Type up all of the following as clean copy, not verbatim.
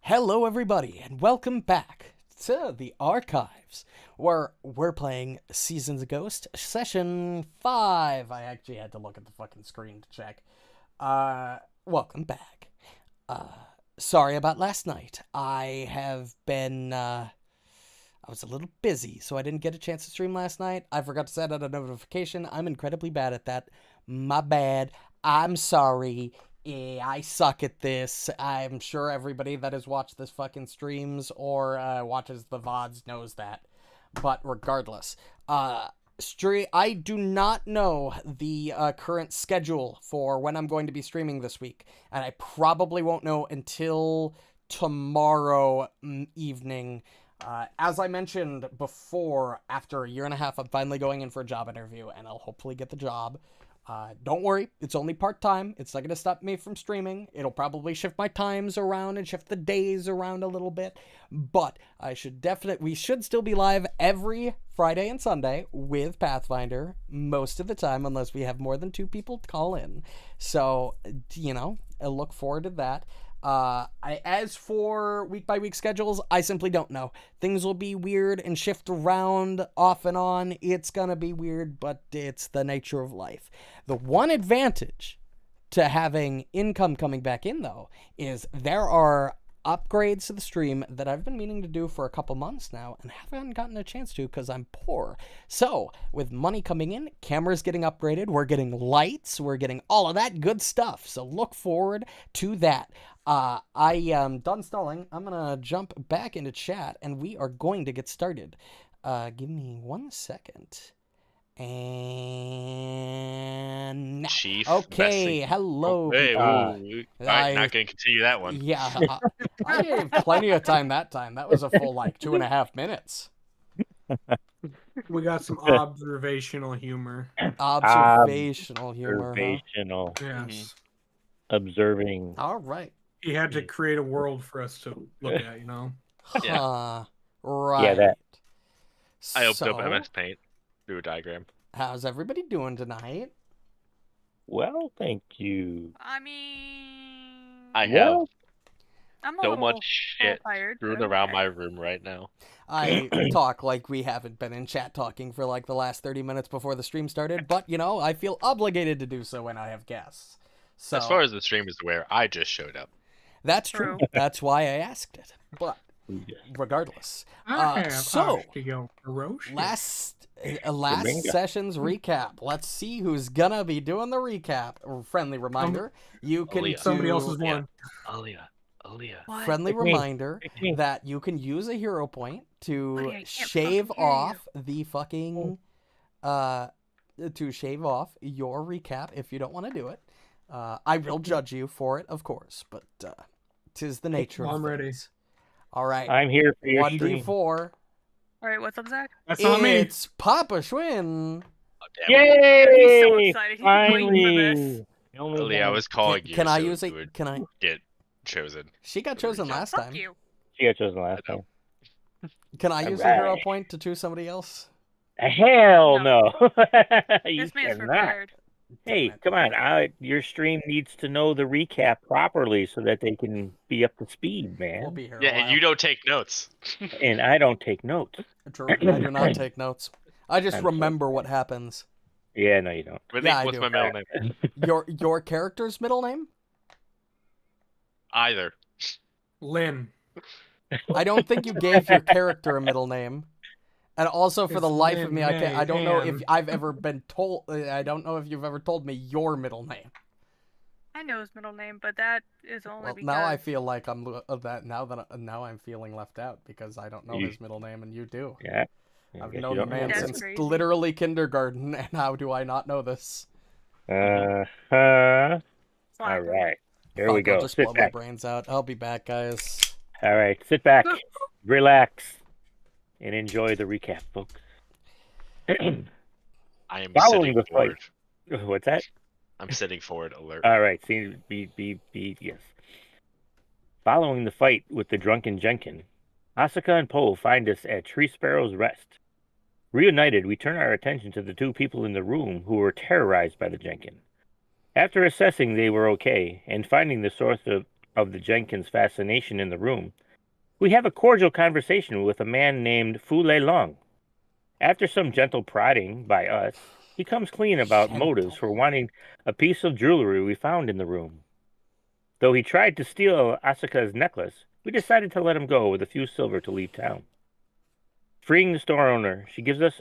Hello, everybody, and welcome back to the archives, where we're playing Seasons of Ghost, Session 5. I actually had to look at the fucking screen to check. Welcome back. Sorry about last night. I was a little busy, so I didn't get a chance to stream last night. I forgot to set out a notification. I'm incredibly bad at that. My bad. I'm sorry. I suck at this. I'm sure everybody that has watched this fucking streams or watches the VODs knows that. But regardless, I do not know the current schedule for when I'm going to be streaming this week. And I probably won't know until tomorrow evening. As I mentioned before, after a year and a half, I'm finally going in for a job interview, and I'll hopefully get the job. Don't worry, it's only part-time. It's not going to stop me from streaming. It'll probably shift my times around and shift the days around a little bit. But we should still be live every Friday and Sunday with Pathfinder most of the time, unless we have more than 2 people call in. So, I look forward to that. As for week-by-week schedules, I simply don't know. Things will be weird and shift around off and on. It's gonna be weird, but it's the nature of life. The one advantage to having income coming back in, though, is there are upgrades to the stream that I've been meaning to do for a couple months now and haven't gotten a chance to because I'm poor. So, with money coming in, cameras getting upgraded, we're getting lights, we're getting all of that good stuff. So look forward to that. I am done stalling. I'm going to jump back into chat and we are going to get started. Give me 1 second. And Chief. okay, hello. Hey, not going to continue that one. Yeah, I gave plenty of time that time. That was a full 2.5 minutes. We got some observational humor. Observational humor. Observational. Yes. Mm-hmm. Observing. All right. He had to create a world for us to look at, Yeah. Right. Yeah, that. I opened up MS Paint, drew a diagram. How's everybody doing tonight? Well, thank you. I mean, I have I'm a so little much shit tired. strewn around my room right now. I talk like we haven't been in chat talking for the last 30 minutes before the stream started, but, I feel obligated to do so when I have guests. So, As far as the stream is aware, I just showed up. that's true. That's why I asked it. But regardless. So, last session's recap. Let's see who's gonna be doing the recap. Friendly reminder, you can do... Somebody else's one. Aaliyah. Friendly reminder that you can use a hero point to shave off the fucking... to shave off your recap if you don't want to do it. I will judge you for it, of course, but 'tis the nature of things. I'm ready. All right. I'm here for your 1d4. All right, what's up, Zach? That's not me. It's Papa Schwinn. Oh, damn it. He's so Yay! excited. He's waiting for this. Finally. Aaliyah, I was calling you. Can I so use you it? would Can I? get chosen? She got chosen last Fuck time. you. She got chosen last time. Can I use a Alright. hero point to choose somebody else? Hell no. You This man's cannot. prepared. Hey, come on. Your stream needs to know the recap properly so that they can be up to speed, man. We'll be here. Yeah, a and while. you don't take notes. And I don't take notes. True. I do not take notes. I just I'm remember what happens. Yeah, no, you don't. Yeah, I What's do. my middle name? Your character's middle name? Either. Lynn. I don't think you gave your character a middle name. And also, for the It's life of me, I Lynn, don't know if man. I've ever been told. I don't know if you've ever told me your middle name. I know his middle name, but that is only Well, because... now I feel like I'm now I'm feeling left out because I don't know his middle name and you do. Yeah. I've Guess known you the don't man know. That's since crazy. literally kindergarten, and how do I not know this? All Slacker. right. Here Fuck, we go. I'll just blow Sit my back. brains out. I'll be back, guys. All right. Sit back, relax, and enjoy the recap, folks. I am Following sitting the fight. forward. What's that? I'm sitting forward alert. All right. See, yes. Following the fight with the drunken Jenkin, Asuka and Poe find us at Tree Sparrow's Rest. Reunited, we turn our attention to the 2 people in the room who were terrorized by the Jenkin. After assessing they were okay and finding the source of of the Jenkins fascination in the room, we have a cordial conversation with a man named Fu Lei Long. After some gentle prodding by us, he comes clean about motives for wanting a piece of jewelry we found in the room. Though he tried to steal Asuka's necklace, we decided to let him go with a few silver to leave town. Freeing the store owner, she gives us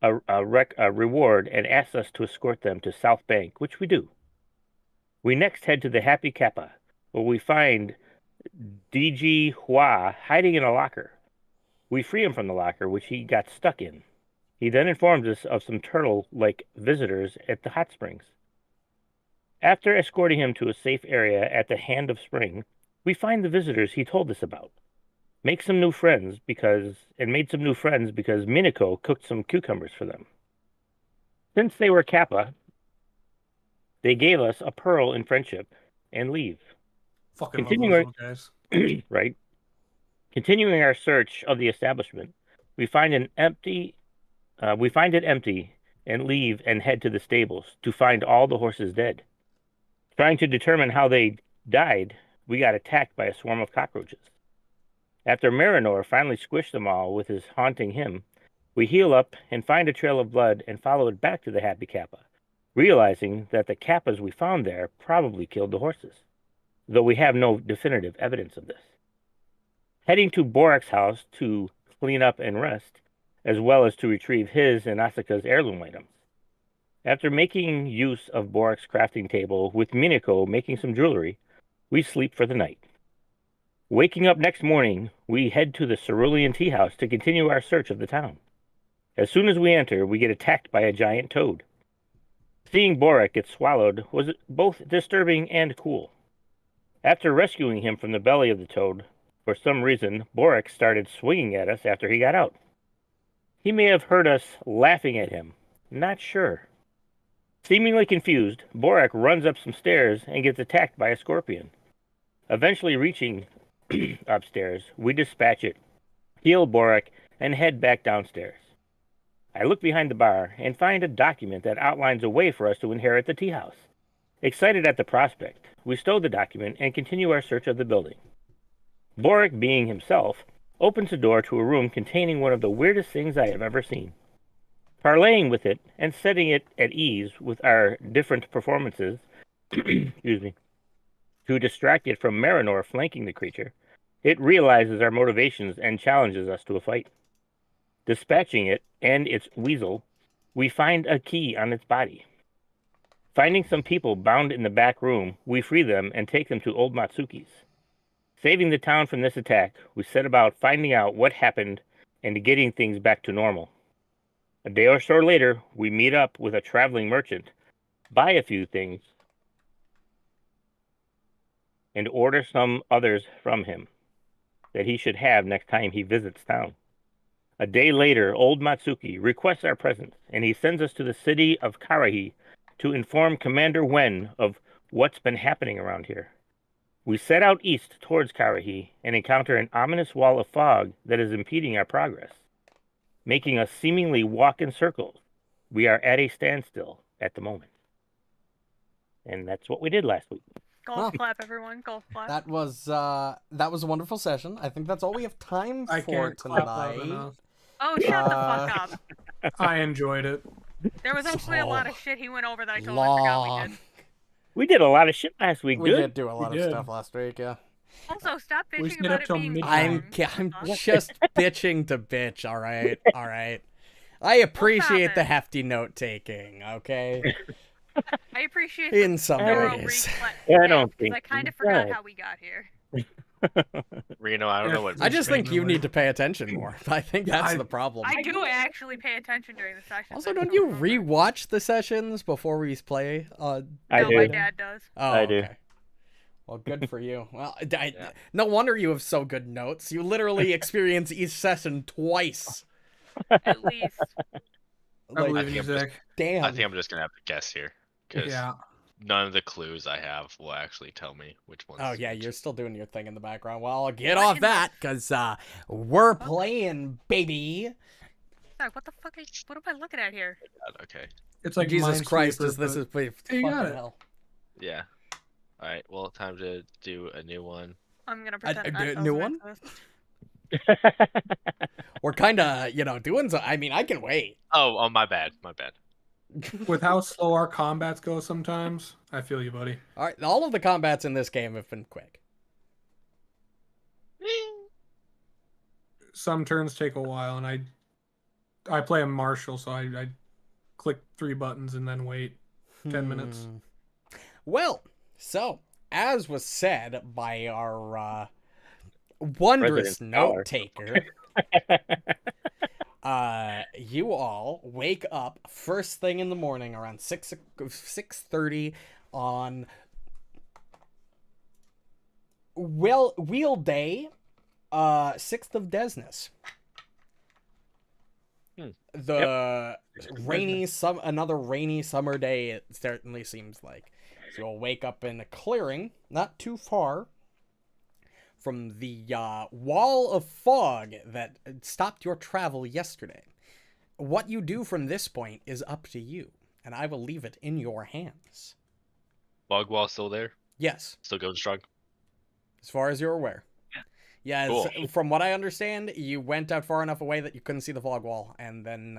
a reward and asks us to escort them to South Bank, which we do. We next head to the Happy Kappa, where we find DG Hua hiding in a locker. We free him from the locker, which he got stuck in. He then informs us of some turtle-like visitors at the hot springs. After escorting him to a safe area at the Hand of Spring, we find the visitors he told us about. Made some new friends because Minako cooked some cucumbers for them. Since they were Kappa, they gave us a pearl in friendship and leave. Fucking love those guys. Right. Continuing our search of the establishment, we find it empty and leave and head to the stables to find all the horses dead. Trying to determine how they died, we got attacked by a swarm of cockroaches. After Marynor finally squished them all with his haunting him, we heal up and find a trail of blood and follow it back to the Happy Kappa, realizing that the Kappas we found there probably killed the horses, though we have no definitive evidence of this. Heading to Borraeck's house to clean up and rest, as well as to retrieve his and Asuka's heirloom items. After making use of Borraeck's crafting table with Minako making some jewelry, we sleep for the night. Waking up next morning, we head to the Cerulean Tea House to continue our search of the town. As soon as we enter, we get attacked by a giant toad. Seeing Borraeck get swallowed was both disturbing and cool. After rescuing him from the belly of the toad, for some reason, Borraeck started swinging at us after he got out. He may have heard us laughing at him. Not sure. Seemingly confused, Borraeck runs up some stairs and gets attacked by a scorpion. Eventually reaching upstairs, we dispatch it, heal Borraeck, and head back downstairs. I look behind the bar and find a document that outlines a way for us to inherit the tea house. Excited at the prospect, we stow the document and continue our search of the building. Borraeck, being himself, opens the door to a room containing one of the weirdest things I have ever seen. Parlaying with it and setting it at ease with our different performances, excuse me, to distract it from Marynor flanking the creature, it realizes our motivations and challenges us to a fight. Dispatching it and its weasel, we find a key on its body. Finding some people bound in the back room, we free them and take them to Old Matsuki's. Saving the town from this attack, we set about finding out what happened and getting things back to normal. A day or so later, we meet up with a traveling merchant, buy a few things, and order some others from him that he should have next time he visits town. A day later, Old Matsuki requests our presence, and he sends us to the city of Karahi to inform Commander Wen of what's been happening around here. We set out east towards Karahi and encounter an ominous wall of fog that is impeding our progress, making us seemingly walk in circles. We are at a standstill at the moment. And that's what we did last week. Golf clap, everyone. Golf clap. That was a wonderful session. I think that's all we have time I for can't clap loud tonight. enough. Oh, shut the fuck up. I enjoyed it. There was actually a lot of shit he went over that I totally forgot we did. We did a lot of shit last week, We dude. did do a lot We of did. stuff last week, yeah. Also, stop We bitching stayed about up it till being midnight. I'm long. just bitching to bitch, all right? All right. I appreciate it. the hefty note taking, okay? I appreciate In some thorough ways. I don't think I kind of we forgot did. how we got here. Reno, I don't know what. I just think you Genuinely. need to pay attention more. I think Yeah, that's I- the problem. I do actually pay attention during the session. Also, don't you rewatch the sessions before we play? I No, do. my dad does. Oh, I do. okay. Well, good for you. Well, no wonder you have so good notes. You literally experience each session twice. At least. I Like, believe in you, I think I'm Zach. damn. I think I'm just gonna have to guess here because Yeah. none of the clues I have will actually tell me which ones. Oh yeah, which. you're still doing your thing in the background. Well, get What off in the- that, cause we're playing, baby. Zach, what the fuck? What am I looking at here? Okay. It's like Jesus Christ, Minesweeper, is this but- is fucking You got it. hell? Yeah. All right. Well, time to do a new one. I'm gonna pretend that A doesn't new one? exist. We're kind of, doing so. I mean, I can wait. Oh, my bad. My bad. With how slow our combats go sometimes, I feel you, buddy. All right, all of the combats in this game have been quick. Some turns take a while, and I play a marshal, so I click 3 buttons and then wait 10 minutes. Well, so as was said by our wondrous note taker, you all wake up first thing in the morning around 6:30 on Wheel Day, 6th of Desnas. The another rainy summer day, it certainly seems like. So you'll wake up in a clearing, not too far from the wall of fog that stopped your travel yesterday. What you do from this point is up to you, and I will leave it in your hands. Fog wall still there? Yes. Still going strong? As far as you're aware. Yes, Cool. From what I understand, you went out far enough away that you couldn't see the fog wall, and then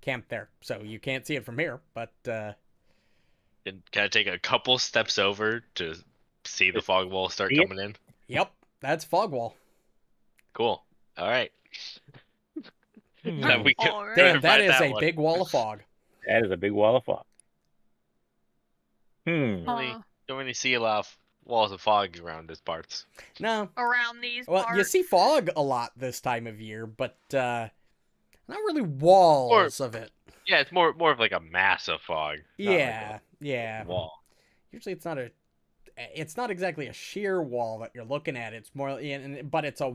camped there. So you can't see it from here, but... Can I take a couple steps over to see the fog wall start coming in? Yep, that's fog wall. Cool. All right. Hmm. We can All right. Damn, that verify is a one. big wall of fog. That is a big wall of fog. Don't really see a lot of walls of fog around these parts. No. Around these Well, parts. you see fog a lot this time of year, but not really walls of it. Yeah, it's more of like a mass of fog. not like Yeah, yeah. a wall. Usually it's not exactly a sheer wall that you're looking at. It's more, but it's a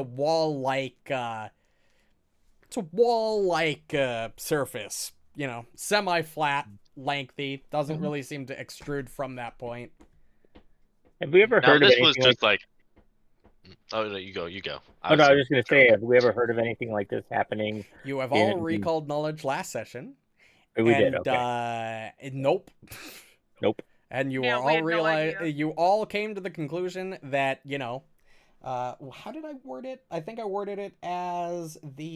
wall-like surface. Semi-flat, lengthy. Doesn't really seem to extrude from that point. Have we ever Now heard of this anything was just like. Oh, no, you go. Oh no, I was just gonna say, have we ever heard of anything like this happening? You have all recalled knowledge last session. We did. And, Okay. Nope. Nope. And you Yeah, were we all had no idea. you all came to the conclusion that, how did I word it? I think I worded it as the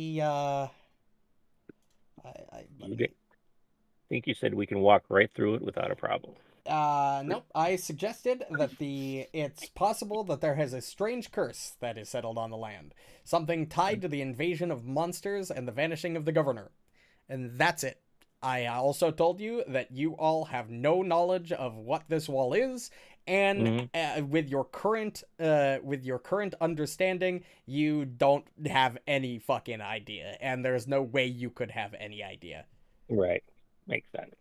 You did. I think you said we can walk right through it without a problem. nope. I suggested that it's possible that there has a strange curse that is settled on the land. Something tied to the invasion of monsters and the vanishing of the governor. And that's it. I also told you that you all have no knowledge of what this wall is, and with your current understanding, you don't have any fucking idea, and there's no way you could have any idea. Right. Makes sense.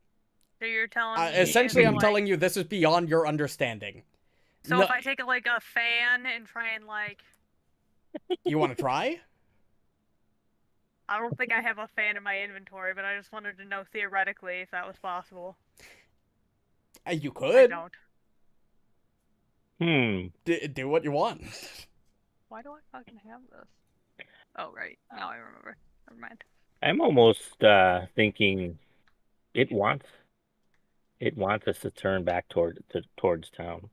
So you're telling me Essentially, if, I'm telling you this is beyond your understanding. So No- if I take a fan and try and You want to try? I don't think I have a fan in my inventory, but I just wanted to know theoretically if that was possible. You I could. don't. Do what you want. Why do I fucking have this? Oh, right. Now I remember. Never mind. I'm almost thinking it wants us to turn back towards town,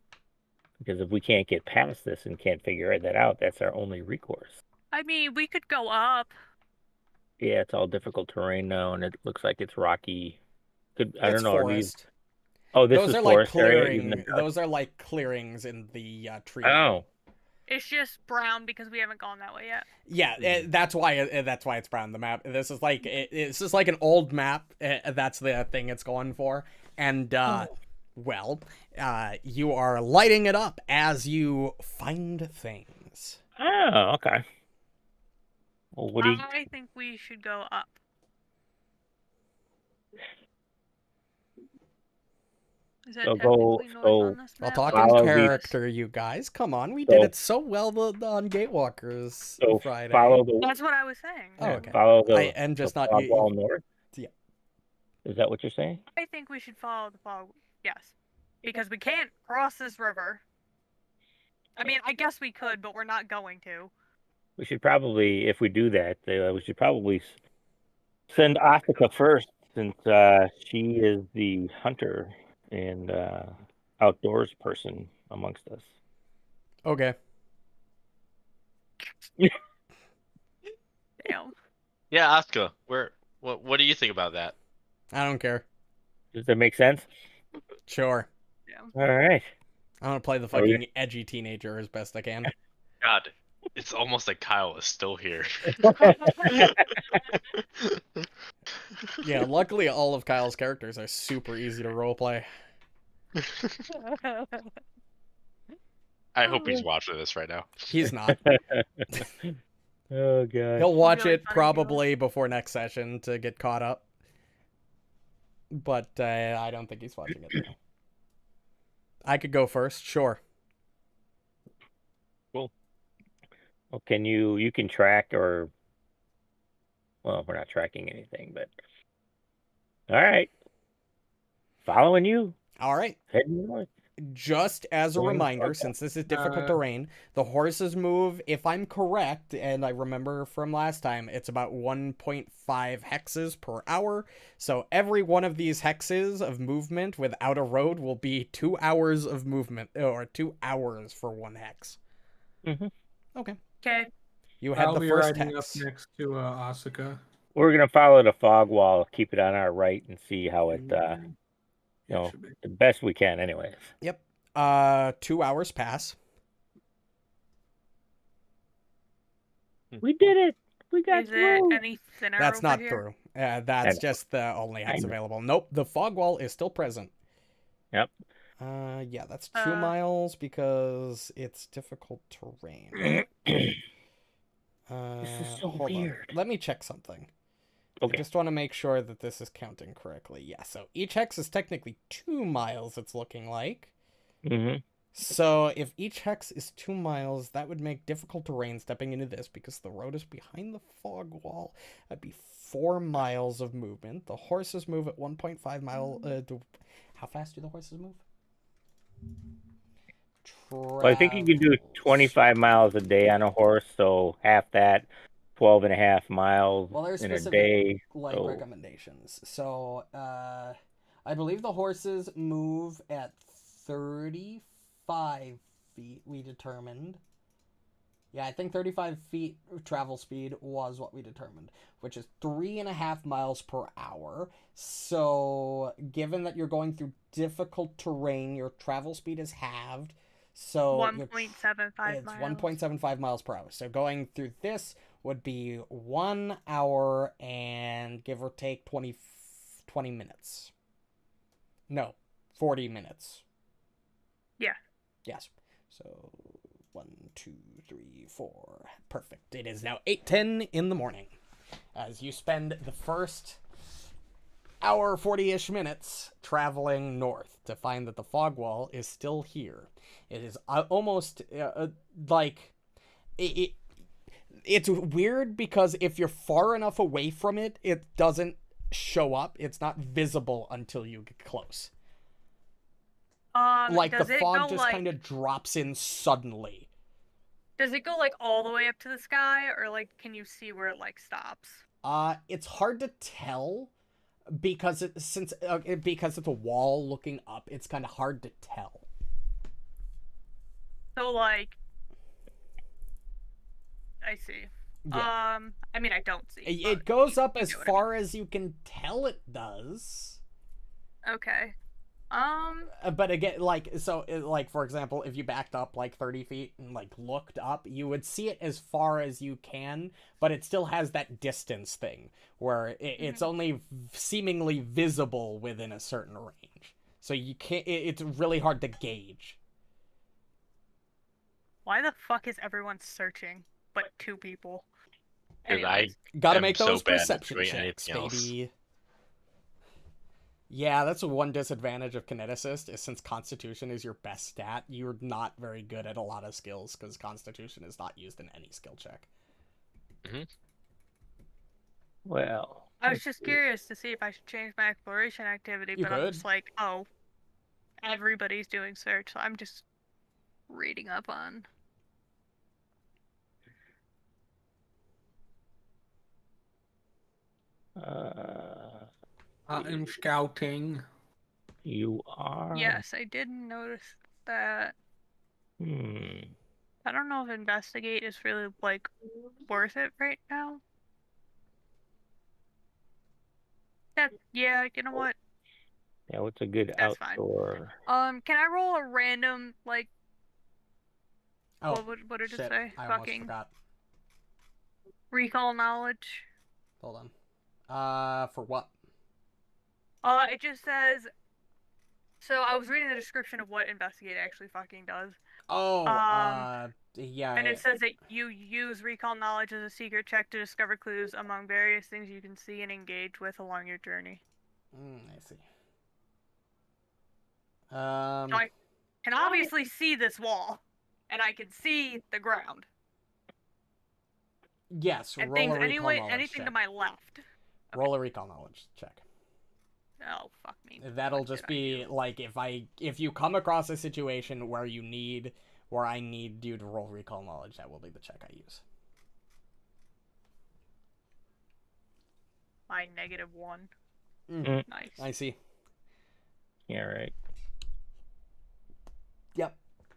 because if we can't get past this and can't figure that out, that's our only recourse. I mean, we could go up. Yeah, it's all difficult terrain now, and it looks like it's rocky. I don't know. Forest. This Those is are like forest area, Those are like clearings in the tree. Oh, It's just brown because we haven't gone that way yet. Yeah, that's why it's brown. The map. This is like it's just like an old map. That's the thing it's going for, and you are lighting it up as you find things. Oh, okay. Well, what do you? I think we should go up. Is that So technically go- north so- on this I'll map? talk Follow in the- character, you guys. Come on, we did So- it so well on Gatewalkers So Friday. follow the. That's what I was saying. Oh, okay. Follow the. I am just the not. fog wall north. Yeah. Is that what you're saying? I think we should follow the fog. Yes. Because we can't cross this river. I mean, I guess we could, but we're not going to. We should probably, if we do that, we should probably send Asuka first, since she is the hunter, and outdoors person amongst us. Okay. Damn. Yeah, Asuka, what do you think about that? I don't care. Does that make sense? Sure. Damn. All right. I'm gonna play the Are you- fucking edgy teenager as best I can. God, it's almost like Kyle is still here. Yeah, luckily all of Kyle's characters are super easy to roleplay. I hope he's watching this right now. He's not. Oh god. He'll watch really it funny if he probably before next session to get caught up. But I don't think he's watching it now. I could go first, sure. Well, can you can track or well, we're not tracking anything, but all right. Following you, All right. heading north. Just as a Going reminder, south. since this is difficult terrain, the horses move, if I'm correct, and I remember from last time, it's about 1.5 hexes per hour. So every one of these hexes of movement without a road will be 2 hours of movement, or 2 hours for one hex. Mm-hmm. Okay. Okay. You had I'll the be first riding hex. up next to Asuka. We're gonna follow the fog wall, keep it on our right, and see how it Yeah, know, should be. the best we can, anyways. Yep. 2 hours pass. We did it. We got Is it through. any thinner That's over not here? through. That's know. just the only hex know. available. Nope, the fog wall is still present. Yep. Yeah, that's 2 miles because it's difficult terrain. This is so Hold weird. on. Let me check something. Okay. I just want to make sure that this is counting correctly. Yeah, so each hex is technically 2 miles, it's looking like. Mm-hmm. So if each hex is 2 miles, that would make difficult terrain stepping into this because the road is behind the fog wall. That'd be 4 miles of movement. The horses move at 1.5 mile. How fast do the horses move? Well, I think you can do 25 miles a day on a horse, so half that, 12 and a half miles Well, there's in a specific day. like recommendations. So, I believe the horses move at 35 feet. We determined. Yeah, I think 35 feet travel speed was what we determined, which is 3.5 miles per hour. So, given that you're going through difficult terrain, your travel speed is halved. So 1.75 it's miles. 1.75 miles per hour. So going through this would be 1 hour and give or take 20 minutes. No, 40 minutes. Yeah. Yes. So 1, 2, 3, 4. Perfect. It is now 8:10 in the morning. As you spend the first hour 40-ish minutes traveling north to find that the fog wall is still here. It is almost like it's weird because if you're far enough away from it, it doesn't show up. It's not visible until you get close. Like the fog just kind of drops in suddenly. Does it go like all the way up to the sky, or like can you see where it like stops? It's hard to tell because because it's a wall looking up. It's kind of hard to tell. So like, I see. Yeah. I mean, I don't see. It goes up as far as you can tell it does. Okay. But again, like, so, like, for example, if you backed up, like, 30 feet and, like, looked up, you would see it as far as you can, but it still has that distance thing, where it's only seemingly visible within a certain range. So you can't, it's really hard to gauge. Why the fuck is everyone searching but 2 people? Because Anyways. Gotta make so those bad at perception doing checks, anything else. baby. Yeah, that's one disadvantage of Kineticist, is since Constitution is your best stat, you're not very good at a lot of skills, because Constitution is not used in any skill check. Mm-hmm. Well, I was just curious to see if I should change my exploration activity, but I'm just like, oh, everybody's doing search, so I'm just reading up on. I'm scouting. You are. Yes, I did notice that. I don't know if investigate is really like worth it right now. Yeah, you know what? Yeah, what's a good That's fine. outdoor? Can I roll a random like Oh, what did it shit. say? I almost Fucking forgot. recall knowledge. Hold on. For what? It just says. So I was reading the description of what investigate actually fucking does. Oh, yeah. And it says that you use recall knowledge as a secret check to discover clues among various things you can see and engage with along your journey. I see. So I can obviously see this wall, and I can see the ground. Yes, And roll things a recall knowledge anything check. to my left. Roll a recall knowledge check. Oh, fuck me. That'll just be like if you come across a situation where I need you to roll recall knowledge, that will be the check I use. My -1. Nice. I see. Yeah, right. Yep.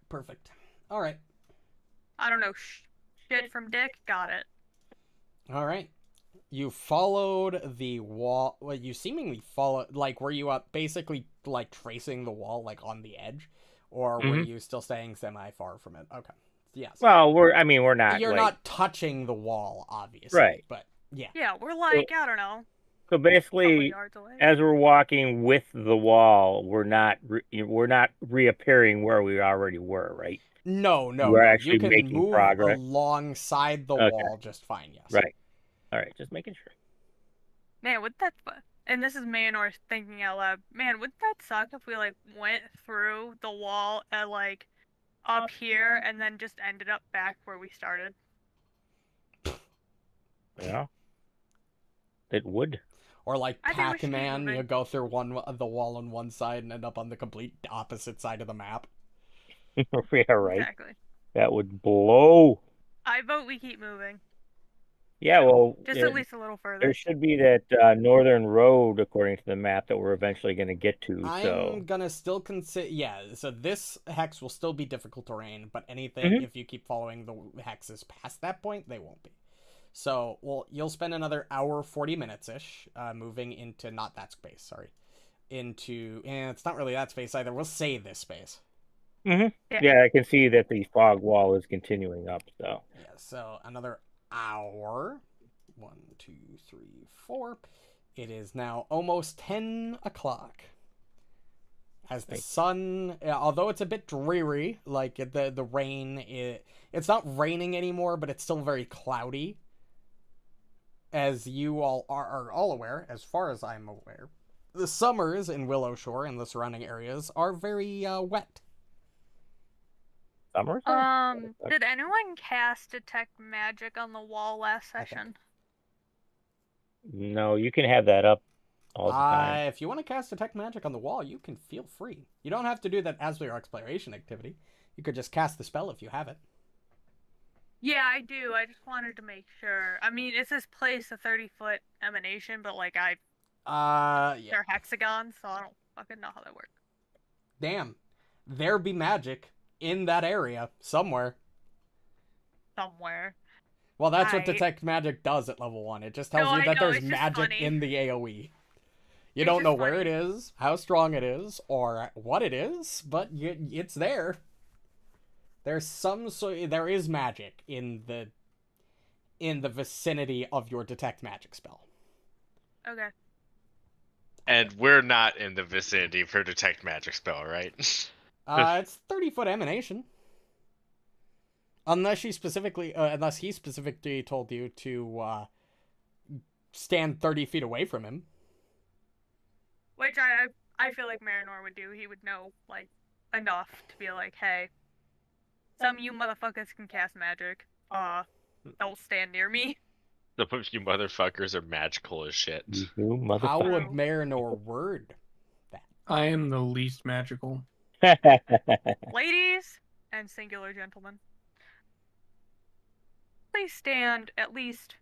Perfect. All right. I don't know shit from Dick. Got it. All right. You followed the wall. Well, you seemingly followed. Like, were you basically like tracing the wall, like on the edge, or were you still staying semi far from it? Okay. Yes. Well, we're not. You're like, not touching the wall, obviously. Right. But yeah. Yeah, we're like I don't know. So Couple basically, yards away. as we're walking with the wall, we're not reappearing where we already were, right? No. We're actually You can making move progress. alongside the Okay. wall just fine. Yes. Right. All right. Just making sure. Man, would that and this is Manor thinking out loud. Man, wouldn't that suck if we like went through the wall at like up here and then just ended up back where we started? Yeah. It would. Or like I think we should keep Pac-Man, moving. you go through the wall on one side and end up on the complete opposite side of the map. Yeah, right. Exactly. That would blow. I vote we keep moving. Yeah, well, Just at least a little further. there should be that northern road, according to the map, that we're eventually going to get to. I'm gonna still consider, so this hex will still be difficult terrain, but anything, if you keep following the hexes past that point, they won't be. So, well, you'll spend another hour, 40 minutes-ish, moving into, not that space, sorry. Into, and it's not really that space either, we'll say this space. Yeah. Yeah, I can see that the fog wall is continuing up, so. Yeah, so another hour. 1, 2, 3, 4. It is now almost 10 o'clock. As the sun, although it's a bit dreary, like the rain, it's not raining anymore, but it's still very cloudy. As you all are all aware, as far as I'm aware, the summers in Willow Shore and the surrounding areas are very wet. Summer? Did anyone cast detect magic on the wall last session? No, you can have that up all the time. If you want to cast detect magic on the wall, you can feel free. You don't have to do that as your exploration activity. You could just cast the spell if you have it. Yeah, I do. I just wanted to make sure. I mean, it says place a 30-foot emanation, but like yeah. they're hexagons, so I don't fucking know how that works. Damn. There be magic in that area somewhere. Somewhere. Well, that's what detect magic does at level 1. It just tells you that there's magic in the AoE. You don't know where it is, how strong it is, or what it is, but it's there. There is magic in the vicinity of your detect magic spell. Okay. And we're not in the vicinity for detect magic spell, right? It's 30-foot emanation. Unless he specifically told you to stand 30 feet away from him. Which I feel like Marynor would do. He would know like enough to be like, hey, some of you motherfuckers can cast magic. Don't stand near me. Some of you motherfuckers are magical as shit. You motherfucker. How would Marynor word that? I am the least magical. Ladies and singular gentlemen, please stand at least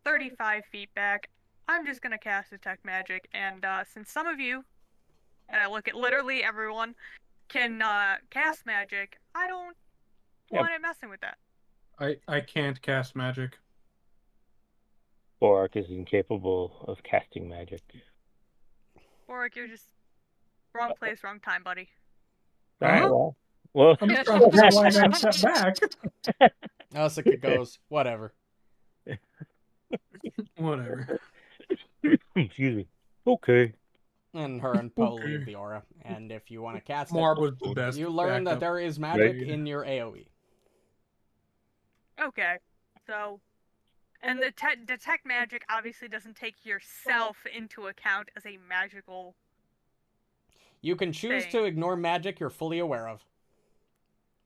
35 feet back. I'm just gonna cast detect magic, and since some of you and I look at literally everyone can cast magic, I don't Yep. want it messing with that. I can't cast magic. Borraeck is incapable of casting magic. Borraeck, you're just wrong place, wrong time, buddy. All right, Huh? well, I'm just trying to figure out why I got set back. Asuka goes, whatever. Whatever. excuse me. Okay. And her and Poe Okay. leave the aura. And if you want to cast Marb was the it, best. you learn that backup. there is magic Right. in your AoE. Okay, so, and the detect magic obviously doesn't take yourself into account as a magical. You can choose Thing. to ignore magic you're fully aware of.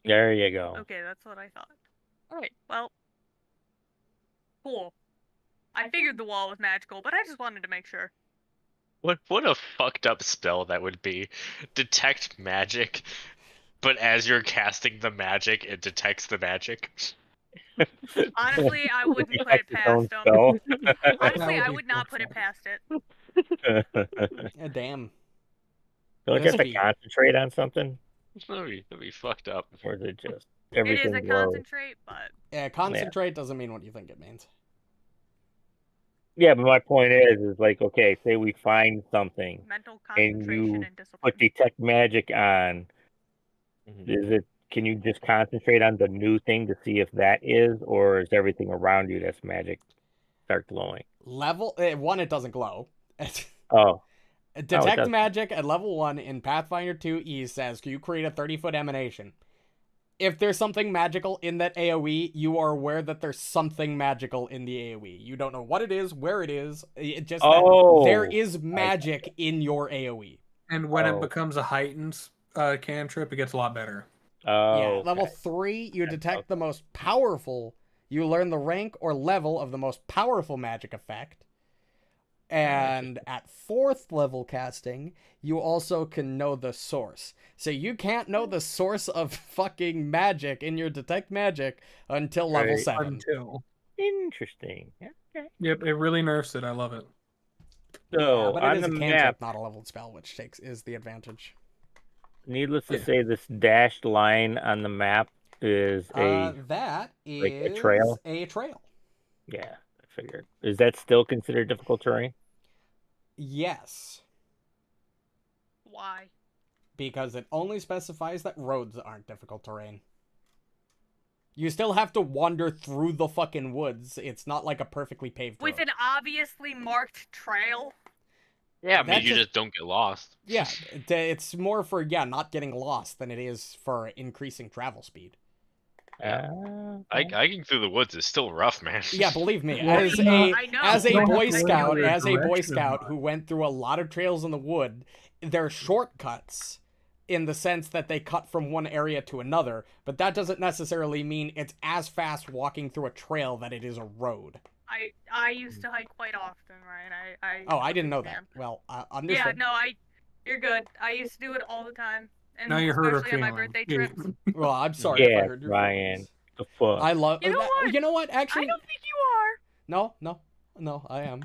There you go. Okay, that's what I thought. Alright, well, cool. I figured the wall was magical, but I just wanted to make sure. What a fucked up spell that would be. Detect magic, but as you're casting the magic, it detects the magic. Honestly, I wouldn't put it Detect its own past them. spell. Honestly, would I be would not put it past it. Damn. Don't you This have to be- concentrate on something? That'd be fucked up. Or is it just It everything is a glows? concentrate, but Yeah, concentrate doesn't mean what you think it means. Yeah, but my point is like, okay, say we find something, mental And concentration you and discipline. put detect magic on. Is it? Can you just concentrate on the new thing to see if that is, or is everything around you that's magic start glowing? Level 1, it doesn't glow. Oh, Detect doesn't. magic at level 1 in Pathfinder 2E says, you create a 30-foot emanation. If there's something magical in that AoE, you are aware that there's something magical in the AoE. You don't know what it is, where it is. It just that there is magic in your AoE. And when Oh. it becomes a heightened cantrip, it gets a lot better. Oh, Yeah, okay. level 3, you That's detect the most powerful. You learn the rank or level of the most powerful magic effect. And at 4th level casting, you also can know the source. So you can't know the source of fucking magic in your detect magic until level Right. 7. Until. Interesting. Okay. Yep, it really nerfs it. I love it. So but on it is the a cantrip, map, not a leveled spell, which is the advantage. needless to Yeah. say, this dashed line on the map is That is like a trail? a trail. Yeah, I figured. Is that still considered difficult terrain? Yes, Why? because it only specifies that roads aren't difficult terrain. You still have to wander through the fucking woods. It's not like a perfectly paved road. With an obviously marked trail? Yeah, I That mean, you just- just don't get lost. Yeah, it's more for, not getting lost than it is for increasing travel speed. Hiking through the woods is still rough, man. Yeah, believe me, Well, as I a know. as a You don't Boy have to Scout, worry about as a Boy direction, Scout but- who went through a lot of trails in the wood, they're shortcuts in the sense that they cut from one area to another, but that doesn't necessarily mean it's as fast walking through a trail that it is a road. I used to hike quite often, right? Oh, I didn't know that. understand. Well, Yeah, understood. no, you're good. I used to do it all the time. And Now you heard her especially on my feeling. birthday Yeah. trips. Well, I'm sorry if I Yeah, heard your Ryan. feelings. The fuck. I love. You know what? You know what? Actually, I don't think you are. no, I am.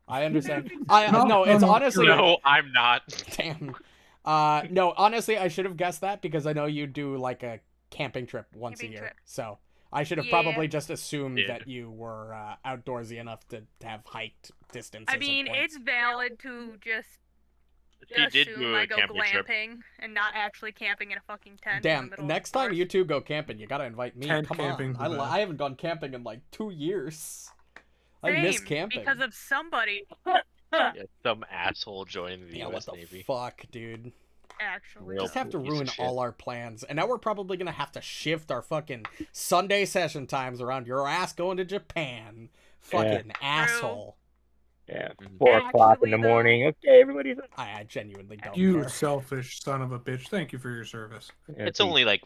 I understand. No, No, it's no, honestly. No, I'm not. Damn. No, honestly, I should have guessed that because I know you do like a camping trip once Camping a year. trip. So I should have Yeah. probably just assumed Yeah. that you were outdoorsy enough to have hiked distances. I and mean, points. it's valid to just He did assume do I a go camping trip. glamping and not actually camping in a fucking tent. in the Damn. middle of Next the time you forest. two go camping, you gotta invite me. Tent Come camping's on. the best. I haven't gone camping in like 2 years. I miss Same, camping. because of somebody. Yeah, some asshole joined the Yeah, what U.S. the Navy. fuck, dude? Actually, Real Just have to piece of ruin shit. all our plans. And now we're probably going to have to shift our fucking Sunday session times around your ass going to Japan. Fucking asshole. Yeah, Mhm. 4 o'clock in the Actually, though- morning. Okay, everybody's. I genuinely don't You care. selfish son of a bitch. Thank you for your service. It's only like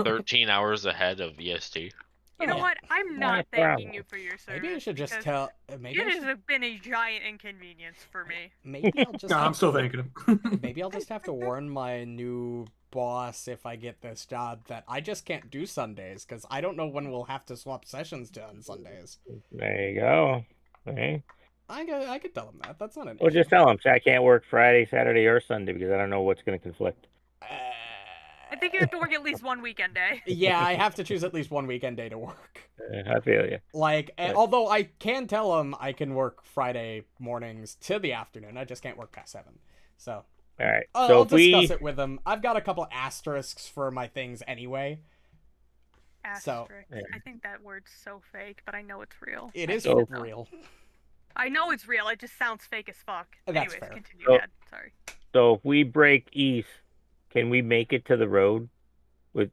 13 hours ahead of EST. You know Yeah. what? I'm Not a not thanking problem. you for your service. Maybe I should just because tell. Maybe I It should, has been a giant inconvenience for me. maybe I'll just. No, I'm have still to- thanking him. Maybe I'll just have to warn my new boss if I get this job that I just can't do Sundays because I don't know when we'll have to swap sessions to on Sundays. There you go. Okay. I could tell him that. That's not an Well, issue. just tell him. Say I can't work Friday, Saturday, or Sunday because I don't know what's going to conflict. I think you have to work at least one weekend day. Yeah, I have to choose at least one weekend day to work. I feel you. Like, Right. although I can tell him I can work Friday mornings to the afternoon, I just can't work past 7. So, All right. I'll So if discuss we it with him. I've got a couple asterisks for my things anyway. So- Asterisk. Yeah. I think that word's so fake, but I know it's real. It I is hate it, though. real. I know it's real. It just sounds fake as fuck. That's Anyways, fair. continue. So- Dad. Sorry. so if we break east, can we make it to the road with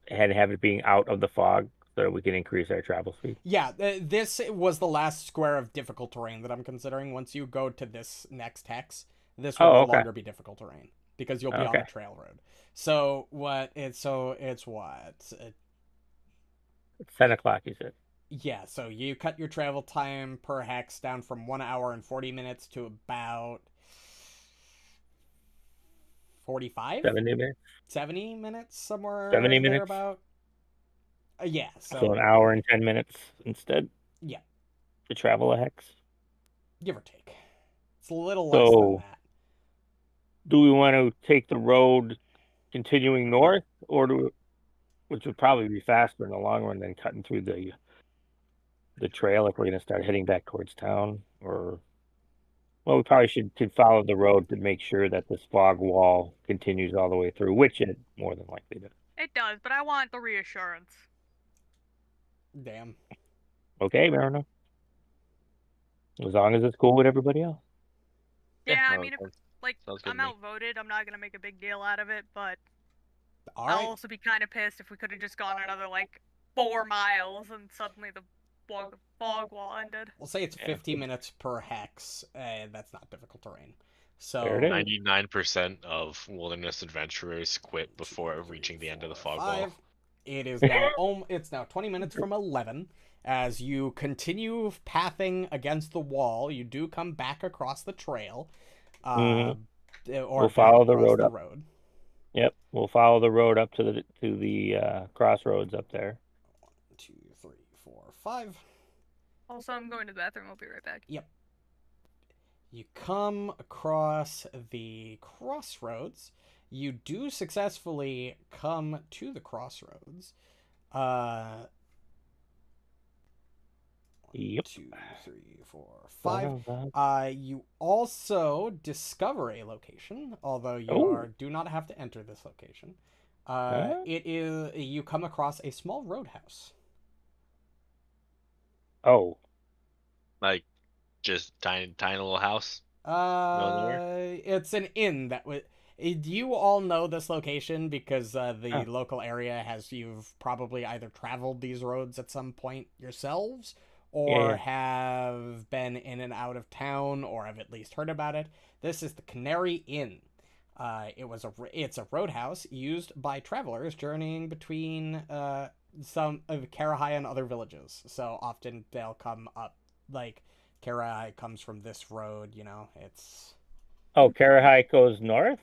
and have it being out of the fog so that we can increase our travel speed? Yeah, this was the last square of difficult terrain that I'm considering. Once you go to this next hex, this will no okay. longer be difficult terrain because you'll be on Okay. the trail road. So it's what? 10 o'clock, you said. Yeah, so you cut your travel time per hex down from 1 hour and 40 minutes to about 45? 70 minutes. 70 minutes, somewhere 70 minutes? thereabout. Yeah, So an hour and 10 minutes instead? Yeah. To travel a hex? Give or take. It's a little less than So- that. Do we want to take the road continuing north, or which would probably be faster in the long run than cutting through the trail if we're going to start heading back towards town? Or, well, we probably should follow the road to make sure that this fog wall continues all the way through, which it more than likely does. It does, but I want the reassurance. Damn. Okay, Marynor. As long as it's cool with everybody else. Yeah, I no, mean, if, sounds- like, sounds good I'm to me. outvoted, I'm not gonna make a big deal out of it, but All I'll right. also be kind of pissed if we could have just gone another, like, 4 miles and suddenly the fog wall ended. We'll say it's Yeah. 50 minutes per hex. That's not difficult terrain. So There it is. 99% of wilderness adventurers quit before reaching the end of the fog wall. 5. It is now it's now 20 minutes from 11. As you continue pathing against the wall, you do come back across the trail. Or We'll follow the across road up. Yep, we'll follow the road up to the crossroads up there. 1, 2, 3, 4, 5. Also, I'm going to the bathroom. I'll be right back. You come across the crossroads. You do successfully come to the crossroads. Yep. 2, 3, 4, 5. You also discover a location, although you do not have to enter this location. It is you come across a small roadhouse. Oh, Like, just tiny little house. nowhere? It's an inn that would. You all know this location because the Oh. local area you've probably either traveled these roads at some point yourselves, or Yeah. have been in and out of town, or have at least heard about it. This is the Canary Inn. It's a roadhouse used by travelers journeying between some of Karahai and other villages. So often they'll come up, like Karahai comes from this road. It's. oh, Karahai goes north.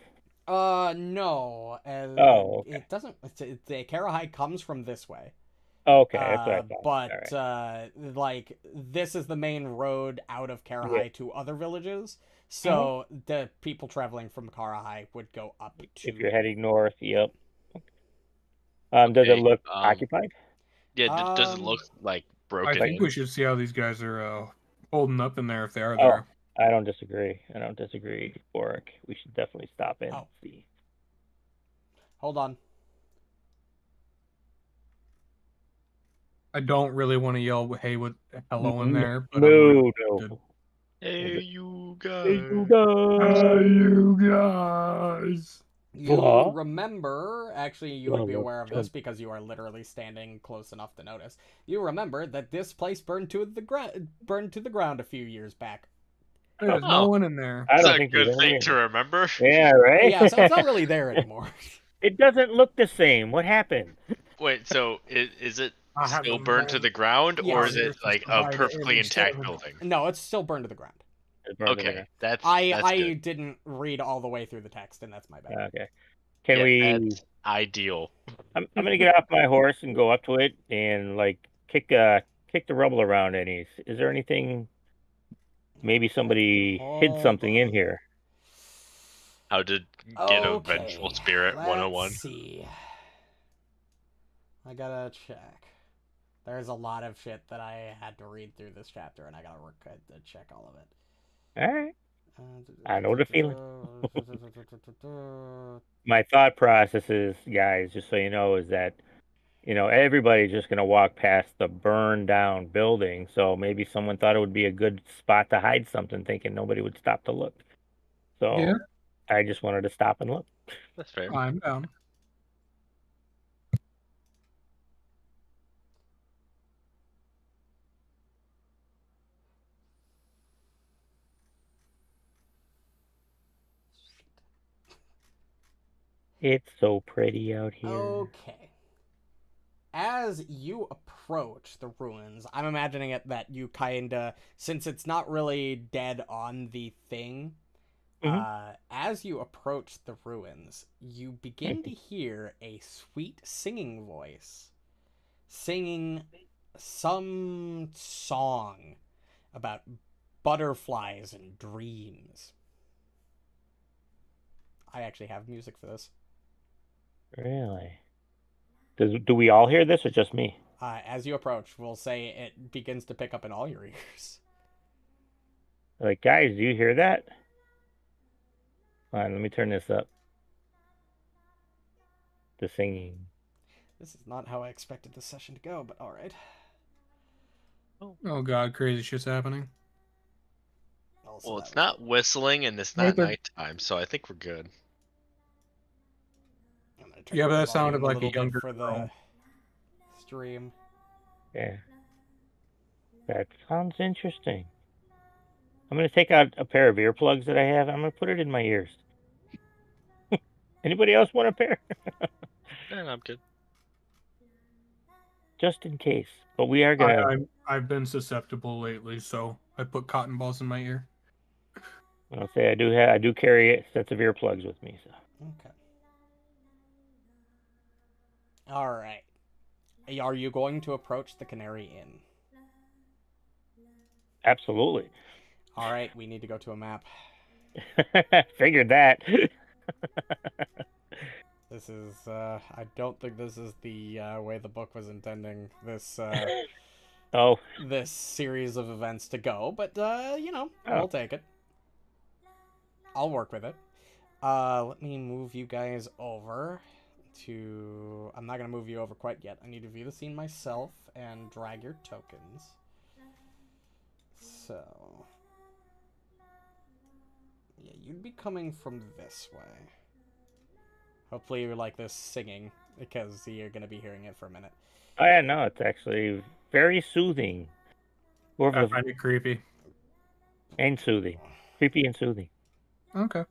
No. Okay. It doesn't. The Karahai comes from this way. Okay, that's what I thought. But All right. like this is the main road out of Karahai to other villages. So the people traveling from Karahai would go up to. If you're heading north, yep. Does it Okay, look occupied? Yeah, does it look like I broken think in? we should see how these guys are holding up in there if they are Oh. there. I don't disagree. Borraeck. We should definitely stop in and Oh. see. Hold on. I don't really want to yell, "Hey, what hello" in there. But I'm No, really no. interested. Hey, you guys. Hey, you guys. you guys. You What? remember, actually, you would be Well, aware of this because you are literally standing close enough to notice. You remember that this place burned to the ground a few years back. There's Oh. no one in there. I That's don't a think good there's thing any- to remember. Yeah, right? Yeah, so it's not really there anymore. It doesn't look the same. What happened? Wait, so is it I have still them burned to all. the ground, Yeah, or is here's it like some a hide perfectly in intact seven. building? No, it's still burned to the ground. It burned to the Okay, ground. that's I good. didn't read all the way through the text, and that's my bad. Okay. Can Yeah, we? That's ideal. I'm gonna get off my horse and go up to it and like kick the rubble around. Is there anything maybe somebody hid something in here. How to get a Okay, vengeful spirit let's 101. see. I gotta check. There's a lot of shit that I had to read through this chapter, and I gotta to check all of it. All right. I know the feeling. Uh, My thought process is, guys, just so you know, is that, everybody's just going to walk past the burned down building. So maybe someone thought it would be a good spot to hide something, thinking nobody would stop to look. So Yeah. I just wanted to stop and look. That's fair. I'm down. It's so pretty out here. Okay. As you approach the ruins, I'm imagining it that you kinda, since it's not really dead on the thing, as you approach the ruins, you begin to hear a sweet singing voice singing some song about butterflies and dreams. I actually have music for this. Really? Do we all hear this or just me? As you approach, we'll say it begins to pick up in all your ears. Like, guys, do you hear that? Hold on, let me turn this up. The singing. This is not how I expected this session to go, but alright. Oh god, crazy shit's happening. Also, Well, that it's was- not whistling and it's Right not there. nighttime, so I think we're good. I'm gonna turn Yeah, but the that sounded volume like a little bit younger for the girl. stream. Yeah. That sounds interesting. I'm going to take out a pair of earplugs that I have. I'm going to put it in my ears. Anybody else want a pair? And I'm good. Just in case. But we are going to... I've been susceptible lately, so I put cotton balls in my ear. I'll say I do carry sets of earplugs with me. So. Okay. Alright. Are you going to approach the Canary Inn? Absolutely. Alright, we need to go to a map. Figured that. This is, I don't think this is the way the book was intending this, Oh. this series of events to go, but, we'll take it. I'll work with it. Let me move you guys over to... I'm not going to move you over quite yet. I need to view the scene myself and drag your tokens. So... yeah, you'd be coming from this way. Hopefully you like this singing, because you're going to be hearing it for a minute. Oh, yeah, no, it's actually very soothing. I find it creepy. And soothing. Creepy and soothing. Okay.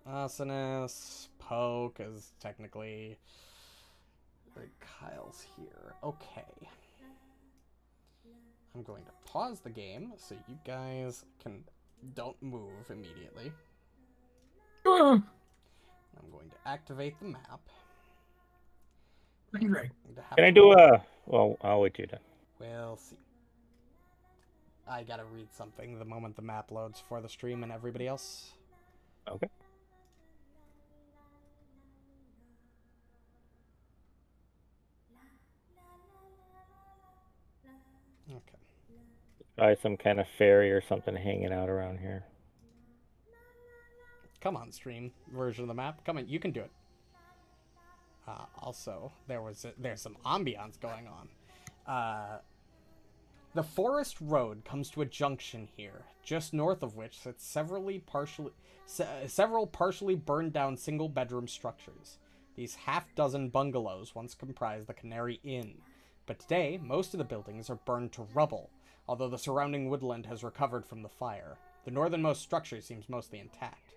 Asinus, Poke is technically... Kyle's here. Okay. I'm going to pause the game so you guys don't move immediately. I'm going to activate the map. Great. Can I do a... Well, I'll wait till you're done. We'll see. I gotta read something the moment the map loads for the stream and everybody else. Okay. Okay. Probably some kind of fairy or something hanging out around here. Come on, stream version of the map. Come on, you can do it. Also, there's some ambiance going on. The forest road comes to a junction here, just north of which sits several partially burned down single-bedroom structures. These half-dozen bungalows once comprised the Canary Inn, but today most of the buildings are burned to rubble, although the surrounding woodland has recovered from the fire. The northernmost structure seems mostly intact.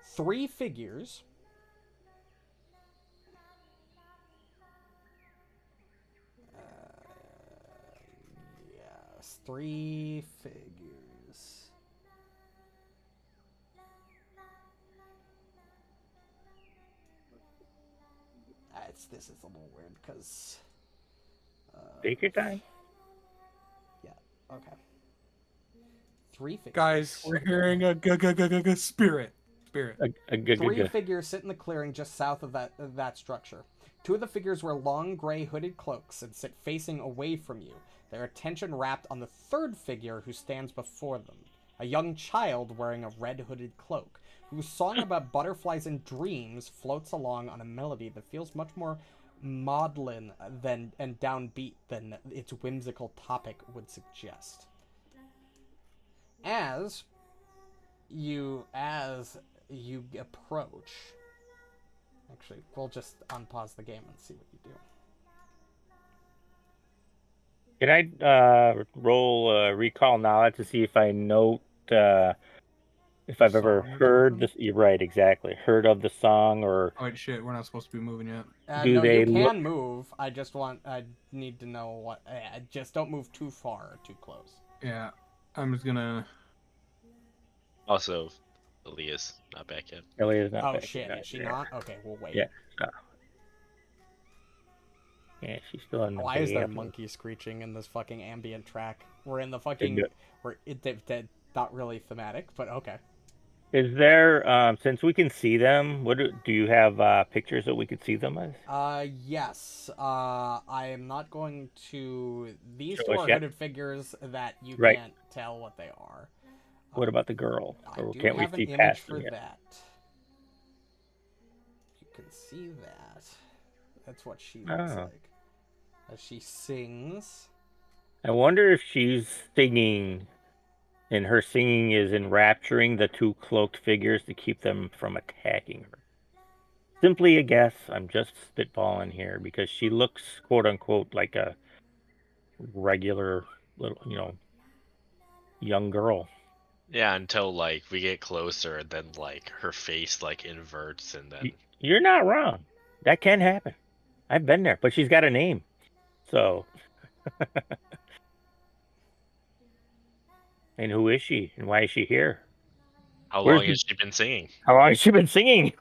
3 figures... yes, 3 figures. This is a little weird, because... Take your time. yeah. Okay. 3 figures. Guys, we're hearing a spirit. Spirit. Three figures sit in the clearing just south of that structure. 2 of the figures wear long gray hooded cloaks and sit facing away from you, their attention wrapped on the 3rd figure who stands before them, a young child wearing a red hooded cloak, whose song about butterflies and dreams floats along on a melody that feels much more maudlin and downbeat than its whimsical topic would suggest. As you approach, actually, we'll just unpause the game and see what you do. Can I roll recall knowledge to see if I note if I've ever Song or heard something? this? You're right, exactly. Heard of the song, or Oh wait, shit, we're not supposed to be moving yet. Do No, they you can look- move. I need to know what. Just don't move too far or too close. Yeah, I'm just gonna. Also, Aaliyah's not back yet. Elliot's not Oh back shit, yet. is she not? Okay, we'll wait. Yeah. Yeah, she's still in the Why is there a bathroom. monkey screeching in this fucking ambient track? We're in the fucking. Not really thematic, but okay. Is there, since we can see them, do you have pictures that we could see them as? Yes. I am not going to. These Show 2 us are yet? hooded figures that you Right. can't tell what they are. What about the girl? I Or do can't we have see an image past for them yet? that. You can see that. That's what she looks Oh. like. As she sings. I wonder if she's singing, and her singing is enrapturing the 2 cloaked figures to keep them from attacking her. Simply a guess. I'm just spitballing here because she looks, quote unquote, like a regular little, young girl. Yeah, until like we get closer, and then like her face like inverts, and then You're not wrong. That can happen. I've been there, but she's got a name. So, and who is she, and why is she here? how Where's long has she been singing? How long has she been singing?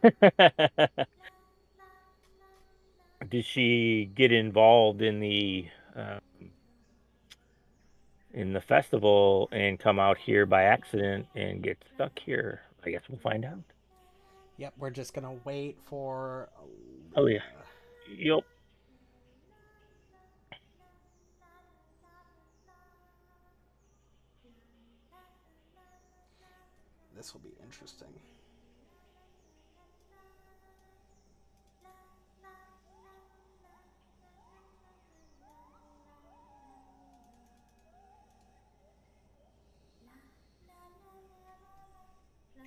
Did she get involved in the festival and come out here by accident and get stuck here? I guess we'll find out. Yep, we're just gonna wait for. Oh yeah. Yep. This will be interesting.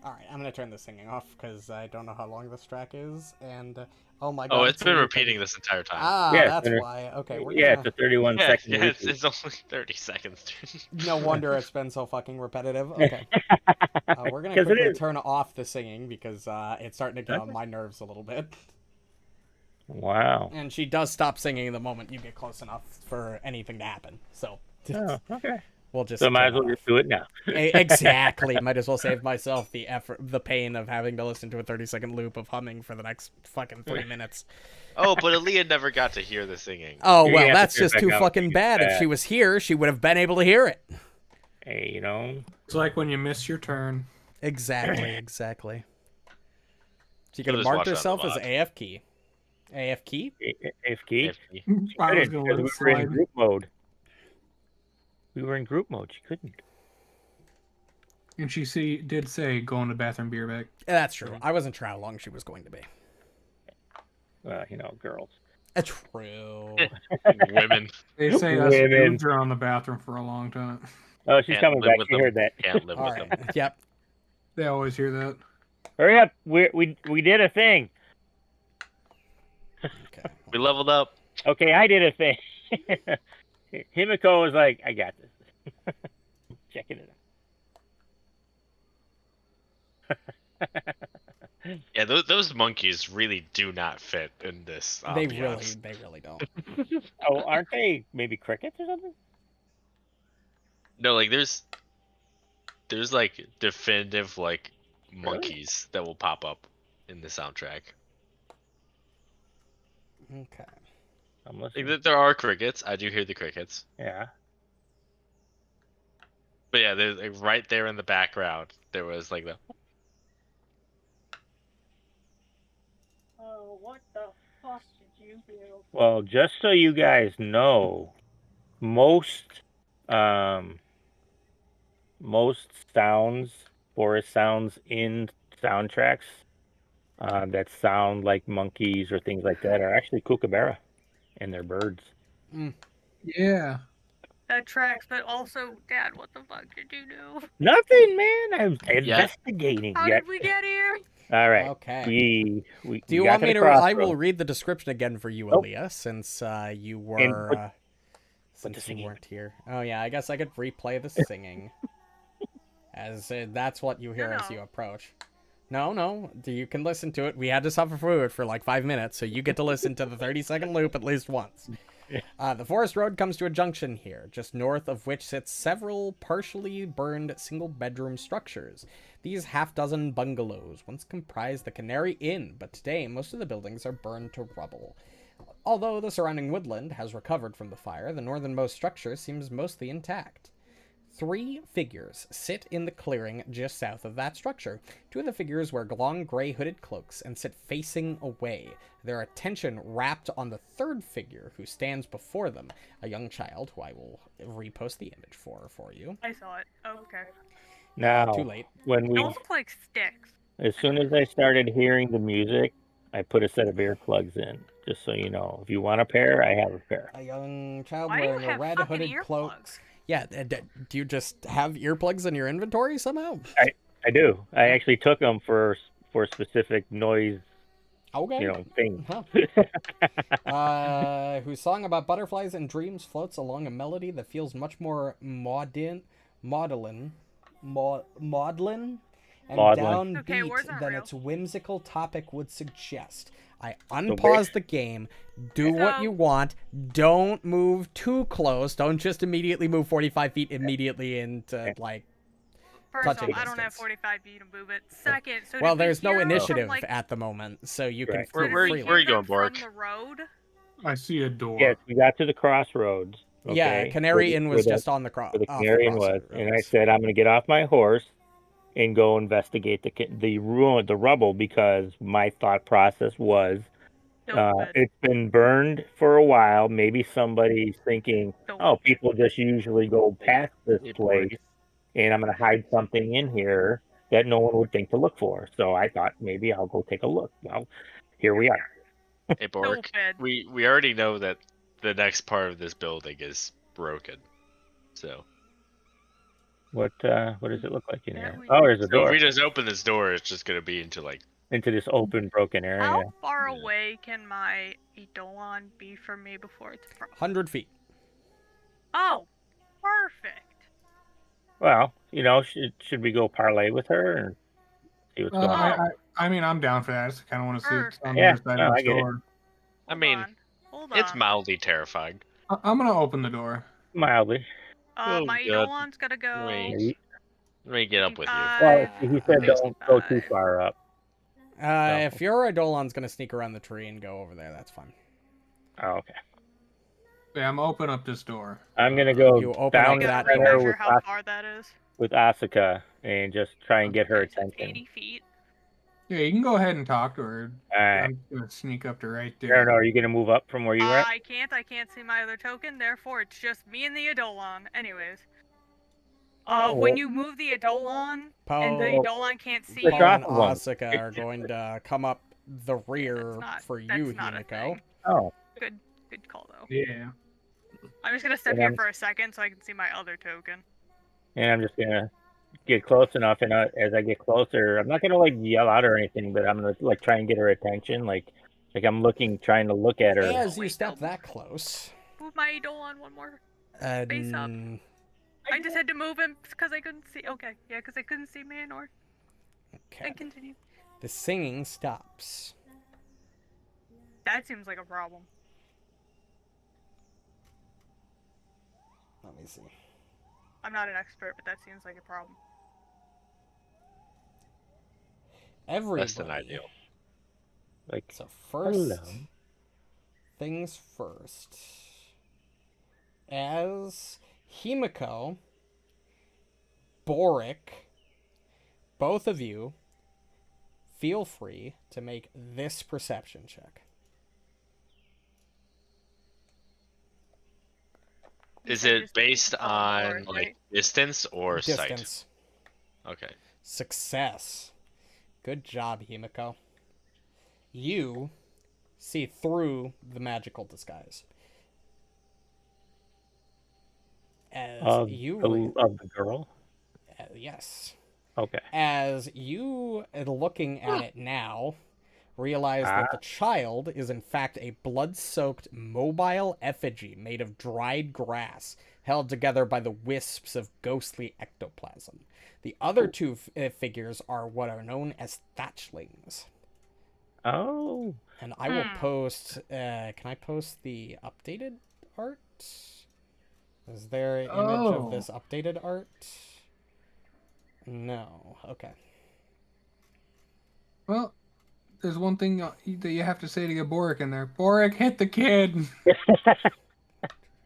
Alright, I'm gonna turn the singing off because I don't know how long this track is, and oh my god. Oh, it's been looping. repeating this entire time. Ah, Yeah, that's it's why. Okay, we're Yeah, gonna. it's a 31 yeah, second. yeah, it's only 30 seconds. No wonder it's been so fucking repetitive. Okay. We're gonna 'Cause it quickly is. turn off the singing because it's starting to get on my nerves a little bit. Wow. And she does stop singing the moment you get close enough for anything to happen. So Oh, okay. we'll just. So might as turn well it just do it now. Exactly. Might as well save myself the effort, the pain of having to listen to a 30-second loop of humming for the next fucking 3 minutes. Oh, but Aaliyah never got to hear the singing. Oh, You're well, gonna have to that's turn it just back too on fucking when you bad. get If back. she was here, she would have been able to hear it. Hey, It's like when you miss your turn. Exactly, exactly. She could Should've have just marked watched that herself as live. AF key. AF key? AFK. AFK. I was Couldn't, gonna because let we it were in slide. group mode. We were in group mode. She couldn't. And she did say go in the bathroom, be right back. That's true. I wasn't sure how long she was going to be. Girls. True. Women They say us Women. dudes are on the bathroom for a long time. Oh, she's can't coming live back. with She them. heard that. Can't live All with right. them. Yep. They always hear that. Hurry up! We did a thing. Okay. We leveled up. Okay, I did a thing. Himiko was like, "I got this." Checking it out. Yeah, those monkeys really do not fit in this. They ambiance. really don't. Oh, aren't they maybe crickets or something? No, like there's like definitive like Really? monkeys that will pop up in the soundtrack. Okay. I'm Like, listening. there are crickets. I do hear the crickets. Yeah. But yeah, there's like, right there in the background, there was like the. Oh, what the fuck did you do? Well, just so you guys know, most most sounds, forest sounds in soundtracks that sound like monkeys or things like that are actually kookaburra, and they're birds. Yeah. That tracks, but also, Dad, what the fuck did you do? Nothing, man. I was investigating. How did we get here? All right. Okay. We Do you got want to me the to? I crossroads. will read the description again for you, Nope. Aaliyah, since you And were the since you singing. weren't here. Oh yeah, I guess I could replay the singing, as that's what you hear as No. you approach. No, you can listen to it. We had to suffer through it for like 5 minutes, so you get to listen to the 30-second loop at least once. The forest road comes to a junction here, just north of which sits several partially burned single-bedroom structures. These half-dozen bungalows once comprised the Canary Inn, but today most of the buildings are burned to rubble. Although the surrounding woodland has recovered from the fire, the northernmost structure seems mostly intact. 3 figures sit in the clearing just south of that structure. 2 of the figures wear long gray hooded cloaks and sit facing away, their attention wrapped on the 3rd figure who stands before them, a young child who I will repost the image for you. I saw it. Oh, okay. Now, Too late. when we, Those look like sticks. as soon as I started hearing the music, I put a set of earplugs in, just so you know. If you want a pair, I have a pair. A young child Why do you wearing a have red fucking hooded cloak. earplugs? Yeah, do you just have earplugs in your inventory somehow? I do. I actually took them for specific noise, Okay. things. Huh. Whose song about butterflies and dreams floats along a melody that feels much more maudlin, and Maudlin. Okay, where's downbeat our than real? its whimsical topic would suggest. I where- unpause the game, do what So- you want, don't move too close, don't just immediately move 45 feet immediately into, like, First off, touching I don't have distance. 45 feet to move it. Second, so Well, did we there's no hear them initiative from, like, at the moment, so you can Right. so feel did Where- we free. hear where are you them going, from Borraeck? the road? I see a door. Yes, we got to the crossroads. Okay, Yeah, Canary where Inn the- was just on the where the Canary Inn was, and I crossroads. said I'm going to get off my horse and go investigate the rubble, because my thought process was Stupid. it's been burned for a while. Maybe somebody's thinking, oh, Stupid. people just usually go past this Hey, place, and I'm going to hide something in here that no one would think to look for. So I thought maybe I'll go take a look. Well, here we are. Hey, Bork. Stupid. We already know that the next part of this building is broken. So What does it look like in Yeah, here? we Oh, do. there's a if door we just open this door, it's just gonna be into like into this open, broken area. How far Yeah. away can my Eidolon be from me before it's frozen? 100 feet. Oh, perfect. Well, should we go parlay with her and see what's going on? I mean, I'm down for that. I just kind of want to see what's on the Yeah, other side no, of I this get it. door. I mean, Hold it's on. mildly terrifying. I'm gonna open the door. Mildly. Oh, My God. Eidolon's gotta go. Wait. Let me get up with you. Well, he said Please. don't go too far up. If your Eidolon's gonna sneak around the tree and go over there, that's fine. Oh, okay. Yeah, I'm open up this door. I'm gonna go You open down up the that Gotta door. center remeasure with, how far that is. with Asuka and just try and get her Okay, so it's attention. 80 feet. Yeah, you can go ahead and talk to her. All right. I'm gonna sneak up to right there. Marynor, are you gonna move up from where you were at? I can't see my other token, therefore it's just me and the Eidolon. Anyways. Oh, When well- you move the Eidolon, Poe, and the Eidolon can't see Click you, Poe off and of one. Asuka are going to come up the rear that's for not you, a Himiko. thing. Oh, Good call though. Yeah. I'm just gonna step And here I'm- for a second so I can see my other token. and I'm just gonna get close enough, and as I get closer, I'm not gonna like yell out or anything, but I'm gonna like try and get her attention, like I'm trying to look at her. As you Wait, step no. that close, Move my Eidolon one more. uh, Face up. I just had to move him because I couldn't see. Okay, yeah, because I couldn't see Marynor. okay. And continue. The singing stops. That seems like a problem. Let me see. I'm not an expert, but that seems like a problem. Everybody. Less than ideal. Like, So first hello. things first. As Himiko Borraeck, both of you feel free to make this perception check. Is said it just based follow on Borraeck, like right? distance or sight? Distance. Okay. Success. Good job, Himiko. You see through the magical disguise. As Of you... the girl? yes. Okay. As you, looking at it now, realize that the child is in fact a blood-soaked mobile effigy made of dried grass held together by the wisps of ghostly ectoplasm. The other two figures are what are known as thatchlings. Oh. And I will post... can I post the updated art? Is there an image of this updated art? No. Okay. Well, there's one thing that you have to say to get Borraeck in there. Borraeck, hit the kid.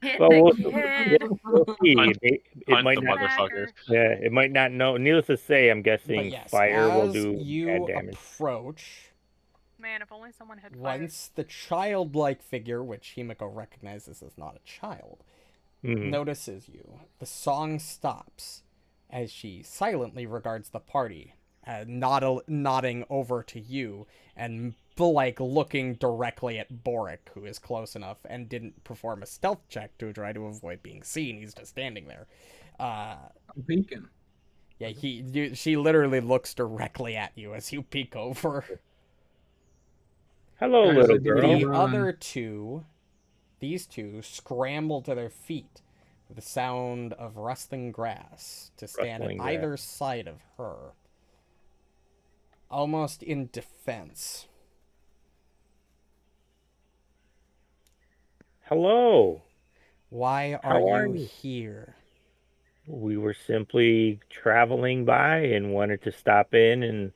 Hit Well, the we'll, kid. we'll see. Hunt- It Hunt might the not. motherfucker. Yeah, it might not know. Needless to say, I'm But guessing yes, fire will as do bad you damage. approach, Man, if only someone had fire. once the childlike figure, which Himiko recognizes as not a child, notices you, the song stops as she silently regards the party, nodding over to you and like looking directly at Borraeck, who is close enough and didn't perform a stealth check to try to avoid being seen. He's just standing there. Beacon. Yeah, she literally looks directly at you as you peek over. Hello, Guys, little I did girl. The Run. other two, these two, scramble to their feet with the sound of rustling grass to stand Rustling at grass. either side of her, almost in defense. Hello. Why How are are you you? here? We were simply traveling by and wanted to stop in and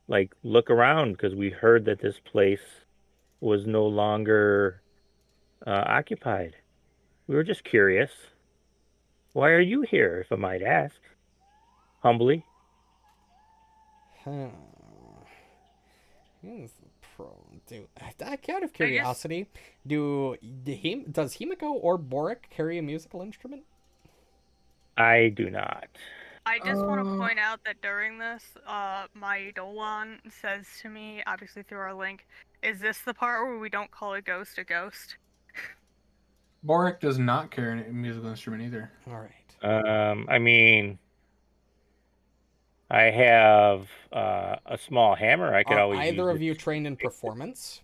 like look around because we heard that this place was no longer occupied. We were just curious. Why are you here, if I might ask? Humbly. Huh. Who's the pro? Out of curiosity, does Himiko or Borraeck carry a musical instrument? I do not. I just want to point out that during this, my Dolan says to me, obviously through our link, is this the part where we don't call a ghost a ghost? Borraeck does not carry a musical instrument either. All right. I mean, I have a small hammer. I could Are always either use of you trained in performance?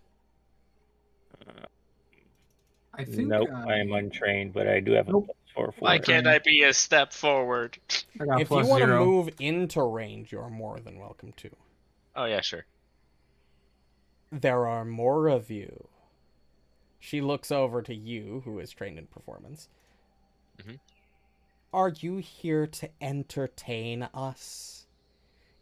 I think. Nope, I am untrained, but I do have a Nope. plus 4 for Why it. can't I be a step forward? I got If you plus want to 0. move into range, you're more than welcome to. Oh yeah, sure. There are more of you. She looks over to you, who is trained in performance. Mhm. Are you here to entertain us?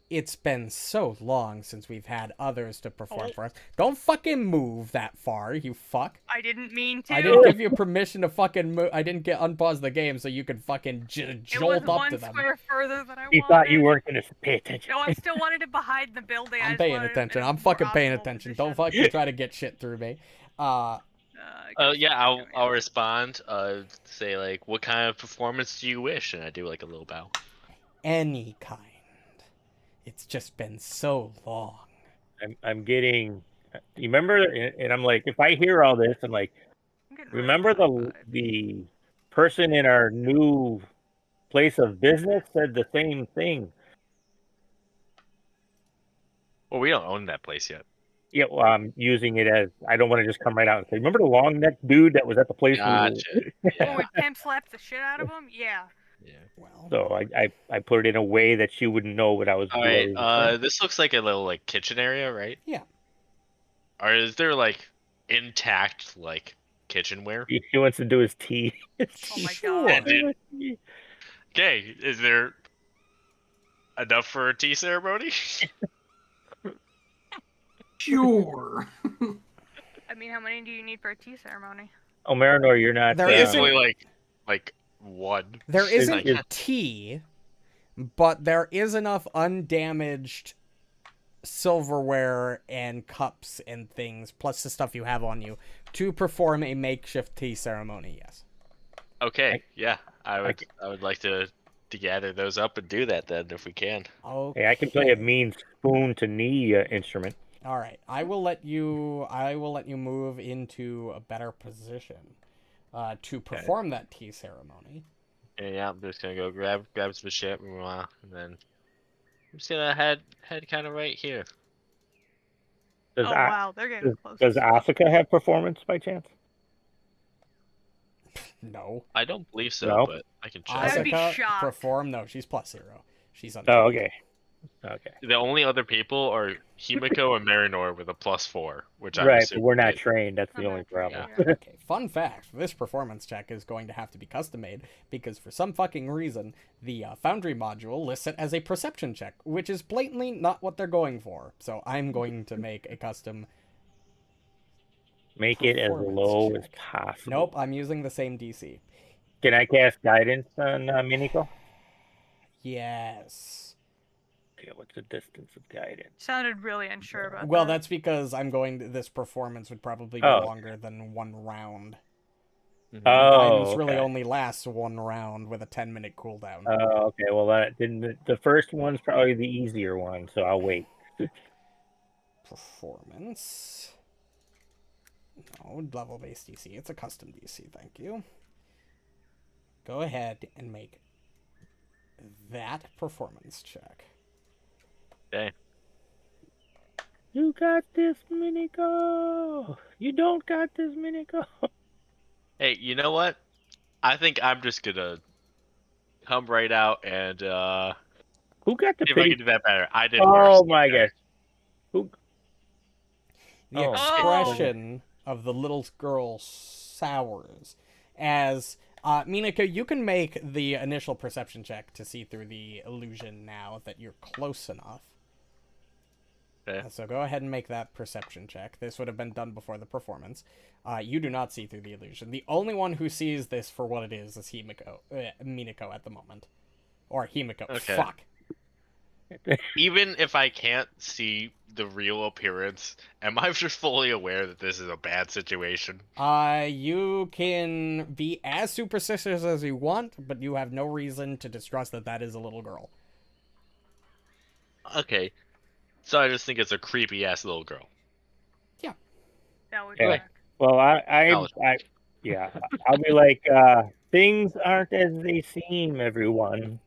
It's been so long since we've had others to perform for us. Don't fucking move that far, you fuck. I didn't mean to. I didn't give you permission to fucking move. I didn't unpause the game so you could fucking It was jolt up one to them. square further than I He wanted. thought you weren't going to pay attention. No, I still wanted it behind the building. I I'm just paying wanted it attention. in a I'm more fucking paying optimal attention. position. Don't fucking try to get shit through me. Yeah, I'll respond. Say like, what kind of performance do you wish? And I do like a little bow. Any kind. It's just been so long. I'm getting. You remember? And I'm like, if I hear all this, I'm like, I'm getting really remember vibe. the person in our new place of business said the same thing. Well, we don't own that place yet. Yeah, well, I'm using it as I don't want to just come right out and say, remember the long neck dude that was at the place? Gotcha. Oh, Yeah. we pimp slapped the shit out of him? Yeah. Yeah. Well, So I put it in a way that she wouldn't know what I was All doing. right. This looks like a little like kitchen area, right? Yeah. Or is there like intact like kitchenware? He wants to do his tea. Oh my Sure. god. Okay, is there enough for a tea ceremony? Sure. I mean, how many do you need for a tea ceremony? Oh, Marynor, you're not. There It's isn't- only like one. There isn't is- tea, but there is enough undamaged silverware and cups and things, plus the stuff you have on you, to perform a makeshift tea ceremony. Yes. Okay, yeah, I would like to gather those up and do that then if we can. Okay. Hey, I can play a mean spoon to knee instrument. All right. I will let you move into a better position to perform that tea ceremony. And yeah, I'm just gonna go grab some shit, and then I'm just gonna head kind of right here. Oh wow, they're getting close. Does Asuka have performance by chance? No. I don't believe so, Nope. but I can check. I'd be Asuka shocked. perform. No, she's +0. She's on. Oh, okay. Okay. The only other people are Himiko and Marynor with a +4, which I'm Right, but assuming we're not is- trained. That's I'm the only not trained, problem. yeah. Okay, fun fact, this performance check is going to have to be custom made because for some fucking reason, the Foundry module lists it as a perception check, which is blatantly not what they're going for. So I'm going to make a custom... Make it as Performance low check. as possible. Nope, I'm using the same DC. Can I cast guidance on Minako? Yes. Okay, what's the distance of guidance? Sounded really unsure about Well, that. that's because I'm going to... This performance would probably be Oh. longer than 1 round. Mhm. Guidance Oh, really okay. only lasts 1 round with a 10-minute cooldown. Oh, okay. Well, then the first one's probably the easier one, so I'll wait. Performance. No, level-based DC. It's a custom DC, thank you. Go ahead and make that performance check. Okay. You got this, Minako. You don't got this, Minako. Hey, you know what? I think I'm just gonna come right out and Who got the see if I pity? can do that better. I did Oh worse. my Okay. gosh. Who? The Oh. expression of the little girl sours as Minako, you can make the initial perception check to see through the illusion now that you're close enough. Okay. So go ahead and make that perception check. This would have been done before the performance. You do not see through the illusion. The only one who sees this for what it is Minako at the moment. Or Himiko. Okay. Fuck. Even if I can't see the real appearance, am I just fully aware that this is a bad situation? You can be as superstitious as you want, but you have no reason to distrust that that is a little girl. Okay. So I just think it's a creepy ass little girl. That would Yeah. be back. Well, Knowledge. yeah. I'll be like, things aren't as they seem, everyone.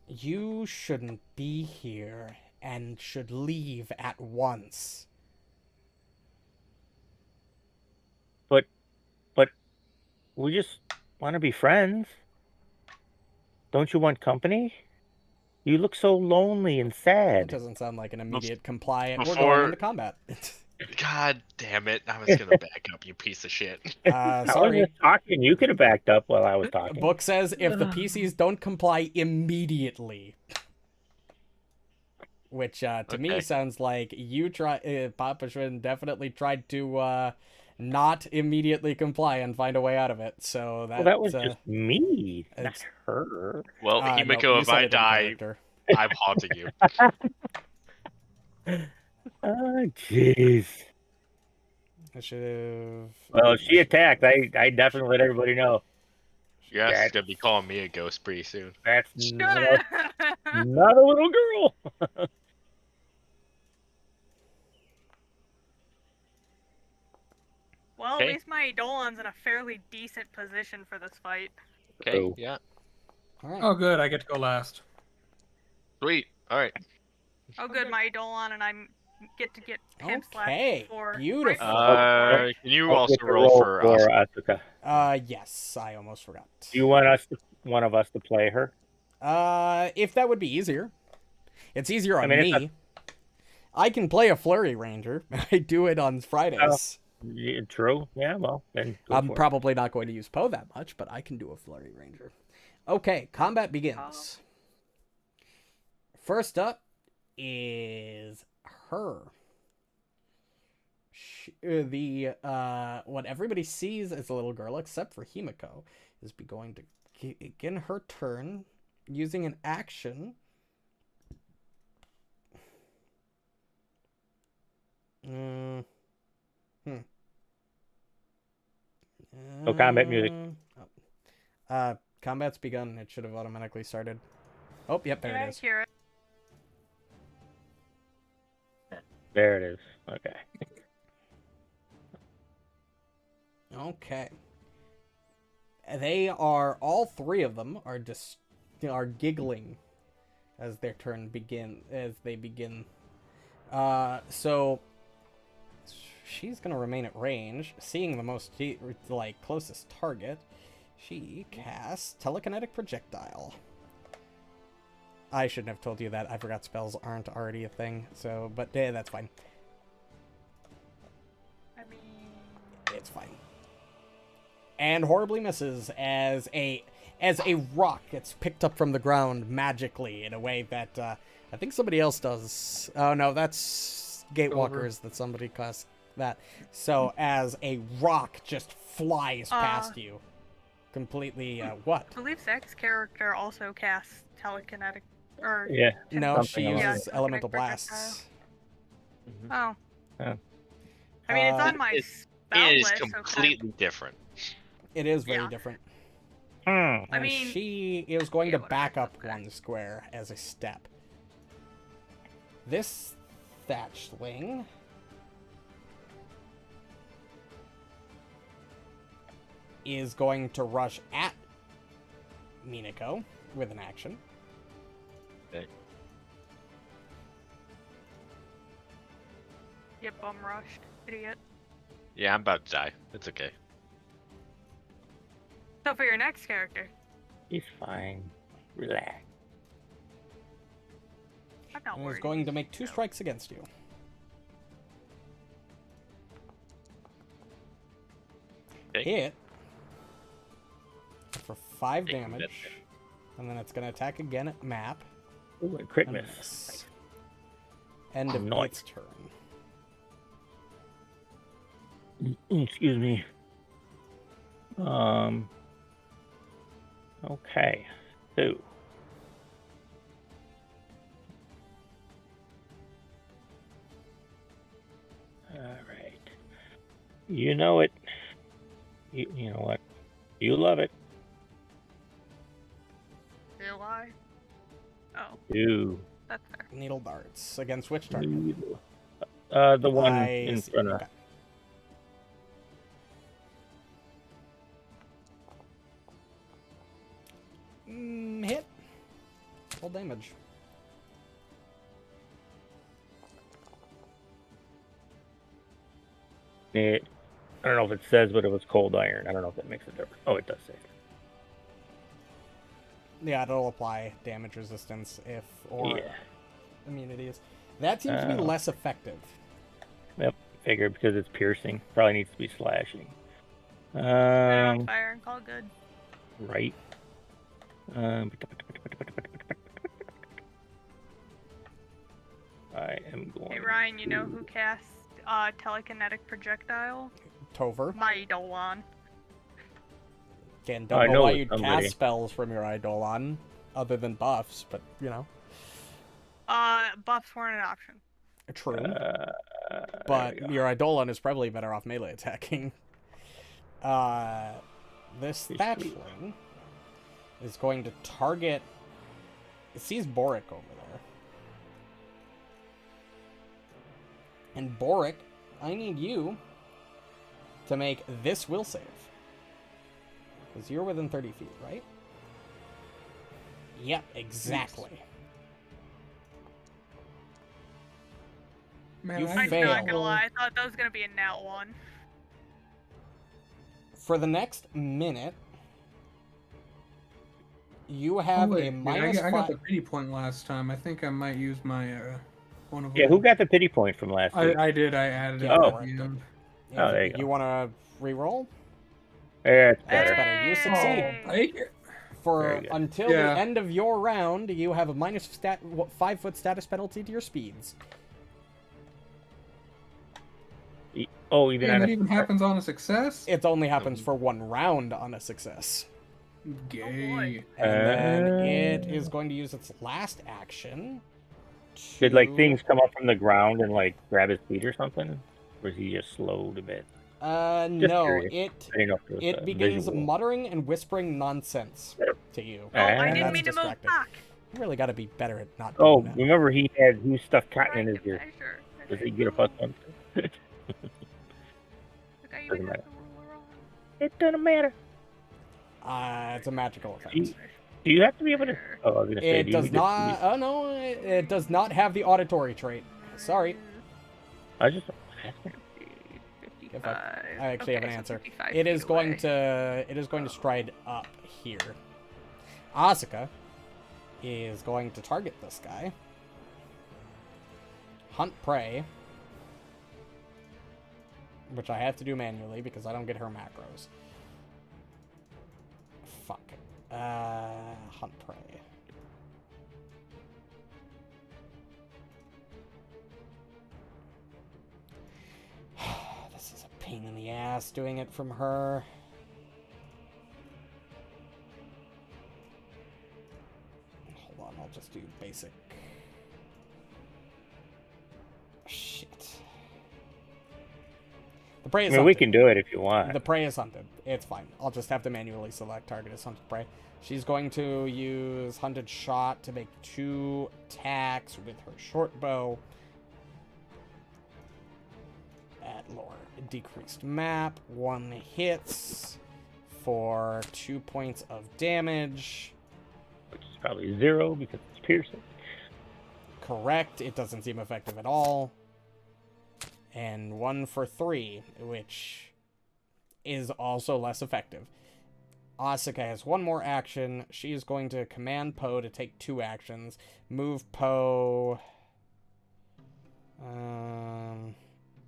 You shouldn't be here and should leave at once. But we just want to be friends. Don't you want company? You look so lonely and That sad. doesn't sound like an immediate compliant. We're before- going into combat. God damn it! I was gonna back up, you piece of shit. I was Sorry. just talking. You could have backed up while I was talking. Book says if the PCs don't comply immediately. Which, to me, Okay. sounds like you Papa Schwinn definitely tried to not immediately comply and find a way out of it. So Well, that was just me, not it's- her. Well, no, Himiko, you if said I it in die, character. I'm haunting you. Oh, jeez. I should have. Well, if she attacked, I definitely let everybody know. You're actually That's- gonna be calling me a ghost pretty soon. That's not a well, little girl. at Okay. least my Eidolon's in a fairly decent position for this fight. Okay. Oh. Yeah. All right. Oh, good. I get to go last. Sweet. All right. Oh, good, my Eidolon and I get to get pimp slapped Okay, for beautiful. Can you I'll also get the roll for us? Asuka. Yes, I almost forgot. Do you want one of us to play her? If that would be easier. It's easier on I mean, it's me. I can play a Flurry Ranger. I do it on Fridays. Yeah, true. Yeah, well, then go I'm for it. probably not going to use Poe that much, but I can do a Flurry Ranger. Okay, combat begins. First up is her. What everybody sees as a little girl, except for Himiko, is going to begin her turn using an action. No combat music. Combat's begun. It should have automatically started. Oh, yep, there Yeah, it is. I hear it. There it is. Okay. Okay. They are, all three of them are are giggling as their turn they begin. So she's gonna remain at range, seeing the most closest target. She casts telekinetic projectile. I shouldn't have told you that. I forgot spells aren't already a thing. So, but that's fine. I mean, It's fine. And horribly misses as a rock gets picked up from the ground magically in a way that I think somebody else does. Oh no, that's Gatewalkers that somebody casts that. So as a rock just flies past you, completely what? I believe Zach's character also casts telekinetic. Or Yeah. No, Something she along uses those- elemental Telekinetic blasts. Oh. Oh. I mean, it's on my It spell is list. completely different. It is very Yeah. different. Hmm. I And mean, she is going to whatever, back up okay. one square as a step. This thatchling is going to rush at Minako with an action. Okay. You bum rushed, idiot. Yeah, I'm about to die. It's okay. So for your next character, He's fine. Relax. I'm not And worried. is going to make 2 So- strikes against you. Okay. Hit for 5 Take damage. that. And then it's going to attack again at map. Ooh, a crit And miss. miss. End of Nice. its turn. Excuse me. Okay. So. All right. You know it. You know what? You love it. Do I? Oh, You. that's fair. Needle darts against which target? The one I in see. front of. Okay. Hit. Full damage. It. I don't know if it says, but it was cold iron. I don't know if that makes a difference. Oh, it does say. Yeah, it'll apply damage resistance if or Yeah. immunities. That seems to be Oh. less effective. Yep. Figured because it's piercing. Probably needs to be slashing. Set on Um. fire and call good. Right. I am going. Hey Ryan, you know who casts telekinetic projectile? Tover. My Eidolon. Again, I don't know know why it's you'd somebody. cast spells from your Eidolon, other than buffs, but you know, Buffs weren't an option. true. There But we go. your Eidolon is probably better off melee attacking. This He's Thatchling is going to target. It sees Borraeck over there. And Borraeck, I need you to make this will save. Because you're within 30 feet, right? Yep, exactly. Man, You I I'm fail. not gonna lie, I thought that was gonna be a nat one. For the next minute, you have a minus I got the 5. pity point last time. I think I might use my one of Yeah, them. who got the pity point from last week? I did. I added it. Yeah, at oh. the end. Oh, there you go. want to re-roll? Yeah, it's That's better. better. You succeed. Oh, take it. For Very good. until Yeah. the end of your round, you have a minus 5-foot status penalty to your speeds. Oh, even And on that a, even happens on a success. It only happens for one round on a success. Gay. And then it is going to use its last action. Did like to- things come up from the ground and like grab his feet or something? Or is he just slowed a bit? No, curious. it I didn't know if it was it a begins visual. muttering and whispering nonsense to you. Oh, I Ah. didn't That's mean to move. distracting. Fuck. You really got to be better at not Oh, doing that. remember he stuffed cotton Trying in his to ear. measure. Does he get a plus one? Like, I even Doesn't have matter. the ruler on. It doesn't matter. It's a magical effect. Do you have to be able to? Oh, I was gonna say. It do you does just- not. Oh no, it does not have the auditory trait. Sorry. I just. 55. I actually have an Okay, so answer. 55 It is feet going away. to. It is going to stride up here. Asuka is going to target this guy. Hunt prey, which I have to do manually because I don't get her macros. Fuck. Hunt prey. This is a pain in the ass doing it from her. Hold on, I'll just do basic. Shit. The prey I is mean, we hunted. can do it if you want. The prey is hunted. It's fine. I'll just have to manually select target as hunted prey. She's going to use hunted shot to make 2 attacks with her short bow. At lower decreased map. 1 hits for 2 points of damage. Which is probably 0 because it's piercing. Correct. It doesn't seem effective at all. And 1 for 3, which is also less effective. Asuka has 1 more action. She is going to command Poe to take 2 actions. Move Poe.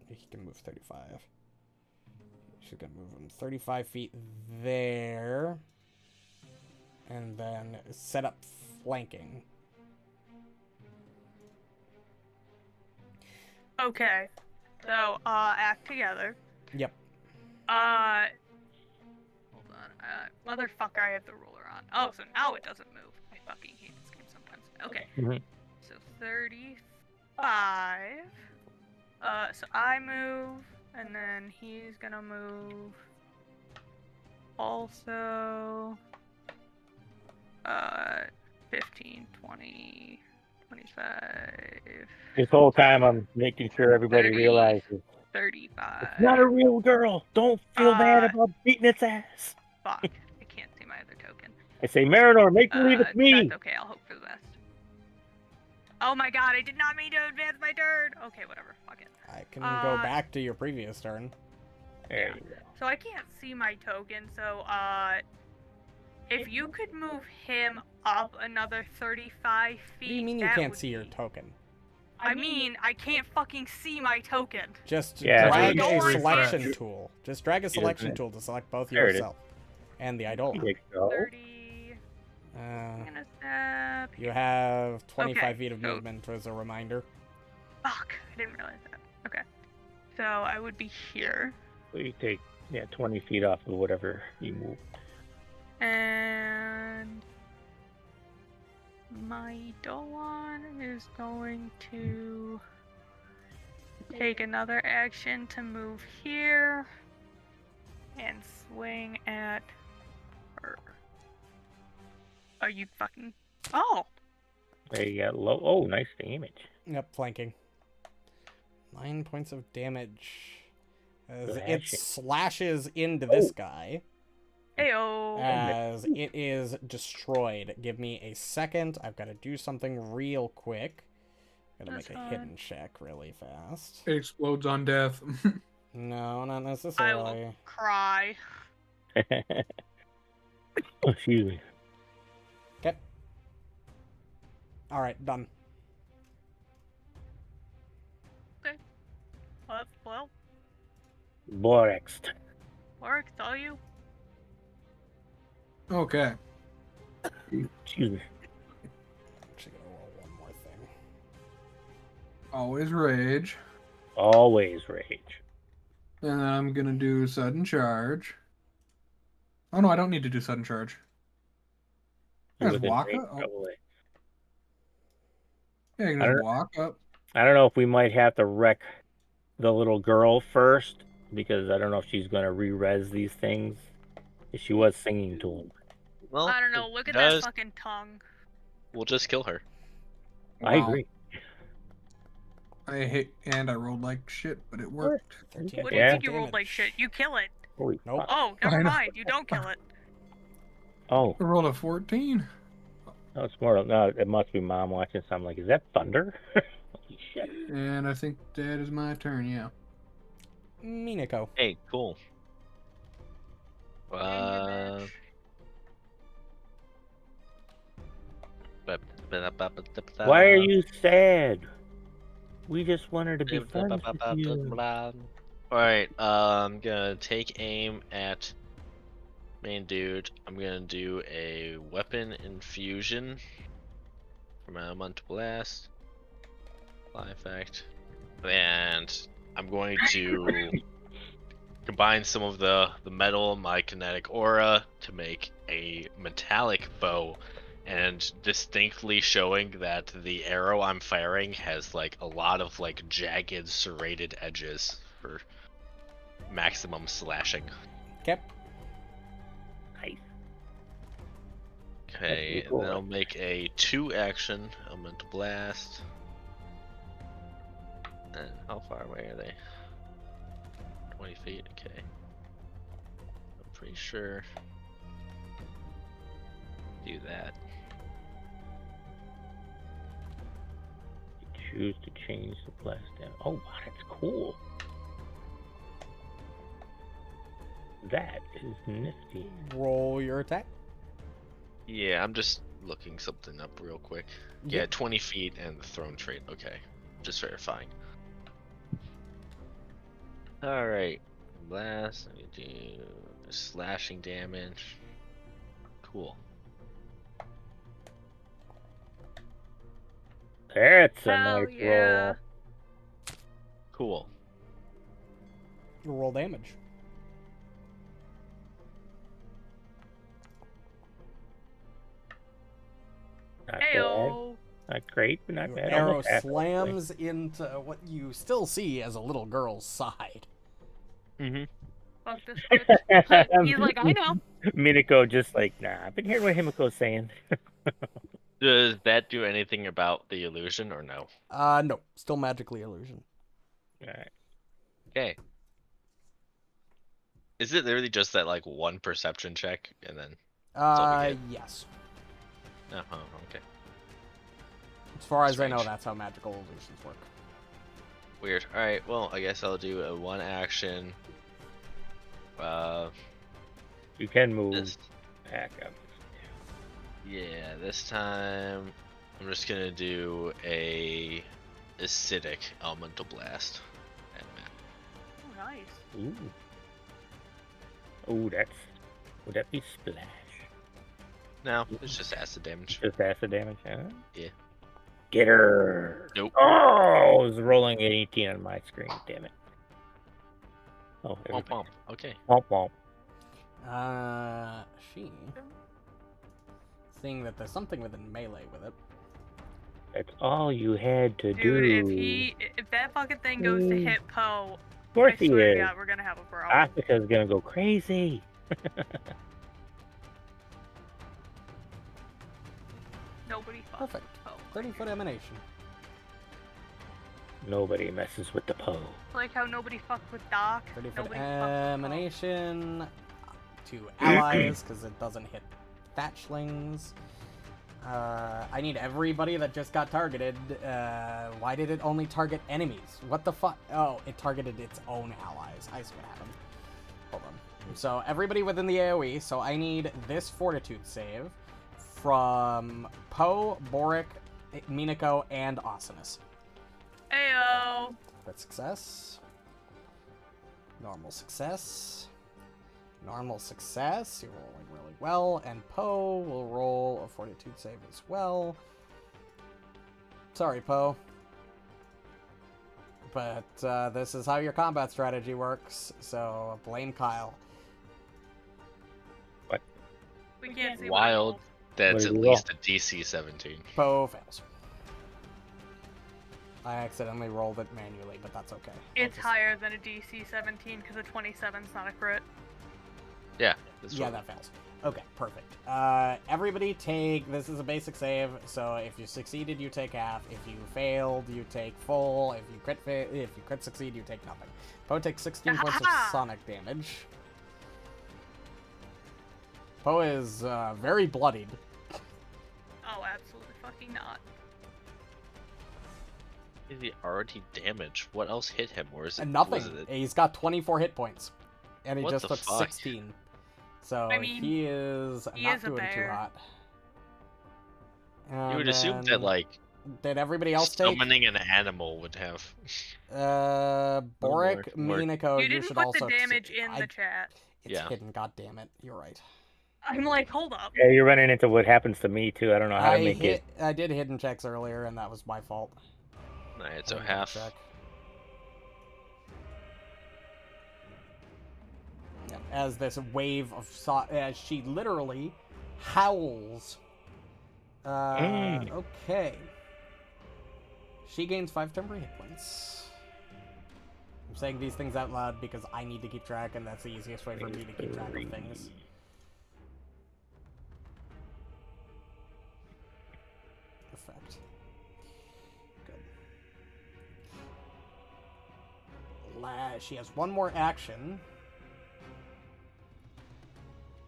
He can move 35. She's going to move him 35 feet there. And then set up flanking. Okay. So, act together. Yep. Hold on. Motherfucker, I have the ruler on. Oh, so now it doesn't move. I fucking hate this game sometimes. Okay. Mhm. So 35. So I move, and then he's gonna move. Also. 15, 20, 25, This whole time, I'm making sure everybody 30. realizes 35. it's not a real girl. Don't feel bad Uh, about beating its ass. Fuck. I can't see my other token. I say, Marynor, make believe it's me. That's okay, I'll hope for the best. Oh my god, I did not mean to advance my turn! Okay, whatever, fuck it. I can go back to your previous turn. There Yeah. you go. So I can't see my token, so, if you could move him up another 35 feet. What do you mean you that can't would see your be- token? I mean, I can't fucking see my token. Just Yeah, drag it's a just selection refresh. tool. Just drag a selection tool to select both There it is. yourself and the idol. There you go. 30. I'm gonna step. You have 25 Okay, feet of so- movement as a reminder. Fuck, I didn't realize that. Okay. So I would be here. So you take 20 feet off of whatever you move. And my Doan is going to take another action to move here and swing at her. Are you fucking... Oh! There you got low. Oh, nice damage. Yep, flanking. 9 points of damage. As Good it action. slashes into this guy. Heyo! As it is destroyed. Give me a second. I've got to do something real quick. Gotta That's make a fine. hidden check really fast. It explodes on death. No, not I necessarily. will cry. Oh, excuse me. Okay. Alright, done. Well, Borraeck. Borraeck, it's all you. Okay. Excuse me. Actually, gonna roll one more thing. Always rage. Always rage. And then I'm gonna do sudden charge. Oh no, I don't need to do sudden charge. Just within walk range up. of double A. Yeah, you I can don't- just walk up. I don't know if we might have to wreck the little girl first, because I don't know if she's going to re-res these things. She was singing to him. Well, I don't know. if Look it at that does, fucking tongue. we'll just kill her. I Wow. agree. I hate, and I rolled like shit, but it worked. 13 What do you Yeah. think you rolled like shit? You kill it. Holy Nope. fuck. Oh, I never know. mind. You don't kill it. Oh, I rolled a 14. no, it's more. No, it must be Mom watching. So I'm like, is that thunder? Holy shit. And I think that is my turn, yeah. Minako. Hey, cool. Why are you sad? We just wanted to be friends with you. Alright, I'm gonna take aim at main dude. I'm gonna do a weapon infusion for my elemental blast. Fly effect. And I'm going to combine some of the metal in my kinetic aura to make a metallic bow, and distinctly showing that the arrow I'm firing has like a lot of like jagged serrated edges for maximum slashing. Okay. Nice. Okay, pretty cool, and then I'll right? make a 2-action elemental blast. And how far away are they? 20 feet, okay. I'm pretty sure. Do that. You choose to change the blast down. Oh, wow, that's cool. That is nifty. Roll your attack. Yeah, I'm just looking something up real quick. Yeah, 20 feet and the thrown trait. Okay, just verifying. Alright, blast. I do slashing damage. Cool. That's a Hell nice yeah. roll. Cool. You roll damage. Not bad. Heyo. Not great, but not Your bad. arrow Almost halfway. slams into what you still see as a little girl's side. Mm-hmm. Fuck this bitch. He's like, I know. Minako just like, nah, I've been hearing what Himiko's saying. Does that do anything about the illusion or no? No. Still magically illusion. Alright. Okay. Is it literally just that like one perception check and then? all we get. Yes. Oh, okay. As far as I know, Strange. that's how magical illusions work. Weird. Alright, well, I guess I'll do a 1-action. You can move This, back up. yeah, this time I'm just gonna do a acidic elemental blast at Matt. Oh, nice. Ooh. Ooh, that's. Would that be splash? No, it's just acid damage. Just acid damage, huh? Yeah. Get her! Nope. Oh, I was rolling an 18 on my screen, damn it. Oh, Womp everybody. womp. Okay. Womp womp. She. Seeing that there's something within melee with it. That's all you had to Dude, do. if that fucking thing goes to hit Poe, Of course I he swear to is. God, we're gonna have a problem. Asuka's gonna go crazy. Nobody fucks Perfect. Poe. 30-foot emanation. Nobody messes with the Poe. Like how nobody fucked with Doc. 30-foot Nobody fucked with Poe. emanation to allies, because it doesn't hit thatchlings. I need everybody that just got targeted. Why did it only target enemies? What the fuck? Oh, it targeted its own allies. I see what happened. Hold on. So everybody within the AoE. So I need this fortitude save from Poe, Borraeck, Minako, and Asinus. Ayo. Crit success. Normal success. Normal success. You're rolling really well. And Poe will roll a fortitude save as well. Sorry, Poe. But this is how your combat strategy works, so blame Kyle. We can't see Wild. That's did at you roll? least a DC 17. Poe fails. I accidentally rolled it manually, but that's okay. It's higher than a DC 17 because a 27's not a crit. Yeah, that's Yeah, right. that fails. Okay, perfect. Everybody take, this is a basic save, so if you succeeded, you take half. If you failed, you take full. If you crit succeed, you take nothing. Poe takes 16 points of sonic damage. Poe is very bloodied. Oh, absolutely fucking not. Is he already damaged? What else hit him? Or is it And nothing. was it- He's got 24 hit points. And he What just the took fuck? 16. So I mean, he is he not is a doing too bear. hot. You would And assume that then- like Did everybody else take? summoning an animal would have. Borraeck, more. Minako, You you didn't should put also. the damage in the chat. It's Yeah. hidden. God damn it! You're right. I'm like, hold up. Yeah, you're running into what happens to me too. I don't know how to make it. I did hidden checks earlier, and that was my fault. Alright, so I didn't get a half. check. Yep, as this wave of as she literally howls. Okay. She gains 5 temporary hit points. I'm saying these things out loud because I need to keep track, and that's the easiest way for me to keep track of things. Effect. Good. She has one more action.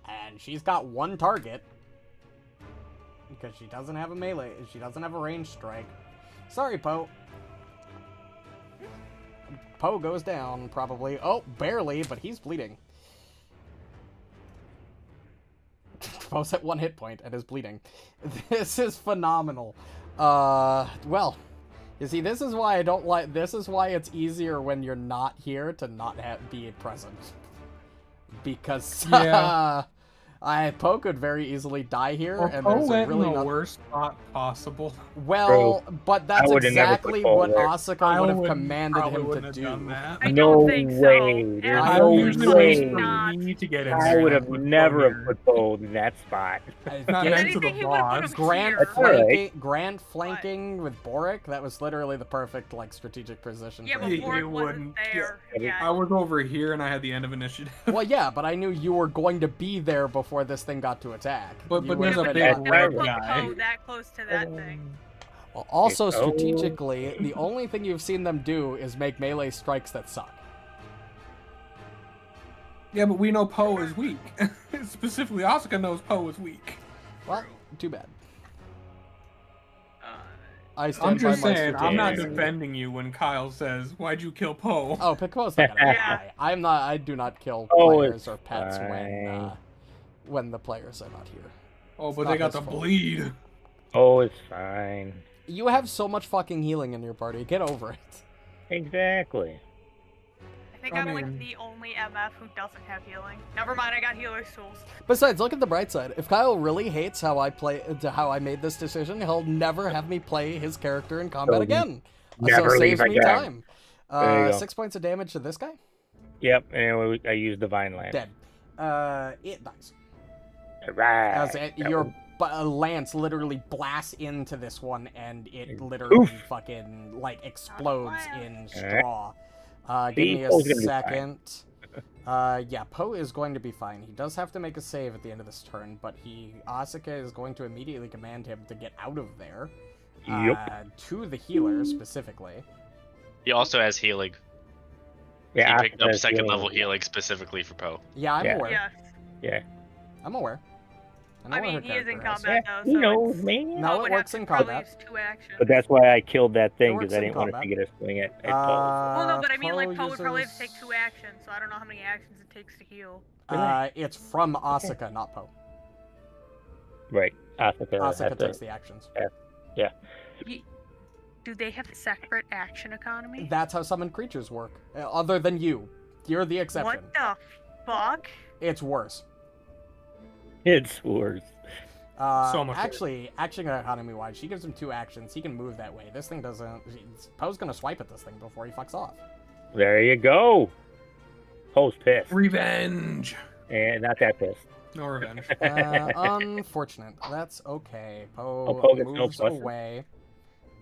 And she's got one target. Because she doesn't have a melee. She doesn't have a ranged strike. Sorry, Poe. Poe goes down, probably. Oh, barely, but he's bleeding. Poe's at 1 hit point and is bleeding. This is phenomenal. Well, you see, this is why I don't like. This is why it's easier when you're not here to not be present. Because Yeah. Poe could very easily die here, Or and Poe there's went really in the not. worst spot possible. Well, but that's would've never put exactly Poe what there. Asuka would have wouldn't- commanded probably him wouldn't to have done do. that. I No don't think way. so. There's I no usually way. wait for Not. me to get in I there would and have put never Poe have here. put Poe in that spot. Not Get- into the Anything he would put boss. him Grand here. That's all right. Grand flanking with Borraeck, that was literally the perfect strategic position Yeah, for but He- him. he Borraeck wasn't wouldn't. there. Yeah. Yeah. I was over here and I had the end of initiative. Well, yeah, but I knew you were going to be there before this thing got to attack. But- You but would there's have a been big on- Never red put guy. Poe that close to that thing. Well, also, Oh. strategically, the only thing you've seen them do is make melee strikes that suck. Yeah, but we know Poe is weak. Specifically, Asuka knows Poe is weak. Well, too bad. Uh, I stand I'm just by my saying, I'm not strategic- defending you when Kyle says, "Why'd you kill Poe?" Oh, Poe's not gonna Yeah. die. I do not kill Oh, players it's or pets fine. when the players are not here. Oh, It's but not they got his the fault. bleed. Oh, it's fine. You have so much fucking healing in your party. Get over it. Exactly. I think I I'm like mean- the only MF who doesn't have healing. Never mind, I got healer's tools. Besides, look at the bright side. If Kyle really hates how I made this decision, he'll never have me play his character in combat Oh, again. never so leave saves me again. time. There you go. 6 points of damage to this guy. Yep. Anyway, I used Divine Land. Dead. It dies. Right. As That your was- lance literally blasts into this one, and it Oof. literally fucking explodes Not in Alright. straw. Give See, me a Poe's gonna be fine. second. Yeah, Poe is going to be fine. He does have to make a save at the end of this turn, but Asuka is going to immediately command him to get out of there. Yep. To the healer specifically. He also has healing. Yeah, He picked up Asuka's second level healing. healing specifically for Poe. Yeah, I'm Yeah. aware. Yes. Yeah. I'm aware. know I what mean, her he is in character is. combat Yeah, though, he so knows, it's- man. No, Poe it would works have in to probably combat. use 2 actions. But that's why I killed that thing, works because I in didn't want it combat. to get a swing at Poe. Well, no, but I mean, like, Poe Poe would probably have to uses- take 2 actions, so I don't know how many actions it takes to heal. It's from Asuka, not Poe. Right. Asuka. Asuka has takes to- the actions. Do they have separate action economy? That's how summoned creatures work. Other than you. You're the exception. What the fuck? It's worse. It's worse. So much worse. Actually, action economy wise, she gives him 2 actions. He can move that way. This thing doesn't. Poe's gonna swipe at this thing before he fucks off. There you go. Poe's pissed. Revenge. And not that pissed. No revenge. Unfortunate. That's okay. Poe Poe gets no moves pluses? away.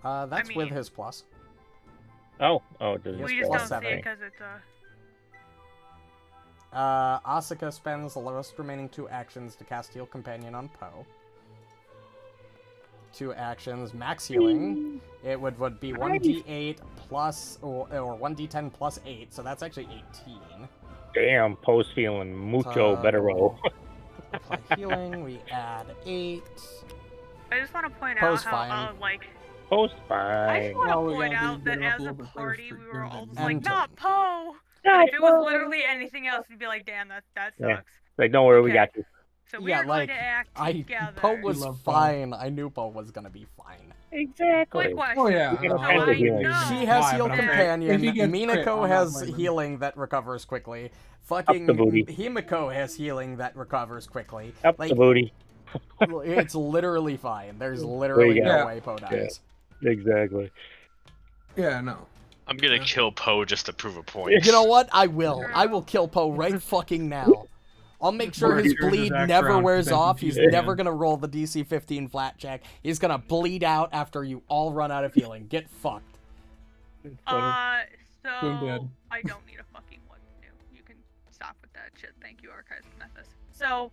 That's with mean- his plus. Oh, does Yes, We it just plus don't see 7. it because it's Asuka spends the lowest remaining 2 actions to cast Heal Companion on Poe. 2 actions, max healing. It would be 1d8 plus, or 1d10 plus 8, so that's actually 18. Damn, Poe's feeling mucho better roll. Apply healing, we add 8. I just want to point Poe's out how fine. like Poe's I fine. just want to Well, we point gotta out that get it up a as a little bit first party for we were your all just then. like, And not Poe. Not But if it was Poe. literally anything else, we'd be like, damn, that sucks. Yeah. Like, don't worry, we Okay. got you. So Yeah, we're going like, to act together. Poe was love Poe. fine. I knew Poe was gonna be fine. Exactly. Quick question. Oh yeah. We get no, a I friend wouldn't of healing. blame him. She has Why, Heal but I'm saying, Companion. if he gets Minako crit, I'm not has blaming him. healing that recovers quickly. the Fucking booty. Himiko has healing that recovers quickly. Up Like, the booty. it's literally fine. There's literally go. no Yeah. way Poe dies. Exactly. Yeah, no. I'm gonna kill Poe just to prove a point. You know what? I will. I will kill Poe right fucking now. I'll make sure his Murder's bleed axe never round, wears then off. He's yeah. never gonna roll the DC 15 flat check. He's gonna bleed out after you all run out of healing. Get fucked. Boom, So dead. I don't need a fucking what to do. You can stop with that shit. Thank you, Archives of Memphis. So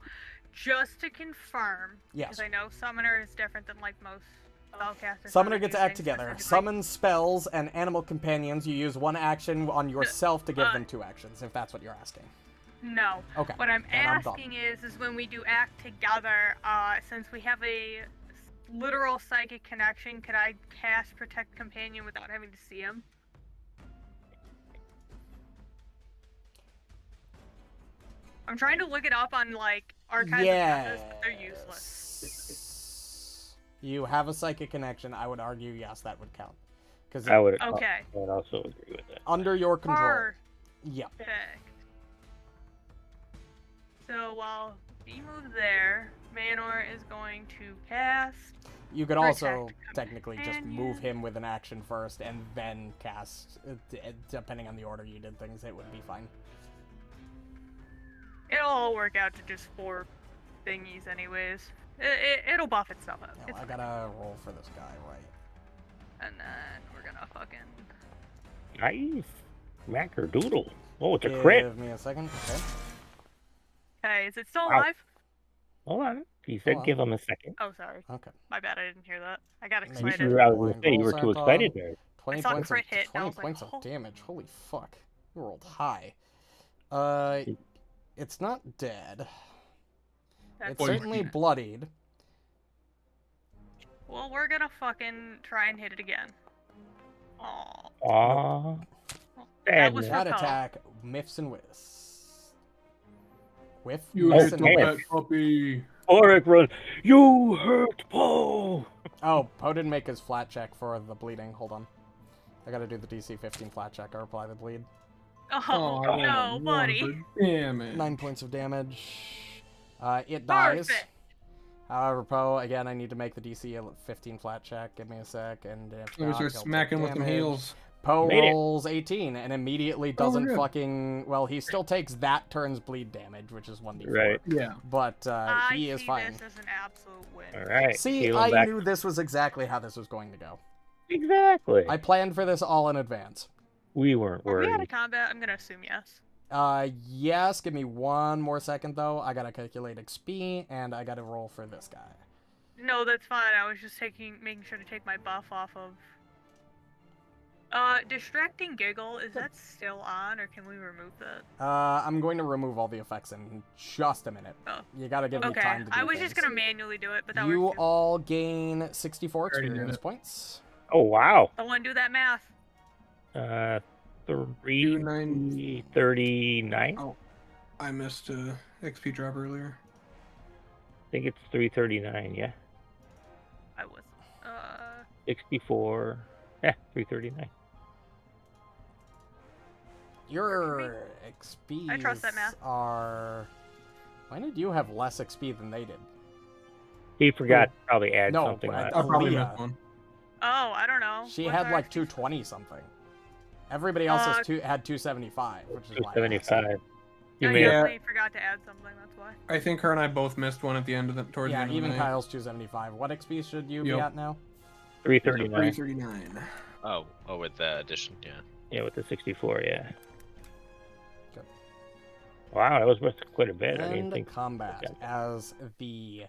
just to confirm, Yes. because I know Summoner is different than like most spellcasters. Summoner gets to act things together. specifically. Summon spells and animal companions. You use 1 action on yourself to give them 2 actions, if that's what you're asking. No. Okay. What I'm then I'm done. asking is when we do act together, since we have a literal psychic connection, could I cast Protect Companion without having to see him? I'm trying to look it up on like Archives of Memphis, but they're useless. Yes. You have a psychic connection. I would argue yes, that would count. Because I would Okay. also agree with that. under your control. Yep. Perfect. So while he moves there, Manor is going to cast. You could also Protect technically just Companion. move him with an action first and then cast. Depending on the order you did things, it would be fine. It'll all work out to just 4 thingies, anyways. It'll buff itself up. No, It's I fine. gotta roll for this guy, right? And then we're gonna fucking. Nice. Mackerdoodle. Oh, it's a Give crit. me a second. Okay. Okay, is it still Wow. alive? Hold on. He said Hold on. give him a second. Oh, sorry. Okay. My bad, I didn't hear that. I got Make You excited. sure- I was gonna say you were Roll too circle. excited there. 20 saw points, crit of, hit, and I 20 was like, points of "Oh." damage. Holy fuck. You rolled high. It's not dead. That's It's certainly bloodied. Well, we're gonna fucking try and hit it again. Aw. Aww. That was Sadness. for That Poe. attack, miffs and whiffs. Whiff, You miss, hit and the damn. whiff. pet puppy. Borraeck run. You hurt Poe. Oh, Poe didn't make his flat check for the bleeding. Hold on. I gotta do the DC 15 flat check or apply the bleed. Oh, I no, rolled a buddy. 1 for damage. 9 points of damage. It dies. Perfect. However, Poe, again, I need to make the DC 15 flat check. Give me a sec, and if We not, start he'll take smacking with them damage. heels. Poe Made it. rolls 18 and immediately doesn't good. fucking. Well, he still takes that turn's bleed damage, which is 1d4. Right. Yeah. But I he is see fine. this as an absolute win. All right. See, heal him I back. knew this was exactly how this was going to go. Exactly. I planned for this all in advance. We weren't Are we out worried. of combat? I'm gonna assume yes. Yes, give me one more second, though. I gotta calculate XP, and I gotta roll for this guy. No, that's fine. I was just making sure to take my buff off of. Distracting Giggle, is that still on, or can we remove that? I'm going to remove all the effects in just a minute. Oh. You gotta give me Okay, time to do I was just things. gonna manually do it, but that You works too. all gain 64 Already did experience it. points. Oh wow. Someone do that math. 339. Oh. I missed a XP drop earlier. I think it's 339. Yeah. I was. 64. Yeah, 339. Your XPs I trust that math. are. Why did you have less XP than they did? He forgot to probably add No, something. I- on it. I probably Leah. missed one. Oh, I don't know. She What's had our like XP? 220 something. Everybody else had 275, which is why I asked. 275. You I may have. definitely forgot to add something. That's why. I think her and I both missed one at the end of the towards the Yeah, end of even the night. Kyle's 275. What XP should you be Yep. at now? 339. 339. Oh, with the addition, yeah. Yeah, with the 64, yeah. Good. Wow, that was worth quite a bit. I didn't And think. combat as the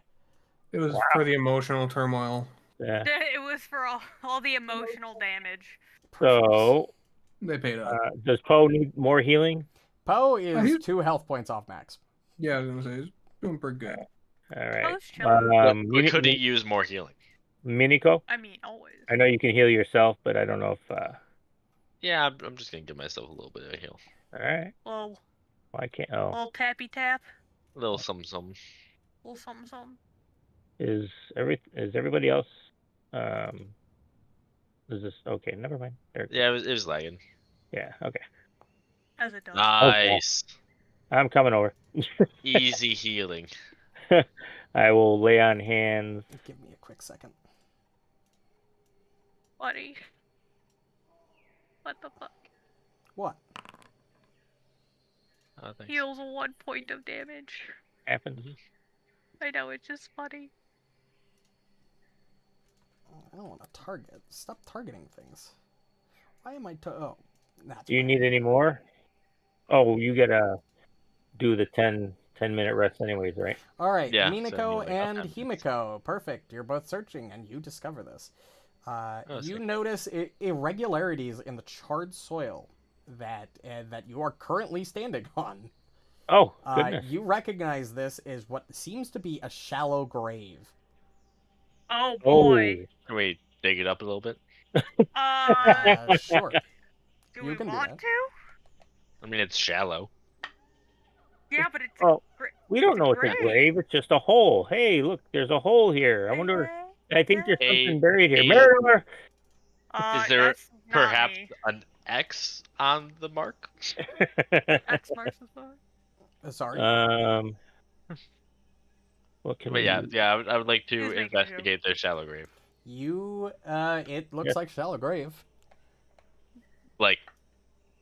It was for the emotional turmoil. Yeah. It was for all the emotional damage. So, They paid up. does Poe need more healing? Poe is he's- 2 health points off max. Yeah, I was gonna say he's doing pretty good. All right. Poe's chilling. But could he use more healing? Miniko? I mean, always. I know you can heal yourself, but I don't know if. Yeah, I'm just gonna give myself a little bit of a heal. All right. Little, Why can't? Oh, little tappy tap. A little something. Little something something. is everybody else? Is this okay? Never mind. There. Yeah, it was lagging. Yeah. Okay. As it does. Nice. I'm coming over. Easy healing. I will lay on hands. Give me a quick second. Buddy. What the fuck? What? Oh, thanks. Heals 1 point of damage. Happens. I know, it's just funny. I don't want to target. Stop targeting things. Why am I oh, that's Do you fine. need any more? Oh, you gotta do the 10-minute rest anyways, right? All right, Yeah, so Minako you and like, Himiko. Perfect. You're both searching, and you discover this. You sick. notice irregularities in the charred soil that you are currently standing on. Oh, goodness. You recognize this as what seems to be a shallow grave. Oh Oh, boy. Can we dig it up a little bit? Sure. Do you we can do want that. to? I mean, it's shallow. Yeah, but it's Oh, great. we don't know it's a Great. grave. It's just a hole. Hey, look, there's a hole here. I wonder. I think there's something buried here. a- Marynor! Is there that's not Perhaps me. an X on the mark? X marks the spot. Sorry. What can But we yeah, do? I would like to He's making investigate their shallow grave. You, it looks Yes. like shallow grave. Like,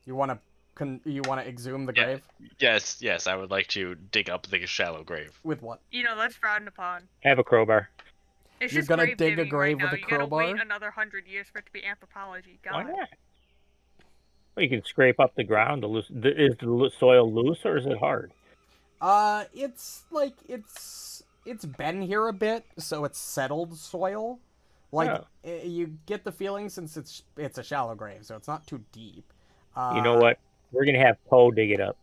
You want to exhume the Yeah. grave yes, I would like to dig up the shallow grave. with what? You know, that's frowned upon. Have a crowbar. It's You're just gonna grave dig a digging grave right with now. a You gotta wait crowbar? another 100 years for it to be anthropology. Why God. not? Well, you can scrape up the ground. Is the soil loose or is it hard? It's like it's been here a bit, so it's settled soil. Like Oh. you get the feeling since it's a shallow grave, so it's not too deep. You know what? We're gonna have Poe dig it up.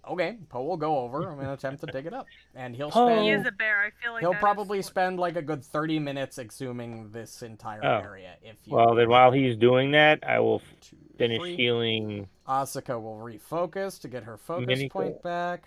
Okay, Poe will go over. I'm gonna attempt to dig it up, and he'll Poe. He spend. is a bear. I feel like He'll that probably is... spend like a good 30 minutes exhuming this entire Oh. area. If you Well, then while he's doing that, I will Two, finish three. healing. Asuka will refocus to get her focus Minako. point back.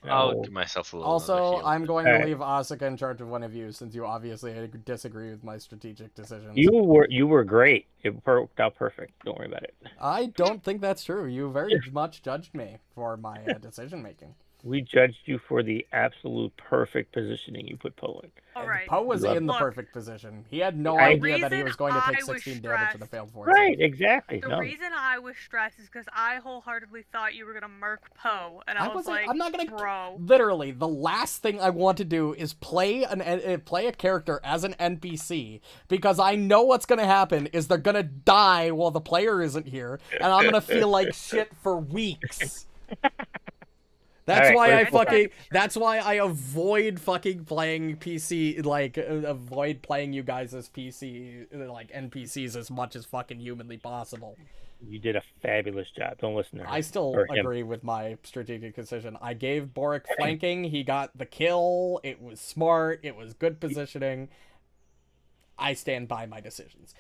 I'll will- give myself a little. Also, another heal. I'm going to Alright. leave Asuka in charge of one of you, since you obviously disagree with my strategic decisions. You were great. It worked out perfect. Don't worry about it. I don't think that's true. You very much judged me for my decision making. We judged you for the absolute perfect positioning you put Poe in. All right. Poe was Love- in the Look, perfect position. He had no the idea that he reason was going to take I was 16 damage with a stressed- failed force. Right, save. exactly. The No. reason I was stressed is because I wholeheartedly thought you were gonna murk Poe, and I was wasn't- like, I'm not gonna. bro. Literally, the last thing I want to do is play a character as an NPC, because I know what's gonna happen is they're gonna die while the player isn't here, and I'm gonna feel like shit for weeks. That's Alright, why I where's- fucking. That's why I avoid fucking playing PC. Like, avoid playing you guys as PC, like NPCs, as much as fucking humanly possible. You did a fabulous job. Don't listen to her. I still Or him. agree with my strategic decision. I gave Borraeck flanking. He got the kill. It was smart. It was good positioning. I stand by my decisions.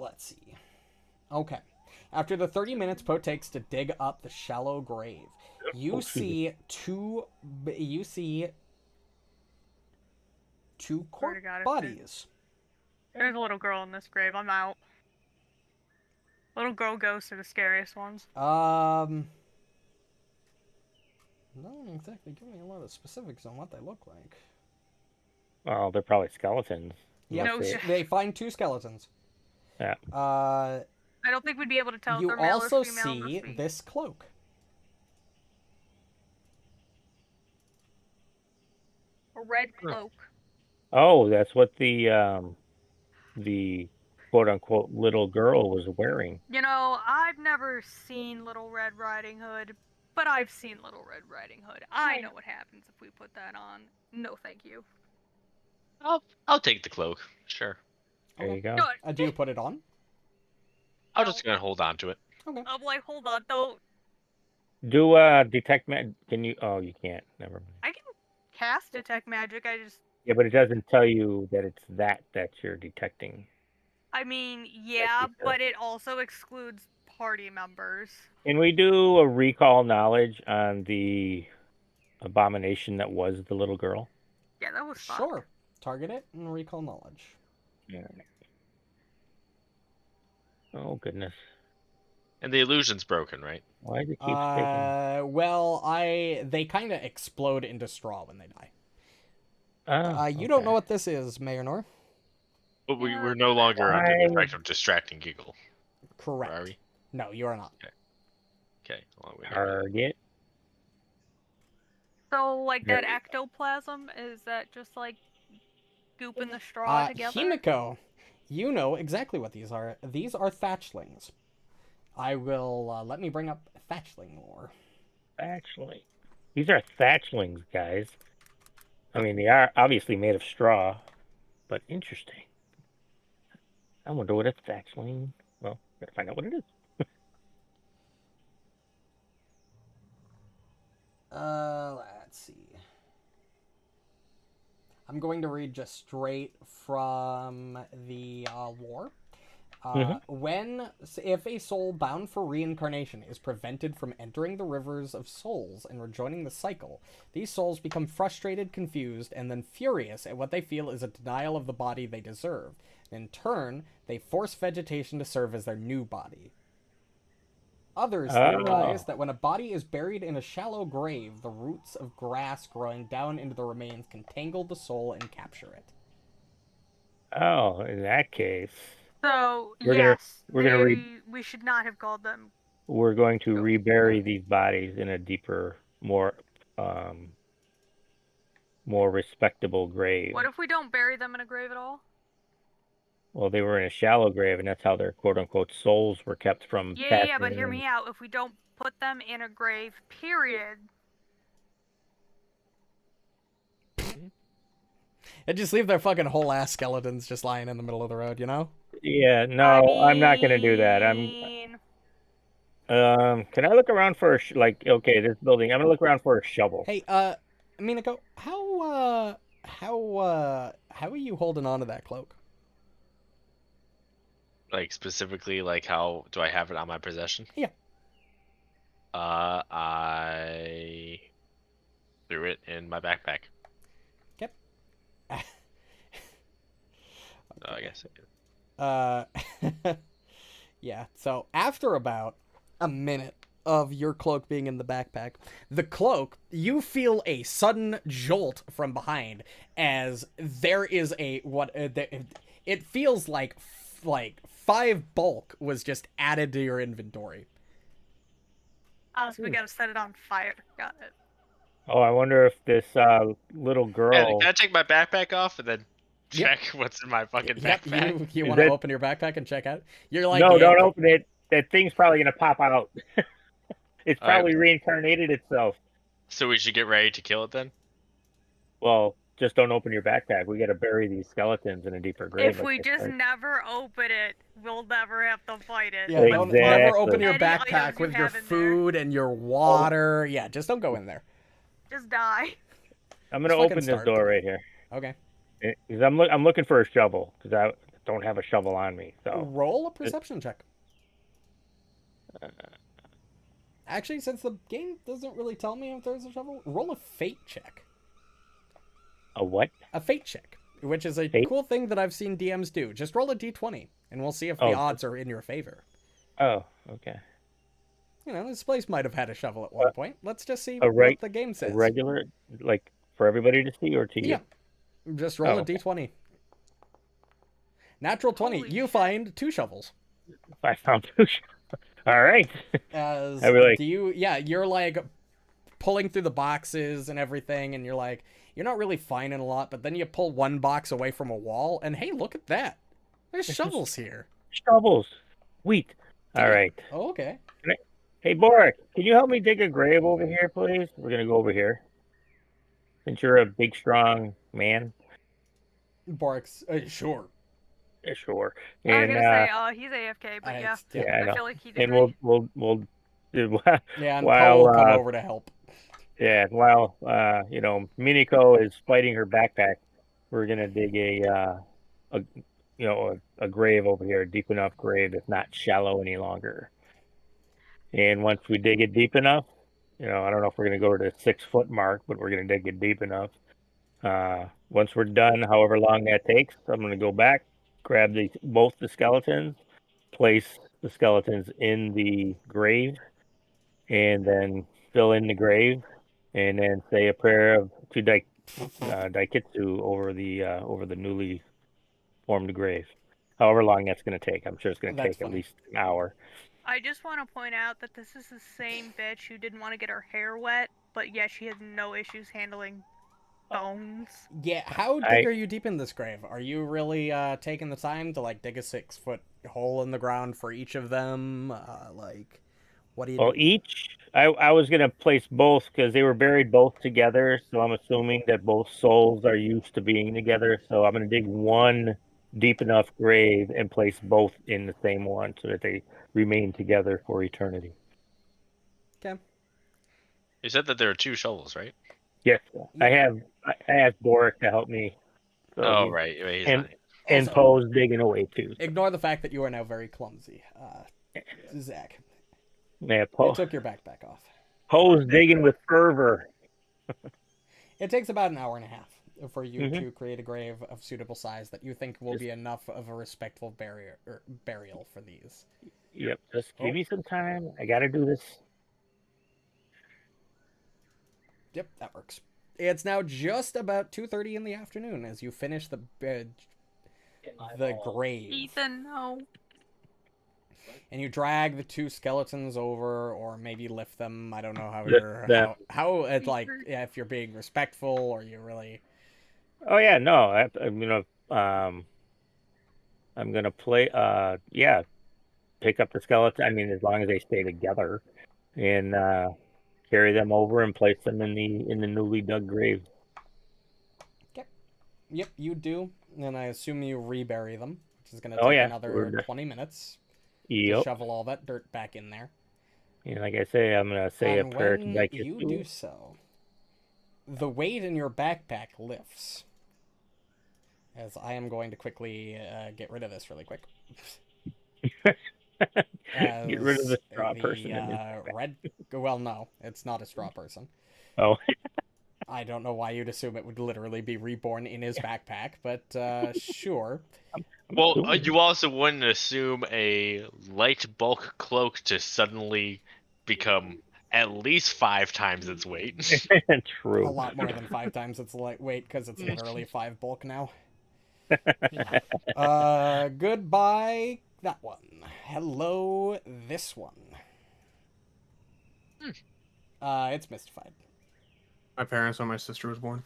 Let's see. Okay. After the 30 minutes Poe takes to dig up the shallow grave, you see two Swear corpse to God, if bodies. There's a little girl in this grave. I'm out. Little girl ghosts are the scariest ones. Not exactly give me a lot of specifics on what they look like. Well, they're probably skeletons. Yeah, No Unless shit. they find two skeletons. Yeah. I I don't think we'd be able to tell if You they're male also or female. see this cloak. A red cloak. Oh, that's what the quote unquote little girl was wearing. You know, I've never seen Little Red Riding Hood, but I've seen Little Red Riding Hood. I know what happens if we put that on. No, thank you. I'll take the cloak. Sure. There you go. No, Do you put it on? I'm just gonna hold on to it. Okay. I'm like, hold on, don't. Do detect magic? Can you? Oh, you can't. Never mind. I can cast detect magic. I just, Yeah, but it doesn't tell you that it's that you're detecting. I mean, yeah, you, sir. but it also excludes party members. Can we do a recall knowledge on the abomination that was the little girl? Yeah, that was fun. Sure. Target it and recall knowledge. Yeah. Oh goodness. And the illusion's broken, right? Why does it keep taking? Well, they kind of explode into straw when they die. Oh, You don't know what this is, Marynor. But we're no longer under the effect of distracting giggle. Correct. Are we? No, you are not. Okay. Well, we Target. So, like, Yeah. that ectoplasm, is that just, like, goop in the straw together? Himiko, you know exactly what these are. These are thatchlings. I will, let me bring up thatchling lore. Thatchling. These are thatchlings, guys. I mean, they are obviously made of straw, but interesting. I wonder what a thatchling. Well, gotta find out what it is. Let's see. I'm going to read just straight from the lore. If a soul bound for reincarnation is prevented from entering the rivers of souls and rejoining the cycle, these souls become frustrated, confused, and then furious at what they feel is a denial of the body they deserve. In turn, they force vegetation to serve as their new body. Others theorize that when a body is buried in a shallow grave, the roots of grass growing down into the remains can tangle the soul and capture it. Oh, in that case. So, we should not have called them. We're going to rebury these bodies in a deeper, more respectable grave. What if we don't bury them in a grave at all? Well, they were in a shallow grave, and that's how their quote-unquote souls were kept from Yeah, but hear me out. If we don't put them in a grave, period. And just leave their fucking whole ass skeletons just lying in the middle of the road, you know? Yeah, no, I'm not gonna do that. Can I look around for this building? I'm gonna look around for a shovel. Hey, Minako, how are you holding on to that cloak? Like, specifically, like, how do I have it on my possession? Yeah. I threw it in my backpack. Yep. I guess I did. Yeah, so after about a minute of your cloak being in the backpack, the cloak, you feel a sudden jolt from behind as there is it feels like 5 bulk was just added to your inventory. Oh, so we gotta set it on fire. Got it. Oh, I wonder if this little girl. Hey, can I take my backpack off and then check what's in my fucking backpack? You want to open your backpack and check out? You're like, no, don't open it. That thing's probably gonna pop out. It's probably reincarnated itself. So we should get ready to kill it then? Well, just don't open your backpack. We gotta bury these skeletons in a deeper grave. If we just never open it, we'll never have to fight it. Yeah, don't never open your backpack with your food and your water. Yeah, just don't go in there. Just die. I'm gonna open this door right here. Okay. Because I'm looking for a shovel because I don't have a shovel on me. So roll a perception check. Actually, since the game doesn't really tell me if there's a shovel, roll a fate check. A what? A fate check, which is a cool thing that I've seen DMs do. Just roll a d20, and we'll see if the odds are in your favor. Oh, okay. You know, this place might have had a shovel at one point. Let's just see what the game says. A regular, like, for everybody to see or to you? Yeah. Just roll a d20. Natural 20. You find 2 shovels. I found 2 All right. As I really- do you? Yeah, you're like pulling through the boxes and everything, and you're like, you're not really finding a lot, but then you pull one box away from a wall, and hey, look at that! There's shovels here. Shovels. Wheat. All Damn. right. Oh, okay. Hey, Borraeck, can you help me dig a grave over here, please? We're going to go over here. Since you're a big, strong man. Borraeck's sure. Yeah, sure. I was And, gonna say, he's AFK, but yeah, yeah, I I know. feel like he did. And Right. we'll Yeah, and while, Poe will come over to help. yeah, while, Minako is fighting her backpack, we're going to dig a grave over here, a deep enough grave that's not shallow any longer. And once we dig it deep enough, I don't know if we're going to go to the 6-foot mark, but we're going to dig it deep enough. Once we're done, however long that takes, I'm going to go back, grab both the skeletons, place the skeletons in the grave, and then fill in the grave, and then say a prayer to Daikitsu over the newly formed grave. However long that's going to take, I'm sure it's going to That's take at funny. least an hour. I just want to point out that this is the same bitch who didn't want to get her hair wet, but yet she had no issues handling bones. Yeah, how deep are you deep in this grave? Are you really taking the time to like dig a 6-foot hole in the ground for each of them? What do you? Well, I was going to place both because they were buried both together. So I'm assuming that both souls are used to being together. So I'm going to dig one deep enough grave and place both in the same one so that they remain together for eternity. Okay. You said that there are 2 shovels, right? Yes, I asked Borraeck to help me. So Right. He's and not. and Also, Poe's digging away too. So. Ignore the fact that you are now very clumsy, Zach. Yeah, It took your backpack off. Poe's digging with fervor. It takes about an hour and a half for you to create a grave of suitable size that you think will be enough of a respectful burial for these. Yep, just give me some time. I got to do this. Yep, that works. It's now just about 2:30 in the afternoon as you finish the grave. Ethan, no. And you drag the 2 skeletons over, or maybe lift them. I don't know how it's like. Yeah, if you're being respectful, or you really. Oh yeah, no, I'm gonna play. Pick up the skeleton. I mean, as long as they stay together, and carry them over and place them in the newly dug grave. Okay. Yep, you do, and I assume you rebury them, which is gonna Oh, take yeah. another 20 minutes to Yep. shovel all that dirt back in there. And like I say, I'm gonna say And a prayer to when Daikitsu. you do so, the weight in your backpack lifts. As I am going to quickly get rid of this really quick. Get rid of the straw person. Well, no, it's not a straw person. Oh. I don't know why you'd assume it would literally be reborn in his backpack, but sure. Well, you also wouldn't assume a light bulk cloak to suddenly become at least 5 times its weight. True. A lot more than 5 times its weight because it's literally 5 bulk now. Goodbye, that one. Hello, this one. It's mystified. My parents when my sister was born.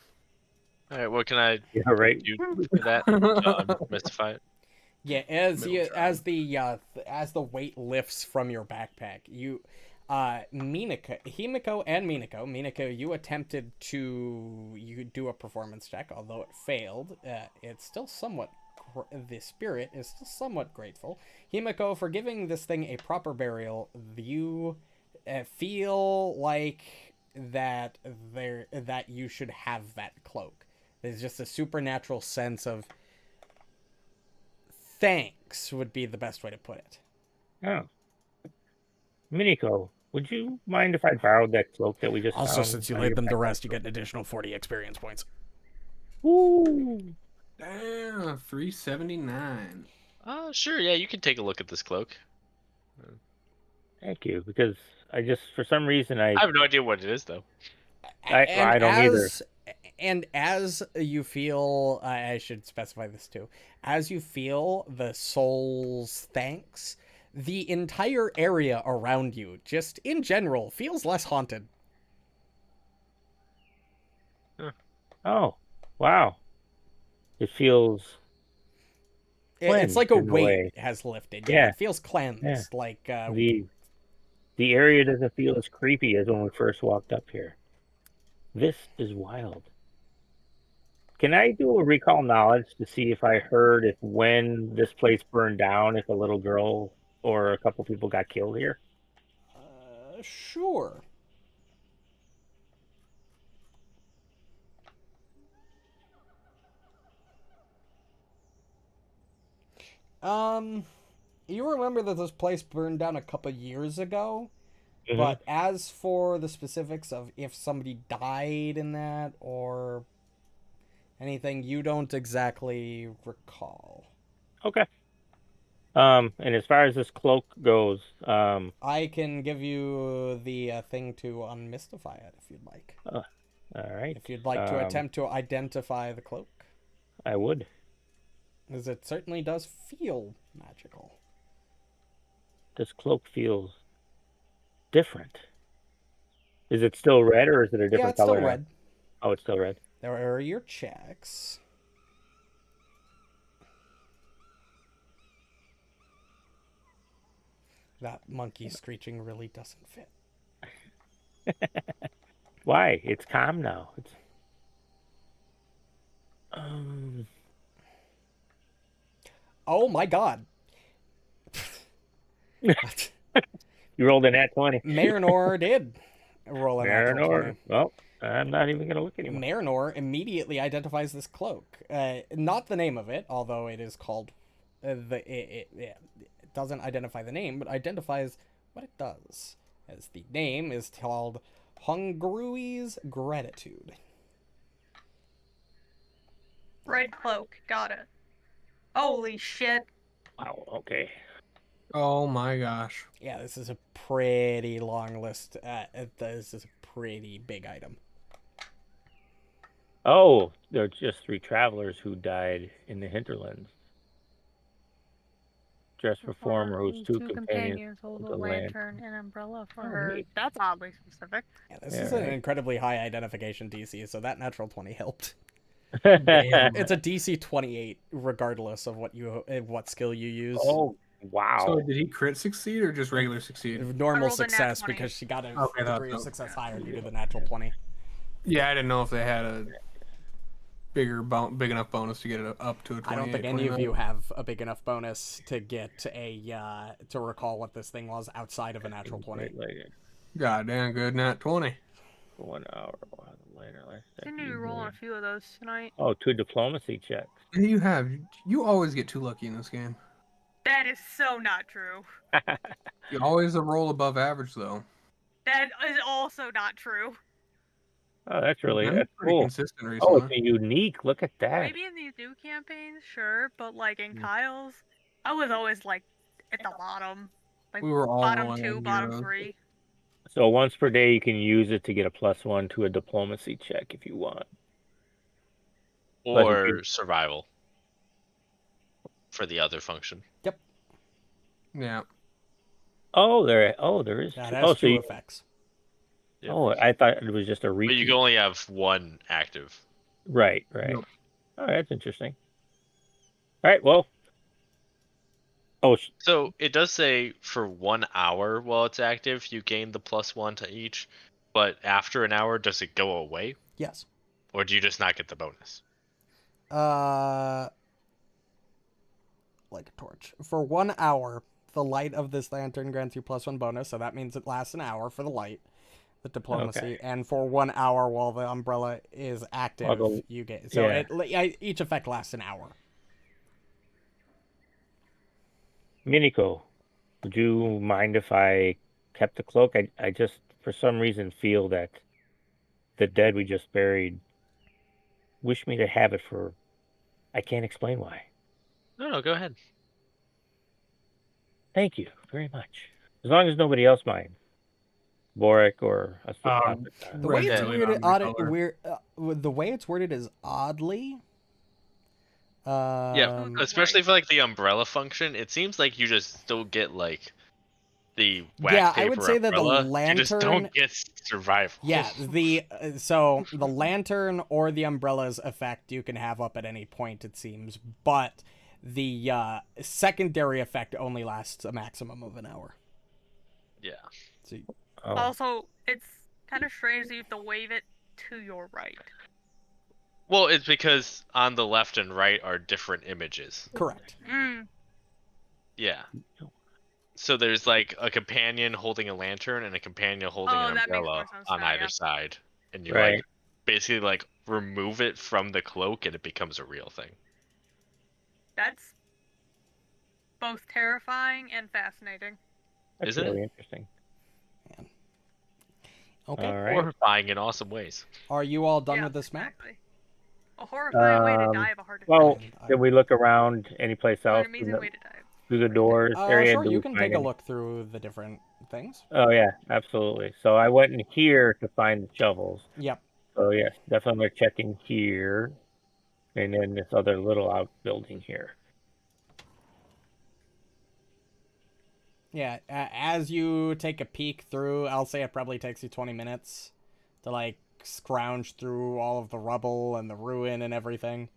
All right, what can I Yeah, right. do for that? Mystify it. Yeah, as the weight lifts from your backpack, Himiko and Minako, you attempted to do a performance check, although it failed. It's still somewhat. The spirit is still somewhat grateful. Himiko, for giving this thing a proper burial, you feel like that you should have that cloak. There's just a supernatural sense of thanks would be the best way to put it. Oh. Miniko, would you mind if I borrowed that cloak that we just Also, found? since you laid them to rest, you get an additional 40 experience points. Woo! Damn, 379. Sure, yeah, you can take a look at this cloak. Thank you, because I just, for some reason, I have no idea what it is, though. I don't either. And as you feel, I should specify this too, as you feel the soul's thanks, the entire area around you, just in general, feels less haunted. Oh, wow. It feels It's like cleansed a in a weight way. has lifted. Yeah. It feels cleansed. Yeah. Like, The area doesn't feel as creepy as when we first walked up here. This is wild. Can I do a recall knowledge to see if I heard if when this place burned down, if a little girl or a couple people got killed here? sure. You remember that this place burned down a couple years ago? Mhm. But as for the specifics of if somebody died in that or anything, you don't exactly recall. Okay. And as far as this cloak goes, I can give you the thing to unmystify it if you'd like. all right. If you'd like to attempt to identify the cloak. I would. As it certainly does feel magical. This cloak feels different. Is it still red or is it a different Yeah, it's color? still red. Oh, it's still red. There are your checks. That monkey screeching really doesn't fit. Why? It's calm now. It's Oh my god. You rolled an nat 20. Marynor did roll a natural 20. Marynor. Well, I'm not even going to look anymore. Marynor immediately identifies this cloak. Not the name of it, although it is called it doesn't identify the name, but identifies what it does. As the name is called Hungrui's Gratitude. Red cloak. Got it. Holy shit. Wow, okay. Oh my gosh. Yeah, this is a pretty long list. This is a pretty big item. Oh, there are just 3 travelers who died in the hinterlands. Dressed performer whose 2 companions hold the a land. lantern and umbrella for Oh, her. neat. That's oddly specific. Yeah, this Yeah, is right. an incredibly high identification DC, so that natural 20 helped. Damn. It's a DC 28, regardless of what skill you use. Oh, wow. So did he crit succeed or just regular succeed? I Normal rolled a nat success 20. because she got a Okay, that's degree of dope. success higher due to the natural 20. Yeah, I didn't know if they had a big enough bonus to get it up to a 28. I don't think any of you have a big enough bonus to get to recall what this thing was outside of a natural 20. God damn good nat 20. 1 hour later. Seem to be rolling a few of those tonight. Oh, 2 diplomacy checks. You always get too lucky in this game. That is so not true. You always roll above average though. That is also not true. Oh, that's Pretty cool. consistent recently. Oh, it's a unique. Look at that. Maybe in these new campaigns, sure, but like in Kyle's, I was always like at the bottom. Like We were all bottom rolling 2, on bottom zeros. 3. So once per day, you can use it to get a +1 to a diplomacy check if you want. But Or survival for the other function. Yeah. Oh, there is. That two- has oh, so two you, effects. Yeah. oh, I thought it was just a But repeat. you can only have one active. Right. Yep. Oh, that's interesting. All right. Well. Oh, So it does say for 1 hour while it's active, you gain the +1 to each. But after an hour, does it go away? Yes. Or do you just not get the bonus? Like a torch. For 1 hour, the light of this lantern grants you +1 bonus, so that means it lasts an hour for the light, the diplomacy, Okay. and for 1 hour while the umbrella is active, Although- you get. So yeah. each effect lasts an hour. Miniko, would you mind if I kept the cloak? I just, for some reason, feel that the dead we just buried wish me to have it for. I can't explain why. No, go ahead. Thank you very much. As long as nobody else minds. Borraeck or Asuka. The way it's Red's really worded, not my color. the way it's worded is oddly. Yeah, Um, especially for like the umbrella function, it seems like you just still get like the wax Yeah, paper I would say that the umbrella. You just lantern. don't get survival. Yeah, so the lantern or the umbrella's effect you can have up at any point, it seems, but the secondary effect only lasts a maximum of an hour. Yeah. So, Oh, Also, it's kind of strange that you have to wave it to your right. Well, it's because on the left and right are different images. correct. Mm. Yeah. So there's like a companion holding a lantern and a companion holding an That makes more umbrella sense on now, either yeah. side, and you Right. like basically like remove it from the cloak and it becomes a real thing. That's both terrifying and fascinating. that's Isn't really it? interesting. Okay. All right. Horrifying in awesome ways. Are you all done Yes, with this map? exactly. A horrifying way to Um, die of a heart attack. Well, And did we look around anyplace Or an else amazing way to die. through the doors area? sure, Did you we can find take a any- look through the different things. Oh yeah, absolutely. So I went in here to find the shovels. Yep. So yes, definitely checking here, and then this other little outbuilding here. Yeah, as you take a peek through, I'll say it probably takes you 20 minutes to like scrounge through all of the rubble and the ruin and everything.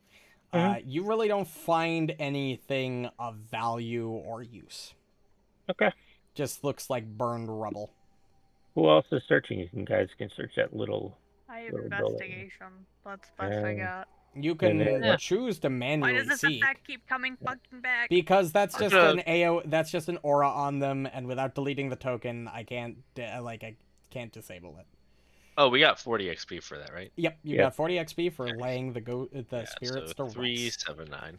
You really don't find anything of value or use. Okay. Just looks like burned rubble. Who else is searching? You guys can search that little. I have Little building. investigation. That's the best I Yeah. got. You can Yeah. choose to Why manually does this seek. effect keep coming fucking back? Because that's just Okay. an AO. That's just an aura on them, and without deleting the token, I can't I can't disable it. Oh, we got 40 XP for that, right? Yep, you Yep. got 40 XP for laying the Yeah, spirits so to 379.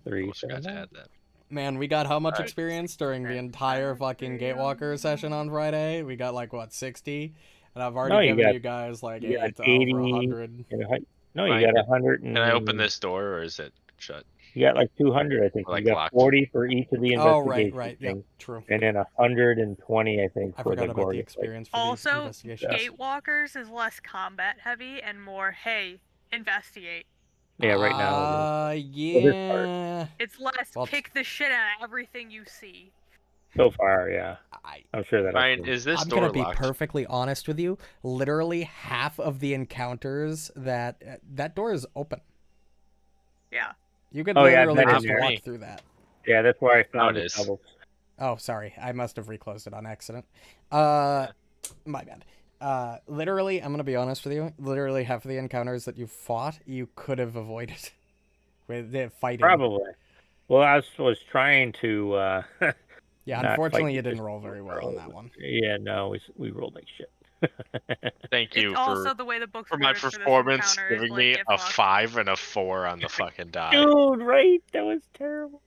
3, Almost forgot to 7, add that. Man, we got how much Alright. experience during the entire fucking Gatewalker session on Friday? We got like what 60, and I've already No, you given got- you guys like you got 8 to 80. over 100. No, you Ryan, got 100. Can I open this door or is it shut? You got like 200, I think. Or, like, You got locked? 40 for each of the Oh investigation right, yep, things, true. and then 120, I think, I for forgot the about the Gorgon. experience for Also, the investigation. Gatewalkers is less combat heavy and more, hey, investigate. Yeah, right now. Yeah. It's less Well, kick the shit out of everything you see. So far, yeah. I'm sure that. Ryan, is this I'm door gonna be locked? perfectly honest with you. Literally half of the encounters that door is open. Yeah. You could Oh, yeah, literally I've been just in there. walk through that. Yeah, that's where I found it the is. shovels. Oh, sorry. I must have reclosed it on accident. My bad. Literally, I'm gonna be honest with you. Literally, half of the encounters that you fought, you could have avoided with the fighting. Probably. Well, I was trying to. Yeah, not unfortunately, fight you didn't just roll very well on that one. Yeah, no, we rolled like shit. Thank you It's also for the way the book's my worded for this performance, encounter is giving like, me get a fucked. 5 and a 4 on the fucking die. Dude, right? That was terrible.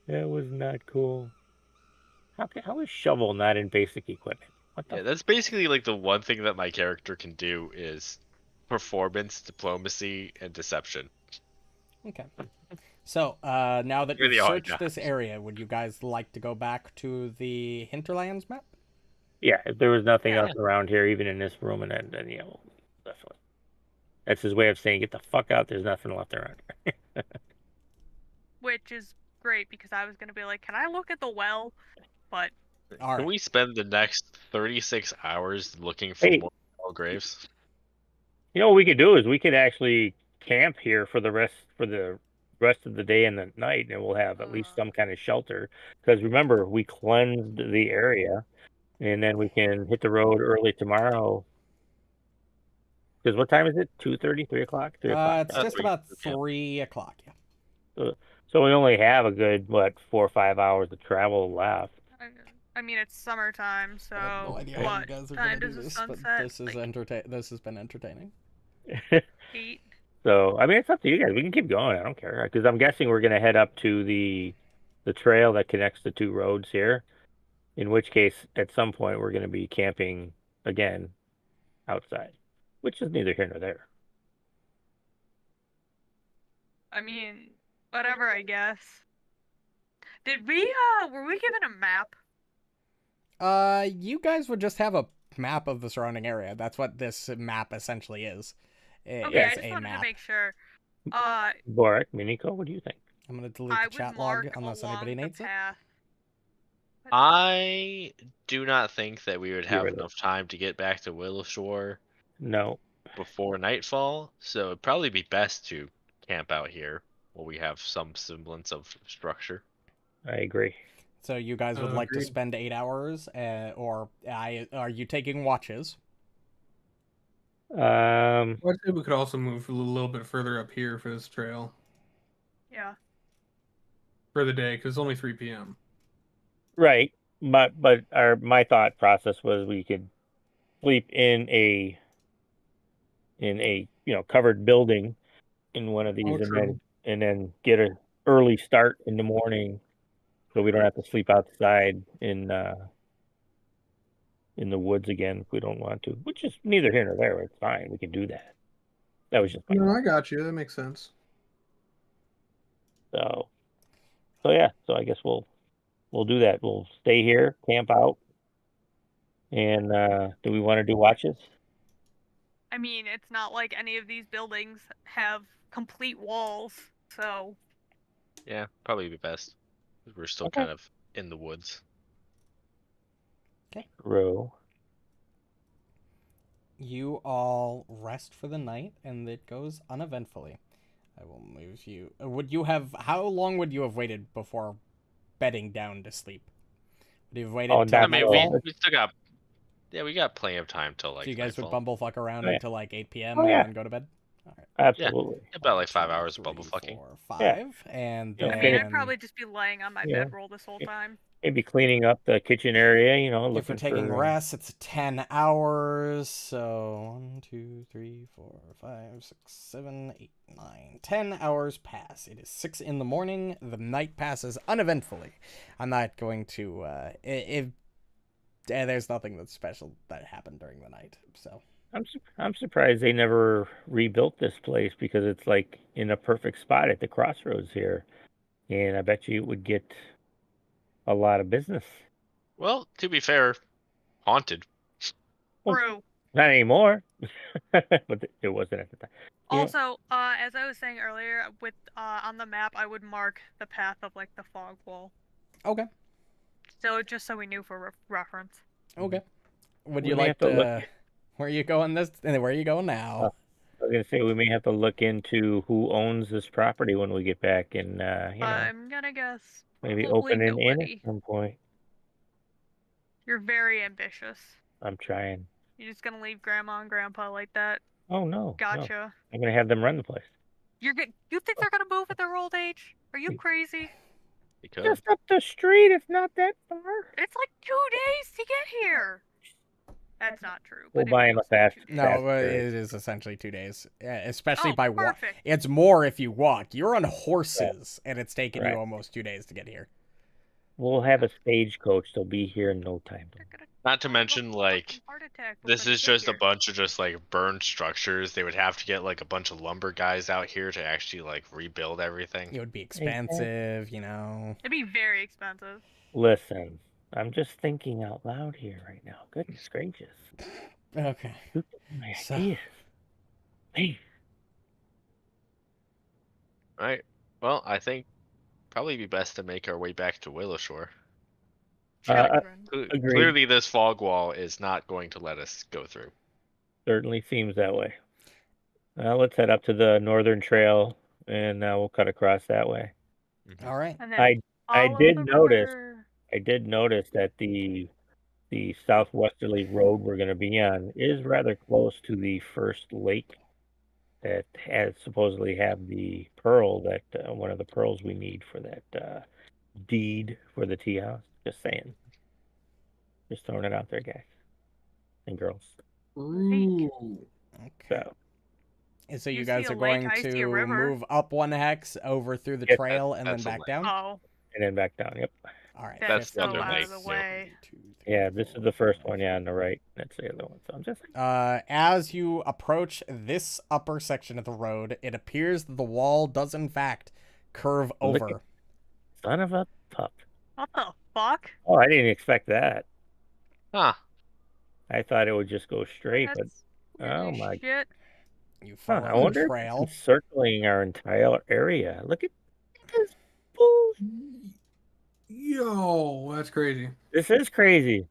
That was not cool. How is shovel not in basic equipment? What the? Yeah, that's basically like the one thing that my character can do is performance, diplomacy, and deception. Okay. So, now that Really you've all I searched got. this area, would you guys like to go back to the Hinterlands map? Yeah, if there was nothing Yeah. else around here, even in this room, and then definitely. That's his way of saying, "Get the fuck out." There's nothing left around here. Which is great because I was gonna be like, can I look at the well? But All Can right. we spend the next 36 hours looking for Hey. more graves? You know what we could do is we could actually camp here for the rest of the day and the night, and we'll have at least some kind of shelter. Because remember, we cleansed the area, and then we can hit the road early tomorrow. Because what time is it? 2:30, 3 o'clock, 3 o'clock. It's Yeah, just 3, about yeah. 3 o'clock. Yeah. So we only have a good 4 or 5 hours of travel left. I mean, it's summertime, so I have no idea how you what guys are time gonna do does the this, sun but set? this is Like, This has been entertaining. 8. So I mean, it's up to you guys. We can keep going. I don't care because I'm guessing we're gonna head up to the trail that connects the two roads here. In which case, at some point, we're gonna be camping again outside, which is neither here nor there. I mean, whatever, I guess. Did we, were we given a map? You guys would just have a map of the surrounding area. That's what this map essentially is. Okay, I It's just a wanted map. to make sure. Borraeck, Minako, what do you think? I'm gonna delete I the would chat log mark unless along anybody the needs it. path. I do not think that we would Get have rid of it. enough time to get back to Willow Shore No. before nightfall, so it'd probably be best to camp out here while we have some semblance of structure. I agree. So you guys would like to Agreed. spend 8 hours, or are you taking watches? Um, Well, I think we could also move a little bit further up here for this trail Yeah. for the day because it's only 3 p.m. right. But my thought process was we could sleep in a covered building in one of these, Oh, and true. then get an early start in the morning, so we don't have to sleep outside in the woods again if we don't want to. Which is neither here nor there. It's fine. We can do that. That was just my No, I got you. That makes sense. so yeah. So I guess we'll do that. We'll stay here, camp out, and do we want to do watches? I mean, it's not like any of these buildings have complete walls, so Yeah, probably be best. 'Cause we're still Okay. kind of in the woods. Row. You all rest for the night, and it goes uneventfully. I will move you. Would you have? How long would you have waited before bedding down to sleep? Would you have waited Oh, till I not mean, nightfall? we still got, yeah, we got plenty of time till like So you guys would nightfall. bumblefuck around Oh, yeah. until like 8 p.m. Oh, and yeah. then go to bed? Absolutely. About like 5 1, 2, hours of 3, bubble fucking. 4, Yeah. 5, and Yeah, I then mean, I'd probably just be laying on my Yeah. bedroll this whole time. Maybe cleaning up the kitchen area. if we're Looking taking for rest, it's 10 hours. So 1, 2, 3, 4, 5, 6, 7, 8, 9, 10 hours pass. It is 6 in the morning. The night passes uneventfully. I'm not going to. There's nothing that's special that happened during the night. So I'm surprised they never rebuilt this place, because it's like in a perfect spot at the crossroads here, and I bet you it would get a lot of business. Well, to be fair, haunted. Well, True. Not anymore, but it wasn't at the time. Yeah. Also, as I was saying earlier, with on the map, I would mark the path of like the fog wall. okay, So just so we knew for reference. okay. Would We you may like have to to? look- Where are you going this? And where are you going now? I was gonna say we may have to look into who owns this property when we get back, and I'm gonna guess maybe probably open an inn nobody. at some point. You're very ambitious. I'm trying. You're just gonna leave Grandma and Grandpa like that? Oh no, Gotcha. I'm gonna have them run the place. You think they're gonna move at their old age? Are you crazy? Because Just up the street. It's not that far. It's like 2 days to get here. That's not true. We'll but it buy him a feels like fast. 2 days. No, Fast it food. is essentially 2 days, especially Oh, by walk. perfect. It's more if you walk. You're on horses, and it's taken Right. you almost 2 days to get here. We'll have a stagecoach. They'll be here in no time. They're gonna not to die of a mention like fucking heart attack this before is they get just a here. bunch of just like burned structures. They would have to get like a bunch of lumber guys out here to actually like rebuild everything. It would be expensive, you know. It'd be very expensive. Listen, I'm just thinking out loud here right now. Goodness gracious. Okay. Who gave me my So- ideas? Hey, All right. Well, I think probably be best to make our way back to Willow Shore. Children. Agreed. Clearly, this fog wall is not going to let us go through. certainly seems that way. Let's head up to the northern trail, and we'll cut across that way. All right. And then I follow did the notice- river. I did notice that the southwesterly road we're going to be on is rather close to the first lake that has supposedly have the pearl that one of the pearls we need for that deed for the tea house. Just saying. Just throwing it out there, guys and girls. Ooh. Okay. So And so you You guys see are a lake, going I see a to river. move up 1 hex over through the Yes, trail and then that's a back lake. down. Oh, and then back down. Yep. All right. that's the other so out lake, of the so- way. Yeah, this is the first one. Yeah, on the right. That's the other one. So I'm just As you approach this upper section of the road, it appears that the wall does in fact curve Look over. son of a pup. What the fuck? Oh, I didn't expect that. Huh. I thought it would just go straight, but That's weird oh as my- shit. You Huh, follow I the wonder if trail. it's encircling our entire area. Look at this bull. Yo, that's crazy. This is crazy.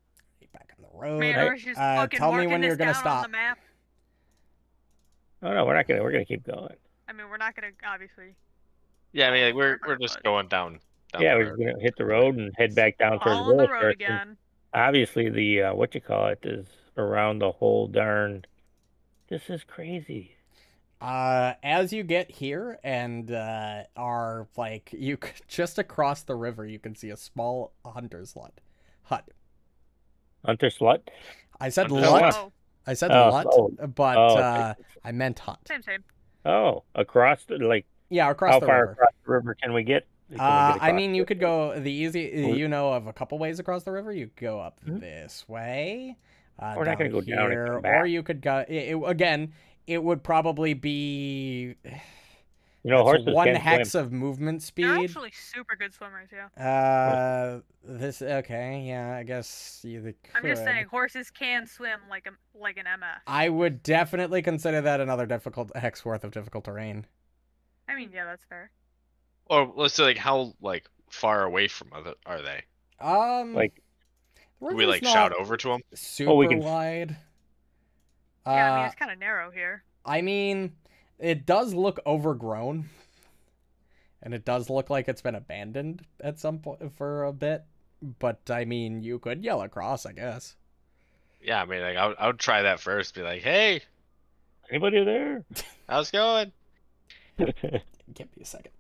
Back on the road. Manor's just fucking Tell me marking when this you're gonna down on the stop. map. Oh no, we're not gonna. We're gonna keep going. I mean, we're not gonna obviously. Yeah, I mean, like, we're Forever, just but- going down Yeah, the we're road. just gonna hit the road and head back down towards All on the road Willowstar. again. Obviously, the what you call it is around the whole darn. This is crazy. As you get here and are like just across the river, you can see a small hunter's hut. Hunter slut. I said Hunter's lut. Oh, I said Oh, lut, oh, but oh, I meant hut. same. Oh, across the like. Yeah, across How the far river. across the river can we get? Can we get I across mean, the you river? could go the easy. We- You know of a couple ways across the river. You could go up Mhm. this way. We're not gonna go down and here, come or back. you could go. Again, it would probably be. You know, That's horses one can hex swim. of movement They're speed. actually super good swimmers, yeah. This okay, yeah, I guess you could. I'm just saying, horses can swim like an MS. I would definitely consider that another difficult hex worth of difficult terrain. I mean, yeah, that's fair. Or let's say, like, how far away from are they? Like, the Do we river's shout not over to them? super we can- wide. Yeah, I mean, it's kind of narrow here. I mean, it does look overgrown, and it does look like it's been abandoned at some point for a bit. But I mean, you could yell across, I guess. Yeah, I mean, like, I would try that first. Be like, hey, anybody there? how's it going? Give me a second.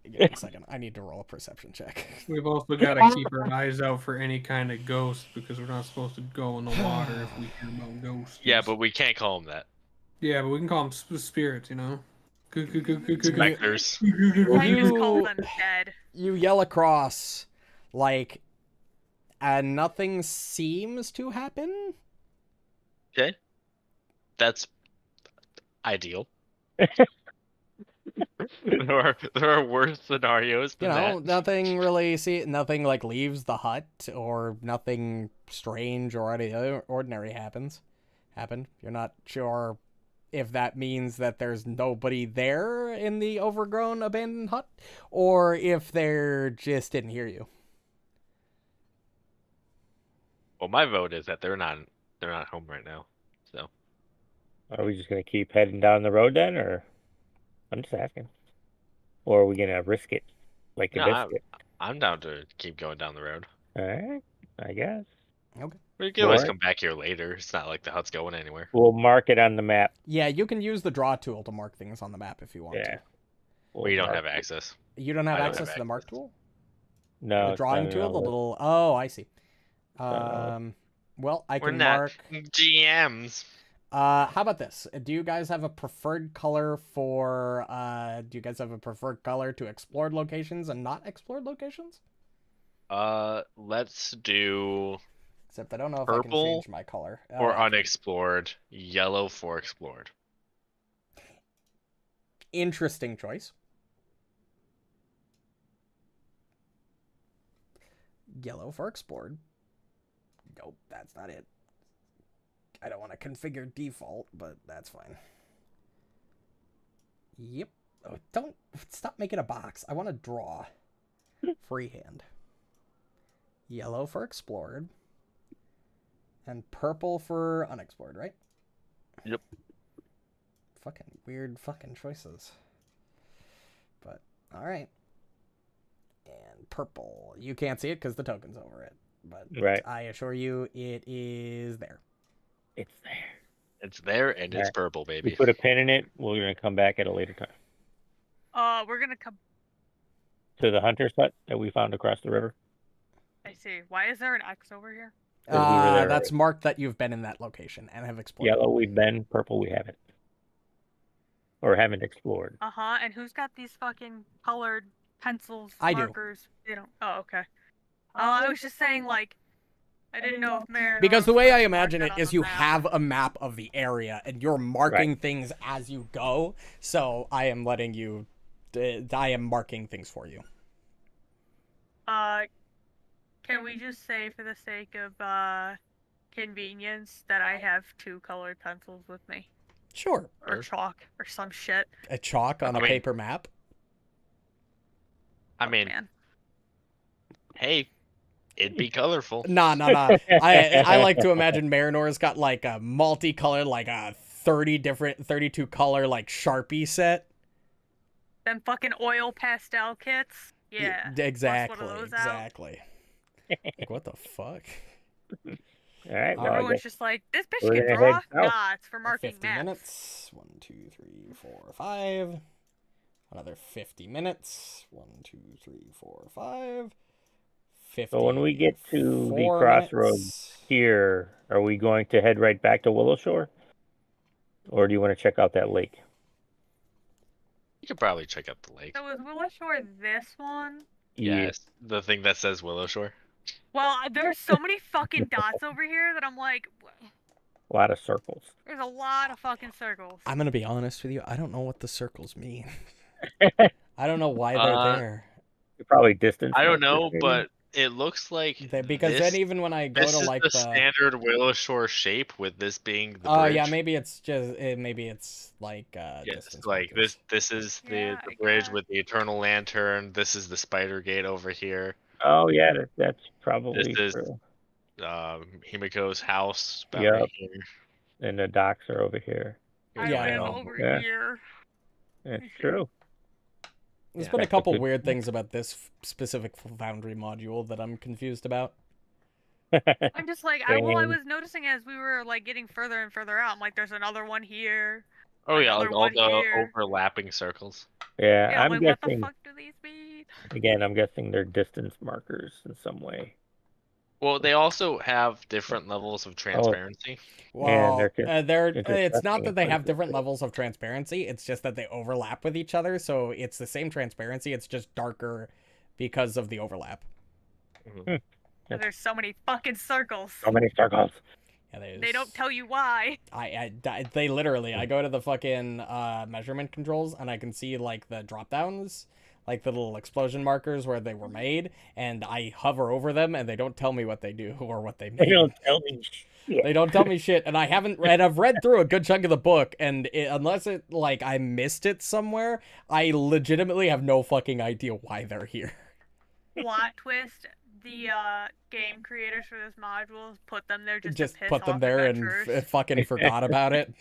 Give me a second. I need to roll a perception check. We've also got to keep our eyes out for any kind of ghost because we're not supposed to go in the water if we hear about ghosts. Yeah, but we can't call them that. Yeah, but we can call them spirits, you know. Specters. I just call You- them dead. You yell across, like, and nothing seems to happen. Okay. That's ideal. there are worse scenarios You than know, that. nothing like leaves the hut, or nothing strange or any other ordinary happened. You're not sure if that means that there's nobody there in the overgrown abandoned hut, or if they're just didn't hear you. Well, my vote is that they're not home right now. So Are we just gonna keep heading down the road then, or I'm just asking, or are we gonna risk it like a No, biscuit? I'm down to keep going down the road. All right, I guess We can always Alright. come back here later. It's not like the hut's going anywhere. we'll mark it on the map. Yeah, you can use the draw tool to mark things on the map if you want Yeah, to. We don't mark have it. access. You don't have I don't access have to the mark access. tool? No, The it's drawing not tool, on the the- little. Oh, I see. no. Well, I We're can not mark. GMs. How about this? Do you guys have a preferred color for? Do you guys have a preferred color to explored locations and not explored locations? Let's do Except I don't know if I can Purple change my color. for I can. unexplored, yellow for explored. Interesting choice. Yellow for explored. Nope, that's not it. I don't want to configure default, but that's fine. Yep. Oh, don't stop making a box. I want to draw. Freehand. Yellow for explored. And purple for unexplored, right? Yep. Fucking weird fucking choices. But, alright. And purple. You can't see it because the token's over it. But Right. I assure you it is there. It's there. It's there and it's Alright. purple, We baby. put a pin in it. We're gonna come back at a later time We're gonna come. to the hunter's hut that we found across the river. I see. Why is there an X over here? 'Cause we were there That's marked that you've been in that location and have explored. Yellow we've been, purple we haven't, or haven't explored. And who's got these fucking colored pencils, I do. markers? They don't. Oh, okay. I was just saying, like, I didn't know if Marinor Because the was way I supposed to imagine mark it that is on you the map. have a map of the area and you're marking things as you go. So I am letting you. I am marking things for you. Can we just say, for the sake of convenience, that I have 2 colored pencils with me? Sure. or chalk or some shit. A chalk on I a mean- paper map. I Fuck, mean, man. hey, it'd be colorful. Nah. I like to imagine Marynor's got like a multicolored, like a 32 color like Sharpie set. Them fucking oil pastel kits. Yeah. Bust Exactly. one of those out. Exactly. Like what the fuck? All right. Well, I Everyone's guess just like, this bitch we're can gonna draw? head south. Nah, it's for marking 50 maps. minutes. 1, 2, 3, 4, 5. Another 50 minutes. 1, 2, 3, 4, 5. 50. So when we get to the 4 crossroads minutes. here, are we going to head right back to Willow Shore? Or do you want to check out that lake? You could probably check out the lake. So is Willow Shore this one? Yes, the thing that says Willow Shore. Well, there's so many fucking dots over here that I'm like, A lot of circles. there's a lot of fucking circles. I'm going to be honest with you. I don't know what the circles mean. I don't know why they're there. You're probably distance. I don't markers, know, maybe? but it looks like Because this, then even when I go this to is like the standard Willow Shore shape, with this being the Oh bridge. yeah, maybe it's just maybe it's like Yes, distance like markers. this is Yeah, the I bridge guess. with the eternal lantern. This is the spider gate over here. Oh yeah, that's probably This is true. Himiko's house about Yep. right here. And the docks are over here. I Yeah, I live know. over Yeah. here. That's true. There's Yeah. been a That's a couple good weird point. things about this specific Foundry module that I'm confused about. I'm just like, I Same. was noticing as we were like getting further and further out. I'm like, there's another one here. Oh yeah, Another like all one the here. overlapping circles. Yeah, Yeah, I'm like what the guessing. fuck do these mean? Again, I'm guessing they're distance markers in some way. Well, they also have different levels of transparency. Well, they're it's not intersecting that in they have places, different too. levels of transparency. It's just that they overlap with each other. So it's the same transparency. It's just darker because of the overlap. Mhm. There's so many fucking circles. So many circles. Yeah, They don't tell you why. They literally. I go to the fucking measurement controls and I can see like the drop downs, like the little explosion markers where they were made, and I hover over them and they don't tell me what they do or what they They mean. don't tell me shit. They don't tell me shit, and I've read through a good chunk of the book, and unless it like I missed it somewhere, I legitimately have no fucking idea why they're here. Plot twist: the game creators for this module put them there just, Just to piss put them off there adventurers. and fucking forgot about it.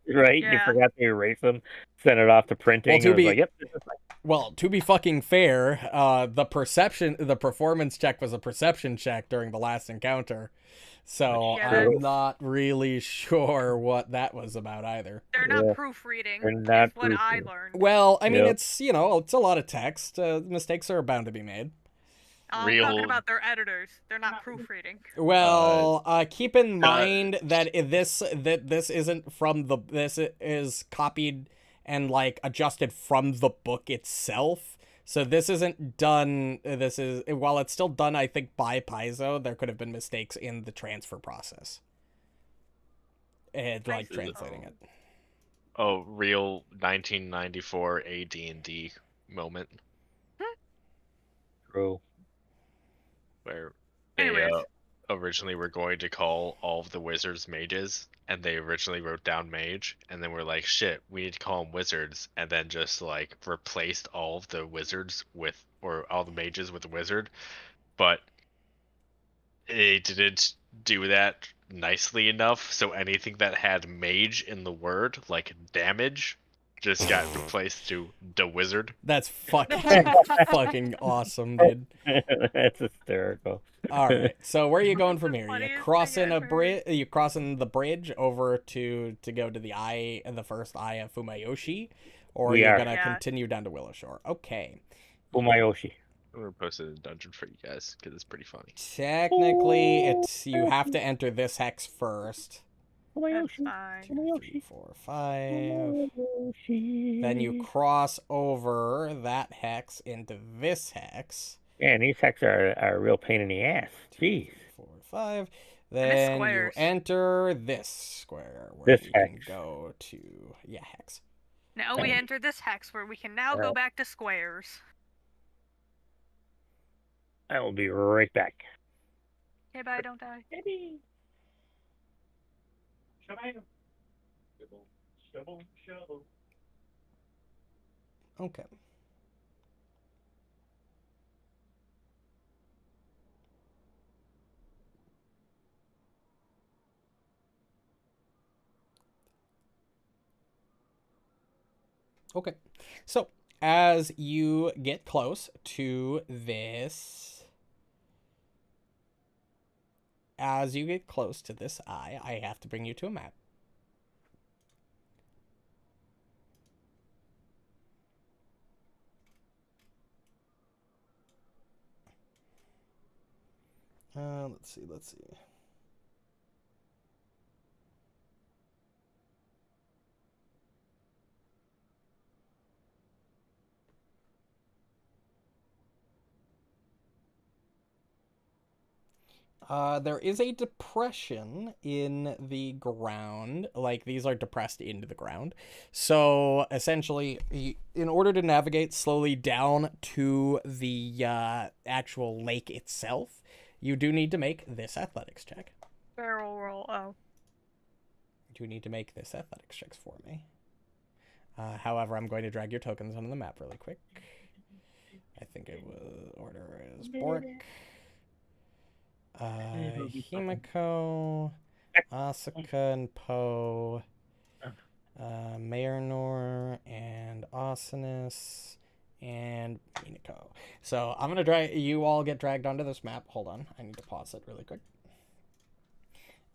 Right? You Yeah. forgot to erase them, send it off to printing. Well, to and it was be- like, yep, this is fine. Well, to be fucking fair, the performance check was a perception check during the last encounter, so Yeah, I'm that's- not really sure what that was about either. They're not Yeah. proofreading. They're not is what I proofreading. learned. Well, I mean, Yep. it's it's a lot of text. Mistakes are bound to be made. I'm Real- talking about their editors. They're not proofreading. Well, keep in uh, mind that this isn't from the this is copied and like adjusted from the book itself. So this isn't done. This is while it's still done, I think by Paizo, there could have been mistakes in the transfer process. And like see. translating it. Oh, real 1994 AD&D moment True. where they Anyways. originally were going to call all of the wizards mages, and they originally wrote down mage, and then we're like, shit, we need to call them wizards, and then just like replaced all of the wizards with, or all the mages with wizard, but it didn't do that nicely enough, so anything that had mage in the word, like damage, just got replaced to the wizard. That's fucking awesome, dude. That's hysterical. All right, so where are you going from The here? You funniest thing crossing a I've heard. bridge? You crossing the bridge over to go to the first eye of Fumayoshi, or We you're are. gonna Yeah. continue down to Willow Shore? Okay. Umayoshi. I'm gonna post it in dungeon for you guys because it's pretty funny. Technically, it's you have to enter this hex first. That's Umayoshi. fine. 2, 3, 4, 5. Umayoshi. Then you cross over that hex into this hex. Man, these hexes are a real pain in the ass. 2, Jeez. 3, 4, 5. miss Then you squares. enter this square where This you can hex. go to hex. Now we enter this hex where we can now Yeah. go back to squares. I will be right back. Okay, bye, don't die. Okay. Okay. So, as you get close to this... As you get close to this eye, I have to bring you to a map. Let's see. There is a depression in the ground. Like, these are depressed into the ground. So, essentially, in order to navigate slowly down to the actual lake itself, you do need to make this athletics check. Barrel roll. Oh. You need to make this athletics checks for me. However, I'm going to drag your tokens onto the map really quick. I think it was order is Borraeck. Himiko, Asuka and Poe, Marynor and Osinus, and Minako. So I'm gonna drag you all get dragged onto this map. Hold on, I need to pause it really quick.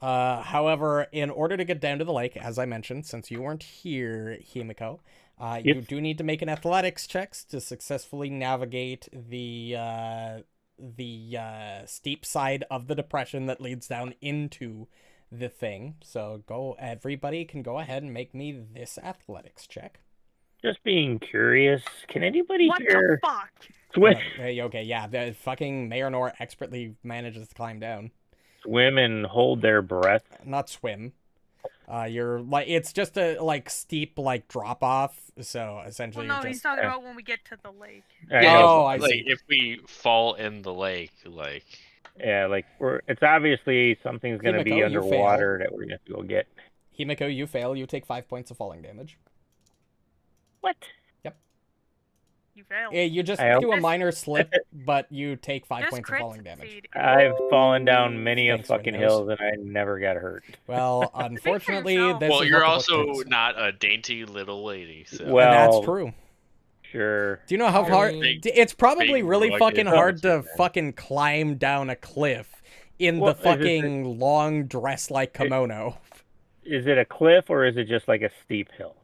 However, in order to get down to the lake, as I mentioned, since you weren't here, Himiko, you do need to make an athletics checks to successfully navigate the steep side of the depression that leads down into the thing. So everybody can go ahead and make me this athletics check. Just being curious, can anybody What hear the fuck? Okay, yeah, the fucking Marynor expertly manages to climb down. Swim and hold their breath? Not swim. You're like, it's just a like steep like drop off. So essentially, Well, no, he's talking about when we get to the lake. I like see. if we fall in the lake, like Yeah, like it's obviously something's gonna be Himiko, you underwater that we're gonna have to go get. Himiko, you fail. You take 5 points of falling damage. What? You failed. Yeah, you just I do a minor slip, but you take 5 Just points of crit falling damage. succeed. I've fallen down many Thanks, a fucking Windows. hills and I never got hurt. Well, unfortunately, yourself. this well, is you're what the book also says. not a dainty little lady, so And Well, that's true. Sure. Do you know how hard? Big- It's probably big really rugged fucking hard to person, man. fucking climb down a cliff in Well, the fucking long dress like kimono. Is it a cliff or is it just like a steep hill?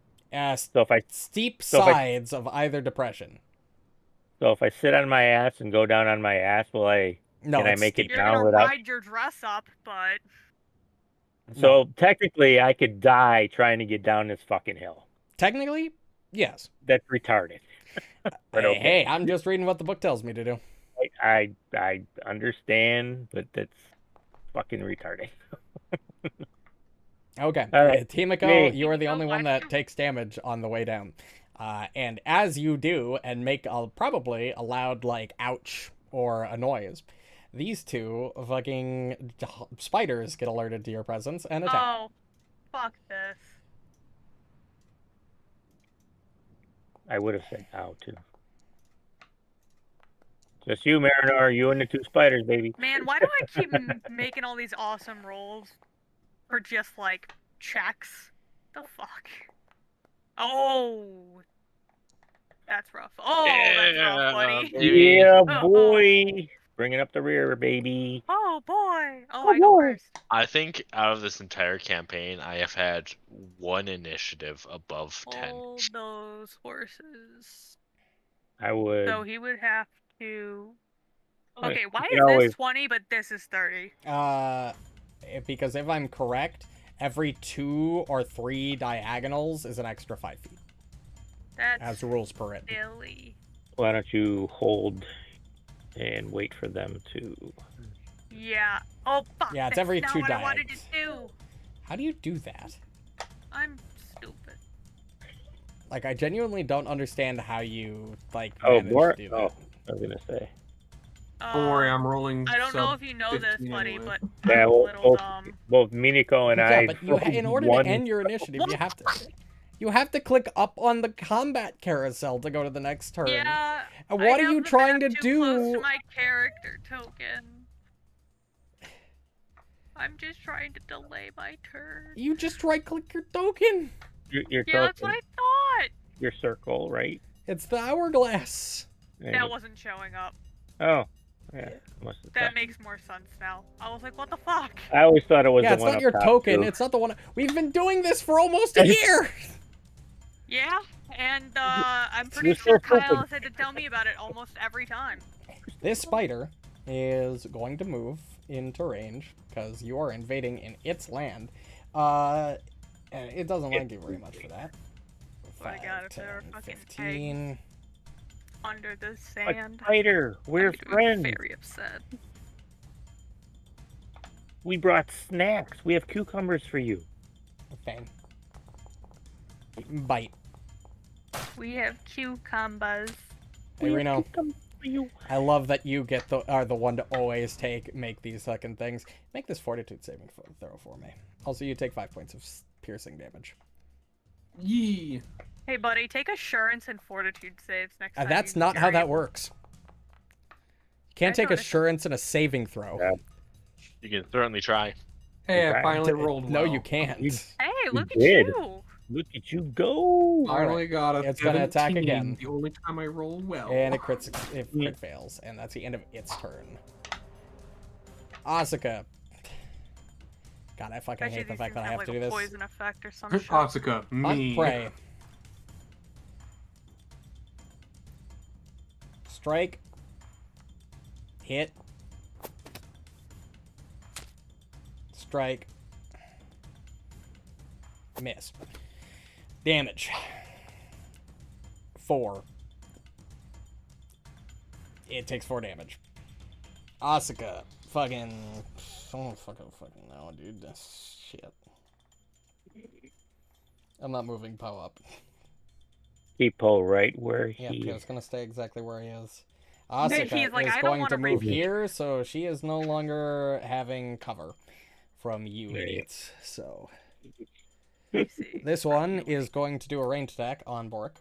So if I Steep so if I- sides of either depression. So if I sit on my ass and go down on my ass, No, can I it's make steep. it You're down gonna without? ride your dress up, but So technically, I could die trying to get down this fucking hill. Technically, yes. That's retarded. But Hey, okay. hey, I'm just reading what the book tells me to do. I understand, but that's fucking retarded. Okay, All right. Himiko, Me. you are the So only one why that don't- takes damage on the way down. And as you do, and make probably a loud, like, ouch or a noise, these two fucking spiders get alerted to your presence and attack. oh, fuck this. I would have said ow too. Just you, Marynor. You and the two spiders, baby. Man, why do I keep making all these awesome rolls for just like checks? The fuck? Oh, that's rough. Oh, that's rough, buddy. Baby. Yeah, Oh. boy. Bringing up the rear, baby. Oh boy. Oh, Oh, I go boy. first. I think out of this entire campaign, I have had one initiative above 10. Hold those horses. I would. So he would have to. Wait, Okay, why you is can this always- 20 but this is 30? Because if I'm correct, every 2 or 3 diagonals is an extra 5 feet, That's as rules per it. silly. Why don't you hold and wait for them to? Yeah. Oh fuck. Yeah, it's that's every not 2 what I wanted to diagonals. do. How do you do that? I'm stupid. Like, I genuinely don't understand how you, like, Oh, manage more. to do that. Oh, I was gonna say. Don't worry, I'm rolling. I don't know sub if you know this, 15 buddy, anyway. but Yeah, I'm a well, little dumb. both Minako and Yeah, I. but you in order won- to end your initiative, you have to. You have to click up on the combat carousel to go to the next turn. Yeah. And what I are you have the trying map to too close do? to my character token. I'm just trying to delay my turn. You just right-click your token. Your Yeah, that's what token, I thought. your circle, right? It's the hourglass. That wasn't showing up. Oh, yeah. Must have That makes more sense now. I was like, what the fuck? I always thought it was Yeah, the it's one not up your top, token. too. It's not the one. We've been doing this for almost a year. Yeah, and I'm pretty You're sure so Kyle stupid. had to tell me about it almost every time. This spider is going to move into range because you are invading in its land. And it doesn't like you very much for that. Oh my God, if there were 10, fucking 15. Under the Like, sand. spider, we're I'm gonna be friends. very upset. We brought snacks. We have cucumbers for you. Fang. Bite. We have cucumbers. Hey, Reno. Cucumbers for you. I love that you are the one to always make these fucking things. Make this fortitude saving throw for me. Also, you take 5 points of piercing damage. Yee. Hey, buddy, take assurance and fortitude saves next time. That's you not how carry that it. works. You can't I take noticed. assurance in a saving throw. Yeah. You can certainly try. Hey, I Right. finally rolled No, well. you can't. You- Hey, look at did. you. Look at you go. Finally got a It's gonna attack 17, again. The only time I rolled well. And it crits if crit fails, and that's the end of its turn. Asuka. God, I fucking Bet you hate the these fact that I things have to like do a this. poison effect or some shit. Asuka, Hunt me. prey. Strike. Hit. Strike. Miss. Damage. 4. It takes 4 damage. Asuka. Fucking. I don't fucking know, dude. That's shit. I'm not moving Poe up. Keep Poe right where Yeah, he Poe's gonna stay exactly where he is. He's Asuka like, is I don't going wanna to move repeat. here, so she is no longer having cover from you Yeah. idiots. So I see. this one is going to do a ranged attack on Borraeck.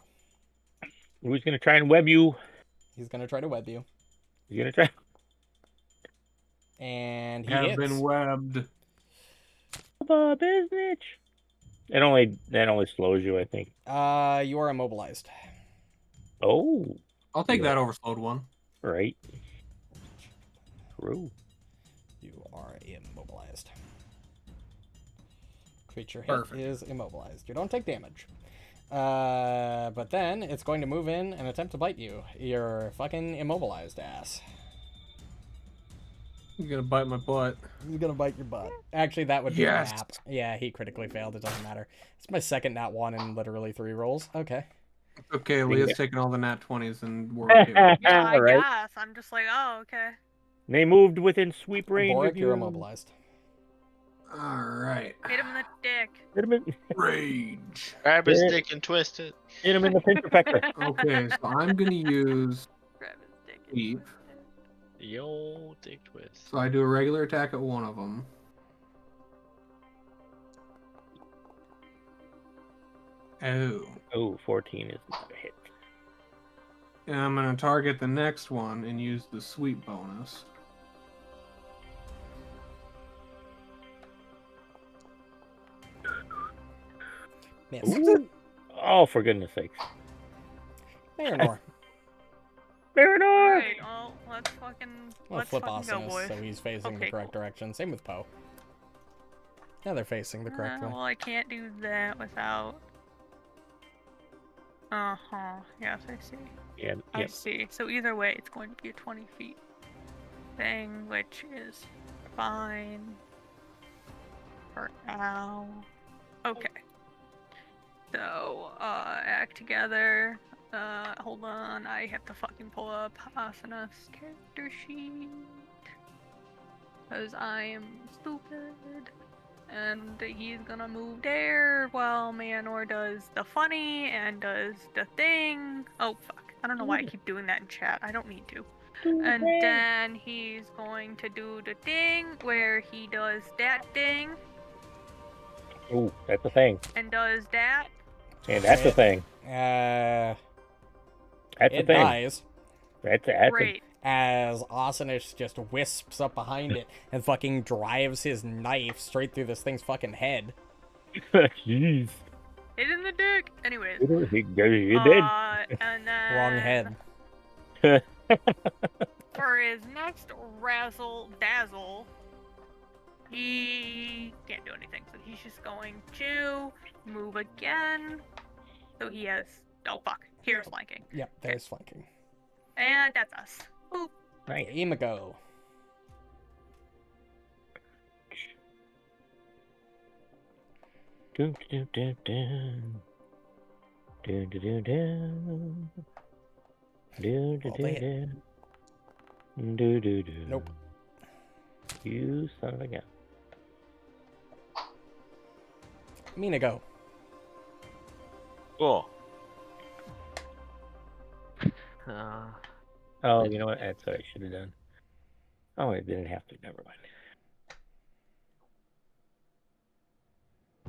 Who's gonna try and web you? He's gonna try to web you, He's gonna try. and he Have hits. been webbed. Business. That only slows you, I think. You are immobilized. Oh, I'll take Yeah. that overslowed one. right. True. You are immobilized. Creature hit Perfect. is immobilized. You don't take damage. But then it's going to move in and attempt to bite you. You're fucking immobilized, ass. You're gonna bite my butt. He's gonna bite your butt. Actually, that would be Yes. a nap. Yeah, he critically failed. It doesn't matter. It's my second nat 1 in literally 3 rolls. Okay. Okay, Leah's taking all the nat 20s and we're okay. Yeah, I Right. guess. I'm just like, oh, okay. They moved within sweep range Borraeck, of you. you're immobilized. Alright. Hit him in the dick. Hit him in, Rage. Grab his Yeah. dick and twist it. hit him in the pincher pecker. Okay, so I'm gonna use Grab his dick. and Sweep. twist it. Yo, dick twist. So I do a regular attack at one of them. Oh. Oh, 14 is not a hit. And I'm gonna target the next one and use the sweep bonus. Miss. Ooh. Oh, for goodness sakes. Marynor. Marynor! Alright, well, let's fucking, Well, let's flip fucking go, Awesomeness, boys. so he's facing the Okay, correct cool. direction. Same with Poe. Yeah, they're facing the correct way. Well, I can't do that without... Uh-huh. Yes, I see. Yeah, I yep. see. So either way, it's going to be a 20 feet thing, which is fine for now. Okay. So, act together. Hold on. I have to fucking pull up Asana's character sheet. Because I am stupid. And he's gonna move there while Manor does the funny and does the thing. Oh, fuck. I don't know why I keep doing that in chat. I don't need to. And then he's going to do the thing where he does that thing Ooh, that's a thing. and does that. And that's the thing. It That's the thing. dies That's Great. as Asanish just wisps up behind it and fucking drives his knife straight through this thing's fucking head. Jeez. Hit in the dick. Anyways. You did. And then Wrong head. for his next razzle dazzle, he can't do anything, so he's just going to move again. So he has here's flanking. Yep, there's flanking. And that's us. Boop. Nice. Himiko. Dun, dun, dun, dun. Dun, dun, dun, dun. Dun, dun, Roll the dun, hit. dun. Dun, dun, dun. Nope. You son of a gun. Minako. Cool. Oh, you know what? That's what I should have done. Oh, I didn't have to. Never mind.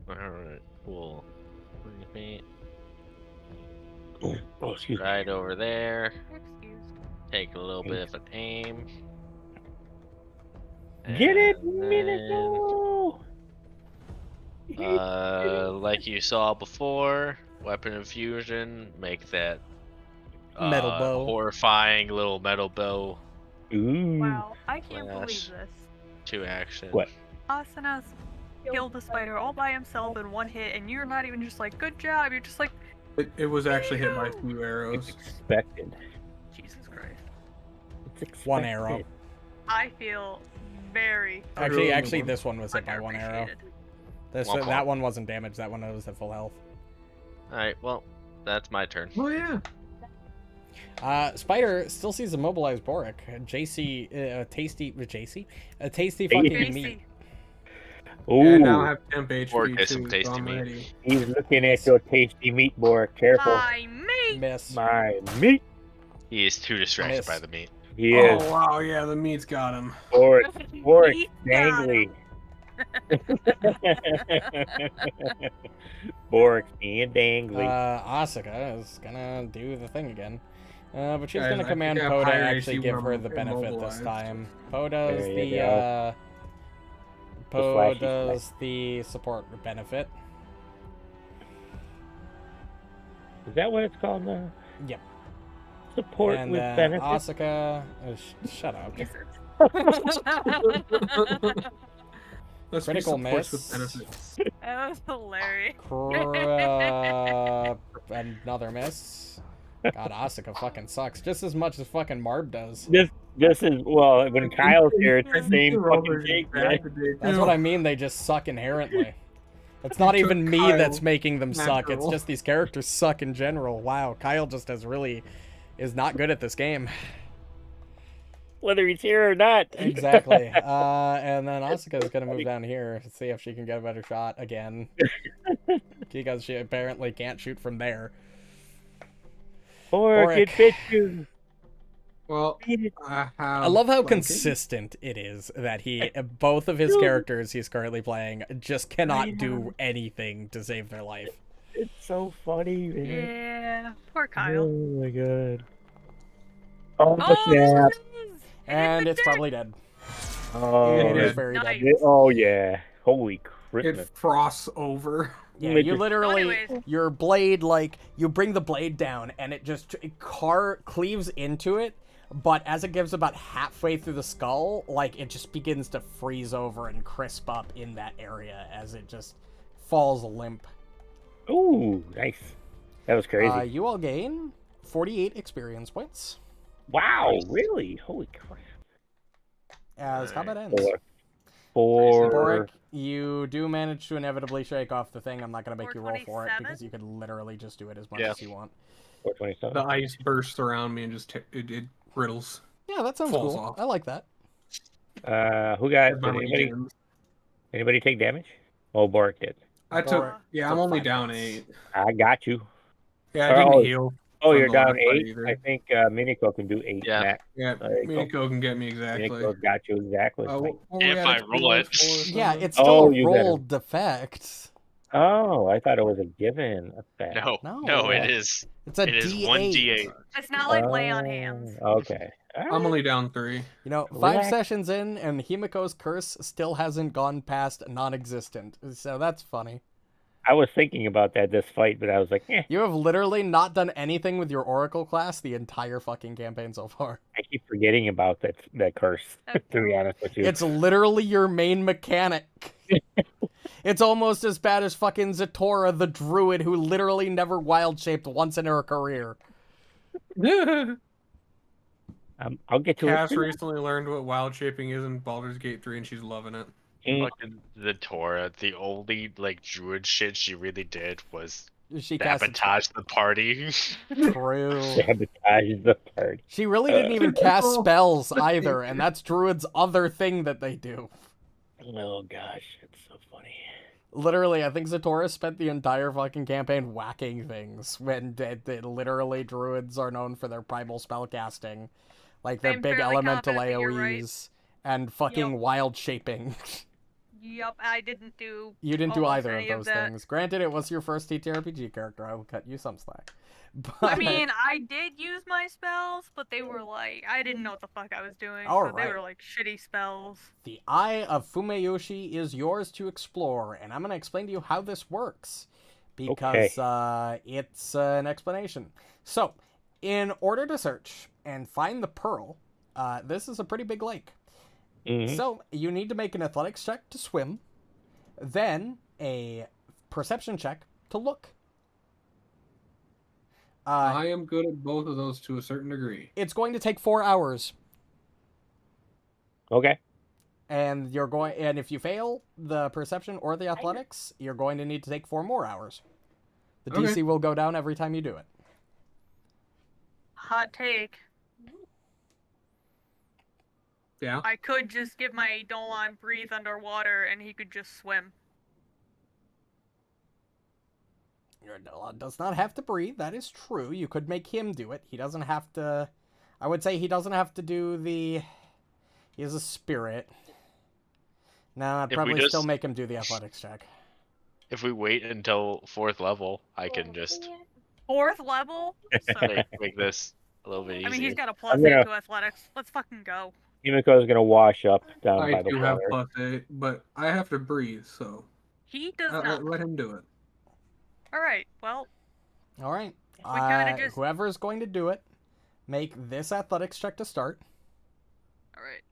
Alright, cool. Feet. Oh, excuse me. Right over there. Excused. Take a little bit of an aim. Get it, And then, Minako! like you saw before, weapon infusion, make that Metal bow. horrifying little metal bow Ooh. Wow, I can't Flash. believe this. to action. What? Asana's killed the spider all by himself in one hit, and you're not even just like, good job. You're just like, It was actually hit by 2 arrows. It's expected. Jesus Christ. It's expected. One arrow. I feel very Actually, this one was hit by one arrow. underappreciated. That one wasn't damaged. That one was at full health. Alright, well, that's my turn. Oh yeah. Spider still sees immobilized Borraeck. tasty Tasty. fucking meat. Ooh. And now I have temp HP Or too, get some so tasty I'm meat. ready. He's looking at your tasty meat, boy. Careful. My mate! Miss. My meat. He is too distracted Miss. by the meat. He is. Oh wow, yeah, the meat's got him. Borraeck. Borraeck. He got Dangly. Borraeck being dangly. Asuka is gonna do the thing again. But she's Guys, gonna I command think I have Poe to higher actually AC give when her I'm the benefit this immobilized. time. Poe does There you the go. Poe flashy does the support benefit. Is that what it's called now? Yep. Support And with then benefits? Asuka, shut up. Let's be Critical supports miss. with benefits. That was hilarious. Another miss. God, Asuka fucking sucks just as much as fucking Marb does. This is, well, when Kyle's here, it's the same fucking thing, right? That's what I mean. They just suck inherently. It's not even me Kyle that's making them suck. It's natural. just these characters suck in general. Wow, Kyle just is not good at this game. Whether he's here or not. Exactly. And then Asuka's gonna move down here to see if she can get a better shot again, because she apparently can't shoot from there. Or Borraeck. get bitches. Well, I love how consistent it is that both of his characters he's currently playing just cannot do anything to save their life. It's so funny, man. Yeah, poor Oh Kyle. my god. Oh, Oh, snap. And it's probably dead. Oh, It Yeah. is very Nice. dead. oh yeah. Holy Christmas. It frosts over. Yeah, Make you it- literally, Anyways. your blade, you bring the blade down and it just cleaves into it, but as it gives about halfway through the skull, it just begins to freeze over and crisp up in that area as it just falls limp. Ooh, nice. That was crazy. You all gain 48 experience points Wow, really? Holy crap. as combat ends. Four. Borraeck, you do manage to inevitably shake off the thing. I'm not going to make you roll for it 427? because you could literally just do it as much Yeah. as you want. 427. The ice bursts around me and just it brittles. Yeah, that sounds Falls cool. off. I like that. Who got? By my Anybody? hands. Anybody take damage? Oh, Borraeck did. I took. Borraeck Yeah, took I'm only 5 down hits. 8. I got you. Yeah, I didn't Oh, heal. Oh, From you're the down last fight 8. either. I think Minako can do 8. Yeah. Matt. Yeah, There you go. Minako can get me exactly. Minako got you exactly. What were we If at? I It's roll it. 4, Yeah, 7? it's still Oh, a you better. rolled defect. Oh, I thought it was a given effect. No, No. it is. It's a It is D8. 1d8. It's not like lay on hands. Okay. All I'm right. only down 3. You know, 5 Relax. sessions in, and Himiko's curse still hasn't gone past non-existent. So that's funny. I was thinking about that this fight, but I was like, You have literally not done anything with your Oracle class the entire fucking campaign so far. I keep forgetting about that curse, to be honest with you. It's literally your main mechanic. It's almost as bad as fucking Zatora, the druid who literally never wild-shaped once in her career. I'll get to Cass it. recently learned what wild shaping is in Baldur's Gate 3, and she's loving it. Fucking the Torah. The only like druid shit she really did was She cast sabotage the party. True. Sabotage the party. She really didn't even cast spells either, and that's druid's other thing that they do. Oh gosh, it's so funny. Literally, I think Zatora spent the entire fucking campaign whacking things when literally druids are known for their primal spellcasting. Like their I'm big fairly elemental confident that you're AoEs and fucking Yep. wild shaping. Yup, I didn't do. You didn't do almost either of any those that. things. Granted, it was your first TTRPG character. I will cut you some slack. But, I mean, I did use my spells, but they were like I didn't know what the fuck I was doing. So Alright. they were like shitty spells. the Eye of Fumeyoshi is yours to explore, and I'm going to explain to you how this works. Because it's an explanation. So, in order to search and find the pearl, this is a pretty big lake. Mhm. So, you need to make an athletics check to swim, then a perception check to look. I am good at both of those to a certain degree. It's going to take 4 hours, Okay. and and if you fail the perception or the athletics, you're going to need to take 4 more hours. The Okay. DC will go down every time you do it. Hot take. Yeah. I could just give my Eidolon breathe underwater and he could just swim. Your Eidolon does not have to breathe. That is true. You could make him do it. He doesn't have to. I would say he doesn't have to do the. He is a spirit. No, I'd If we probably just- still make him do the athletics check. If we wait until 4th level, I can just 4th level? So, make this a little bit easier. I mean, he's got a plus I'm gonna- 8 to athletics. Let's fucking go. Himiko is gonna wash up down I by the do have water. +8, but I have to breathe, so He does not. let him do it. Alright, well, All right. we kinda just- Whoever is going to do it, make this athletics check to start. alright.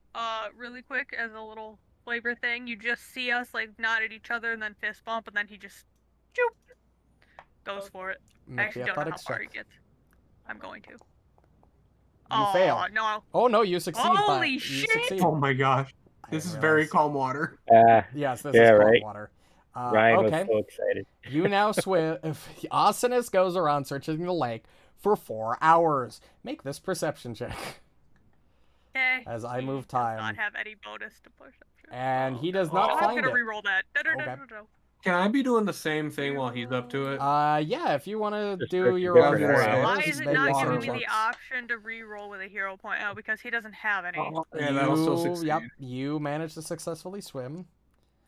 Really quick, as a little flavor thing, you just see us, like, nod at each other and then fist bump, and then he just, choop, goes for it. I Make actually the don't know how athletics far he check. gets. I'm going to. You fail. No. Oh no, you succeed. Holy you shit! succeed. Oh my gosh. I This is didn't very realize. calm water. Yes, this Yeah, is calm right. water. Ryan Okay. was so excited. You now swim. Asanas goes around searching the lake for 4 hours. Make this perception check. Okay. As I he move does time. not have any bonus to push up. And he does Oh, not I'm find gonna it. reroll that. Okay. Can I be doing the same thing while he's up to it? Yeah, if you want to Just do search your different own 4 areas. hours, Why is it make not water giving me the checks. option to reroll with a hero point? Oh, because he doesn't have any. Yeah, that'll still succeed. Yep, you managed to successfully swim.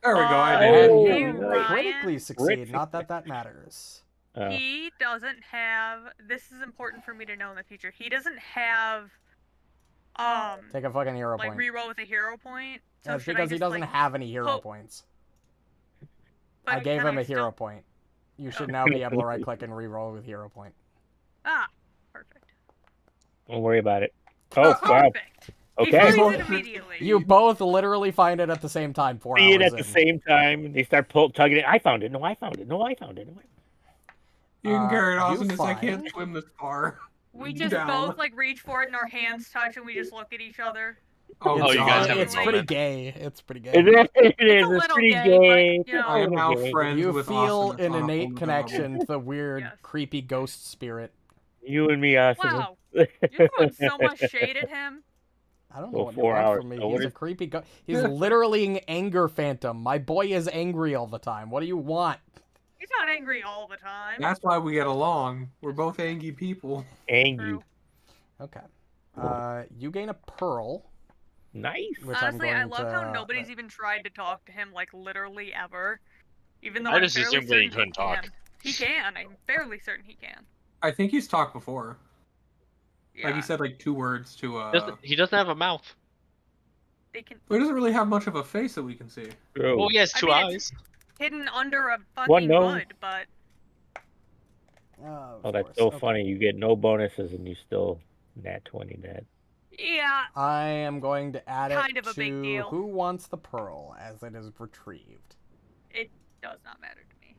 There we go. I And did. Oh, you nice. critically succeed. Critically. Not that that matters. He doesn't have. This is important for me to know in the future. He doesn't have. Take a fucking hero Like point. reroll with a hero point. So That's should because I he just, doesn't like, have any hero hope- points. but I gave can him a hero still- point. You should now be able to right click and reroll with hero point. Ah, perfect. Don't worry about it. Oh, wow. Perfect. He Okay. finds Well, it immediately. You both literally find it at the same time. 4 See hours it at the in. same time. They start tugging it. I found it. No, I found it. No, I found it. No, You can carry it you off, and I can't find- swim this far. We just Down. both like reach for it and our hands touch and we just look at each other. Oh, It's, you guys have a it's pretty moment. gay. It's pretty gay. It is. It It's a is. It's little pretty gay, gay. but, you know- I am now Okay. friends You with feel Austin. an It's not a innate full connection to the weird, Yes. creepy ghost spirit. You and me, Austin. Wow, you're throwing so much shade at him. I don't know Well, what you 4 want hours. from me. So what He's a is- creepy ghost. He's literally an anger phantom. My boy is angry all the time. What do you want? He's not angry all the time. That's why we get along. We're both angry people. Angry. True. Okay. You gain a pearl. Nice. Which Honestly, I'm I going love how to, nobody's even tried to talk to him, like, literally ever. Even though I I'm just fairly assumed that he certain couldn't talk. can. He can. I'm fairly certain he can. I think he's talked before. Yeah. Like he said like 2 words to He doesn't have a mouth. They can. But he doesn't really have much of a face that we can see. True. Well, he has I 2 mean, eyes. it's hidden under a One fucking nose. hood, but Oh, that's so funny. You get no bonuses and you still nat 20 net. yeah. I am going to add Kind it of a to big deal. who wants the pearl as it is retrieved. It does not matter to me.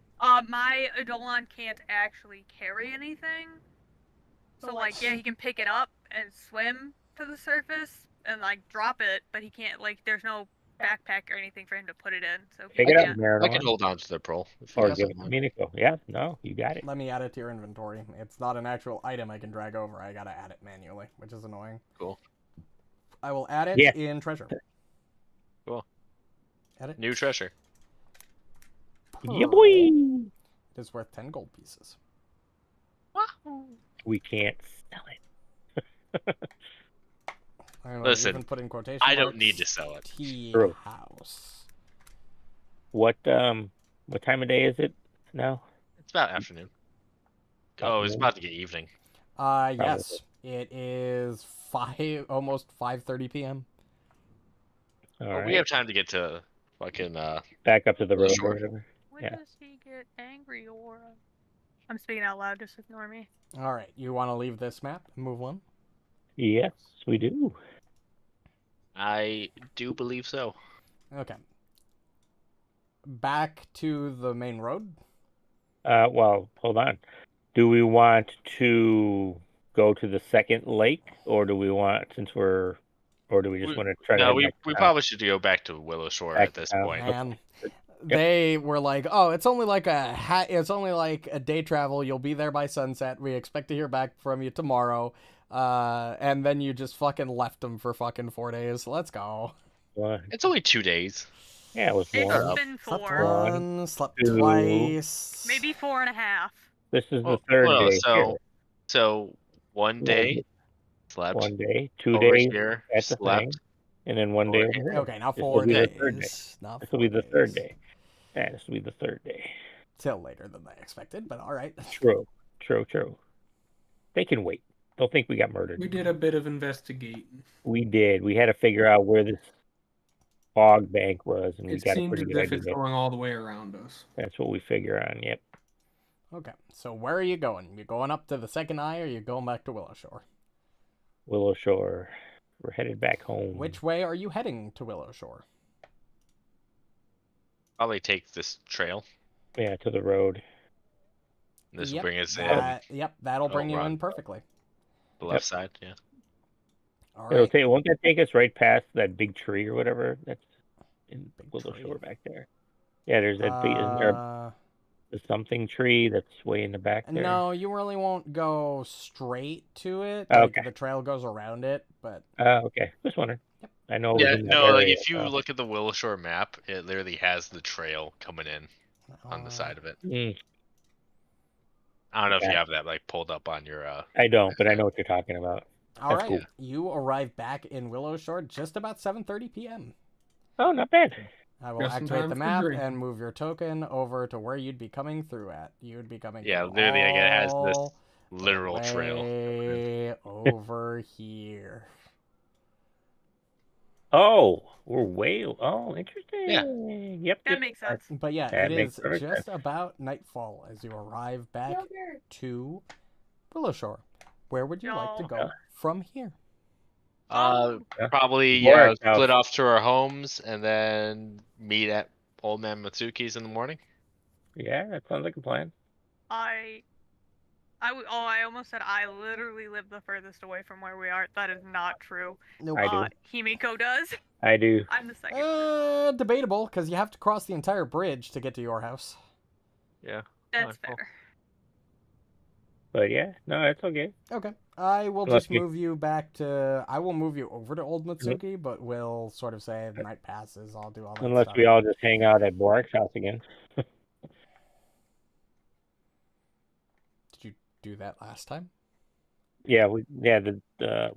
My Eidolon can't actually carry anything. So, like, yeah, he can pick it up and swim to the surface and, like, drop it, but he can't, like, there's no backpack or anything for him to put it in. So he Pick it up, can't. Marynor. I can hold on to the pearl. If you Or guys give it don't to mind. Minako. Yeah, no, you got it. Let me add it to your inventory. It's not an actual item I can drag over. I gotta add it manually, which is annoying. Cool. I will add it Yeah. in treasure. Cool. Add it. New treasure. Yeah, Pearl. boy. It is worth 10 gold pieces. We can't sell it. I'm gonna Listen, even put in quotation I don't marks, need to sell it. Tea True. house. What time of day is it now? It's about afternoon. Oh, it's Afternoon? about to get evening. Yes, it is almost 5:30 p.m. All Well, right. we have time to get to fucking Back up to the road Sure. or whatever. When Yeah. does he get angry or... I'm speaking out loud, just ignore me. All right, you want to leave this map and move on? Yes, we do. I do believe so. Okay. Back to the main road. Well, hold on. Do we want to go to the second lake, or do we want, or do we just want to try to No, head we back to town? probably should go back to Willow Shore Back at to this town. point. Man, they were like, "Oh, it's only like a day travel. You'll be there by sunset. We expect to hear back from you tomorrow." And then you just fucking left them for fucking 4 days. Let's go. It's only 2 days. Yeah, it was It's one. been Slept 4. once, slept two, twice. Maybe 4.5. This is the Well, third well, day. here. so 1 day slept. 1 day, 2 over days here at the slept. thing, and then 1 day over over here. Okay, now This will 4 be the days. third day. Not This will be 4 the third days. day. Yeah, this will be the third day. Till later than I expected, but all right. True. They can wait. Don't think we got murdered. We did a bit of investigating. We did. We had to figure out where this fog bank was, and we It got a seems pretty as good if it's idea. going all the way around us. That's what we figure on. Yep. Okay, so where are you going? You going up to the second eye, or you going back to Willow Shore? Willow Shore. We're headed back home. Which way are you heading to Willow Shore? Probably take this trail. Yeah, to the road. This will Yep, bring us in that'll Oh, bring you run. in perfectly. the left side. Yeah. All It'll right. take. Won't that take us right past that big tree or whatever? That's in Big Willow tree. Shore back there. Yeah, there's that big. Isn't there the something tree that's way in the back there? No, you really won't go straight to it. Like, Okay. the trail goes around it, but Okay. Just wondering. Yep. I know. It was Yeah. in that No, like area, if you so. look at the Willow Shore map, it literally has the trail coming in on the side of it. I don't know if Okay. you have that like pulled up on your. I don't, but I know what you're talking about. all That's right. cool. You arrive back in Willow Shore just about 7:30 p.m. Oh, not bad. I will Just in activate time the for map drinking. and move your token over to where you'd be coming through at. You'd be coming Yeah, through literally, like, it has this all literal the trail. way over here. Oh, we're way. Oh, interesting. Yep. That makes sense. But yeah, That it makes is perfect just sense. about nightfall as you arrive back to Willow Shore. Where would you like to go Yeah. from here? Yeah. Probably Borraeck house. split off to our homes and then meet at Old Man Matsuki's in the morning. Yeah, that sounds like a plan. I almost said I literally live the furthest away from where we are. That is not true. Nope. I do. Himiko does. I do. I'm the second. Debatable, because you have to cross the entire bridge to get to your house. Yeah. That's cool. fair. But yeah, no, it's okay. Okay. I will Unless just you- move you back to... I will move you over to Old Mitsuki, but we'll sort of say the night passes. I'll do all that Unless stuff. we all just hang out at Borraeck's house again. Did you do that last time? Yeah, the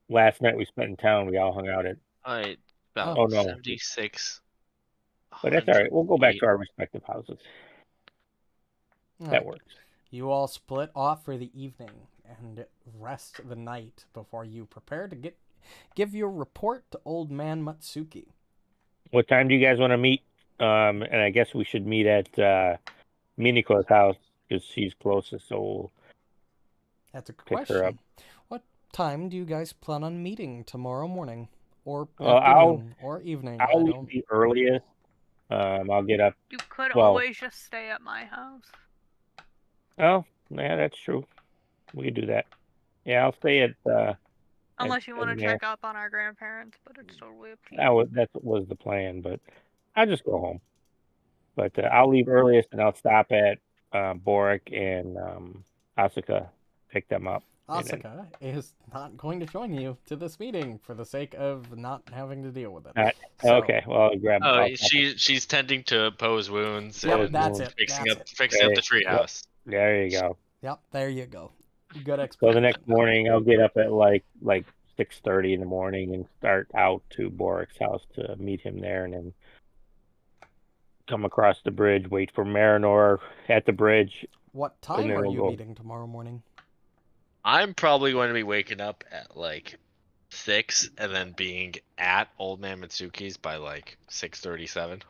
last night we spent in town, we all hung out at. Alright, about Oh, no. 76 But that's all right. We'll go back to our respective houses. All That right. works. You all split off for the evening and rest the night before you prepare to give your report to Old Man Matsuki. What time do you guys want to meet? And I guess we should meet at Miniko's house because she's closest. So we'll That's a pick her up. question. What time do you guys plan on meeting tomorrow morning? Or Well, afternoon? Or evening? I I'll don't... leave the earliest. I'll get up. You could Well- always just stay at my house. Oh, yeah, that's true. We could do that. Yeah, I'll stay at. Unless you want to yeah. check up on our grandparents, but it's totally up to you. That was the plan, but I'll just go home. But I'll leave earliest, and I'll stop at Borraeck and Asuka, pick them up. and then- Asuka is not going to join you to this meeting for the sake of not having to deal with it. Okay, well, I'll grab. Oh, I'll- she's tending to pose wounds Yep, and that's it. fixing That's up it. fixing up the Okay, treehouse. There you go. Yep, there you go. Good So explanation. the next morning, I'll get up at like 6:30 in the morning and start out to Borraeck's house to meet him there, and then come across the bridge, wait for Marynor at the bridge. What time then are we'll you go. meeting tomorrow morning? I'm probably going to be waking up at like 6 and then being at Old Man Mitsuki's by like 6:37.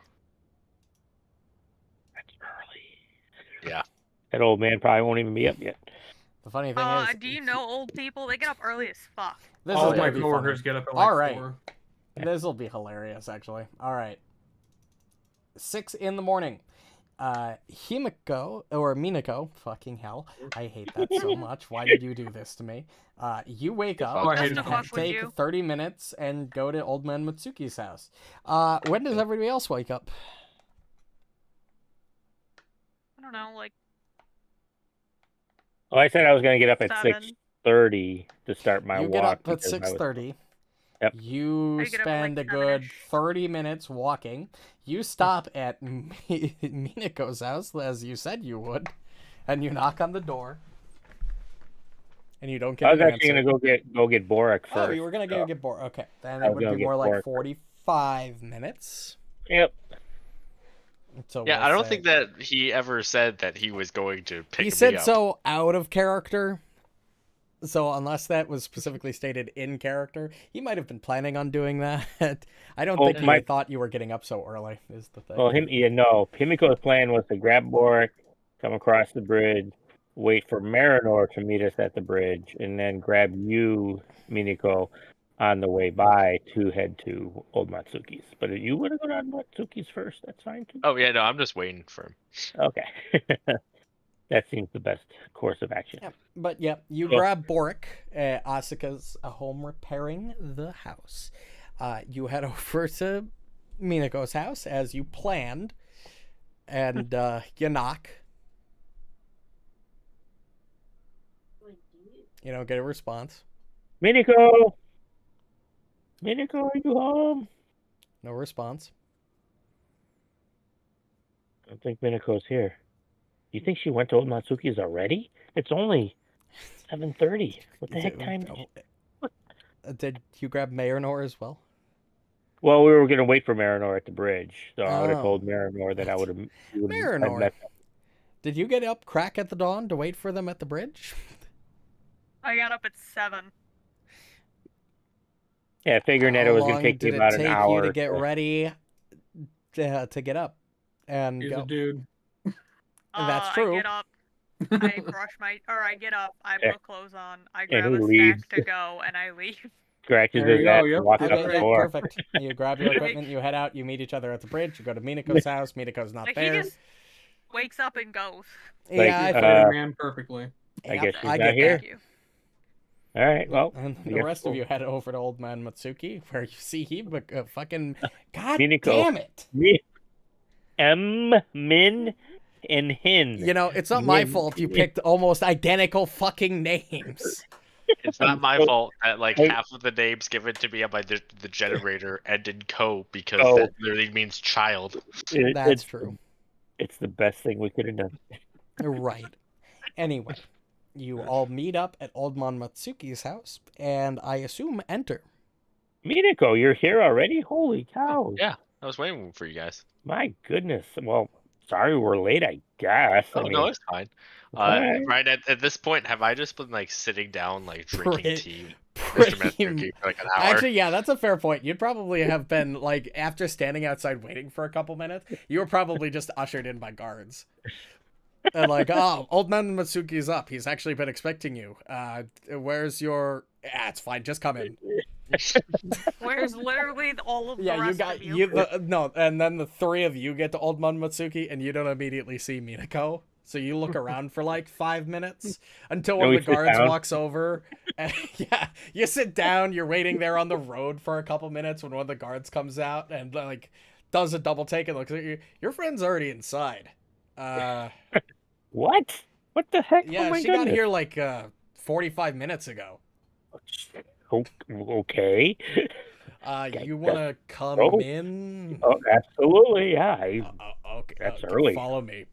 That's early. Yeah. That old man probably won't even be up yet. The funny thing is, Do you know old people? They get up early as fuck. this All is of gonna my be coworkers funny. get up at like All right. 4. This will be hilarious, actually. All right. 6 in the morning. Himiko, or Minako, fucking hell. I hate that so much. Why did you do this to me? You wake up Oh, I Just hate to it. fuck and with take you. 30 minutes and go to Old Man Matsuki's house. When does everybody else wake up? I don't know, like Well, I said I was going to get up at 7. 6:30 to start my You walk. get up at because I was- 6:30. Yep. You I get up at, spend like, a good 7-ish. 30 minutes walking. You stop at Minako's house, as you said you would, and you knock on the door. And you don't get I was an actually answer. going to go get Borraeck first. Oh, you were gonna go so- get bored. Okay, then I it was would gonna be get more like Borraeck. 45 minutes. Yep. So Yeah, we'll I don't say- think that he ever said that he was going to pick he me said up. so out of character. So unless that was specifically stated in character, he might have been planning on doing that. I don't Oh, think he my- thought you were getting up so early. Is the thing. Well, Himiko's plan was to grab Borraeck, come across the bridge, wait for Marynor to meet us at the bridge, and then grab you, Minako, on the way by to head to Old Matsuki's. But if you want to go to Old Matsuki's first, that's fine too. Oh yeah, no, I'm just waiting for him. Okay. That seems the best course of action. Yeah, but yeah, you Cool. grab Borraeck. Asuka's home repairing the house. You head over to Minako's house as you planned, and you knock. You don't get a response. Minako, are you home? No response. I don't think Minako's here. You think she went to Old Matsuki's already? It's only 7:30. What the heck time? Did you grab Marynor as well? Well, we were gonna wait for Marynor at the bridge, so I would have Oh. told Marynor that I would have. Marynor. Did you get up crack at the dawn to wait for them at the bridge? I got up at 7. Yeah, figuring that it How was gonna long take me did about it an take hour you to get ready to get up and He's go? a dude. That's true. I get up, I I get up, I Yeah. put clothes on, I And grab he a leaves. snack to go, and I leave. Scratches There you his go, ass yep. and walks Okay, out Okay, the yeah, door. perfect. You grab your equipment, you head out, you meet each other at the bridge, you go to Minako's house, Minako's not Like, there. he just wakes up and goes. Yeah, I Like, figured. Played man perfectly. I Yep, guess she's I not get here. that. Thank you. All right, well, And I the guess rest of we'll- you head over to Old Man Matsuki, where you see he fucking... God Minako. damn it! Min, and Hin. You know, it's not my Min- fault you picked almost identical fucking names. It's not my So- fault that like I- half of the names given to me by the generator end in "co" because Oh. that literally means child. That's it's, true. It's the best thing we could have done. Right. Anyway, you all meet up at Old Man Matsuki's house, and I assume enter. Minako, you're here already? Holy cow! Yeah, I was waiting for you guys. My goodness. Well, sorry we're late, I guess. Oh, no, it's fine. Alright. Right at this point, have I just been like sitting down, like drinking Pretty- tea, with pretty Mr. Matsuki for like an hour? Actually, yeah, that's a fair point. You'd probably have been like after standing outside waiting for a couple minutes, you were probably just ushered in by guards. And like, oh, old man Matsuki's up. He's actually been expecting you. Where's your? Yeah, it's fine. Just come in. Where's literally all of the Yeah, you rest got of you? you. No, and then the three of you get to old man Matsuki, and you don't immediately see Minako. So you look around for like 5 minutes until one we of the sit guards down? walks over. And, yeah, you sit down. You're waiting there on the road for a couple minutes when one of the guards comes out and like does a double take and looks at you. Your friend's already inside. What? What the heck? Yeah, Oh my she got goodness. here like 45 minutes ago. Okay. You want to come Oh. in? Oh, absolutely. Yeah. Okay. That's early. Follow me.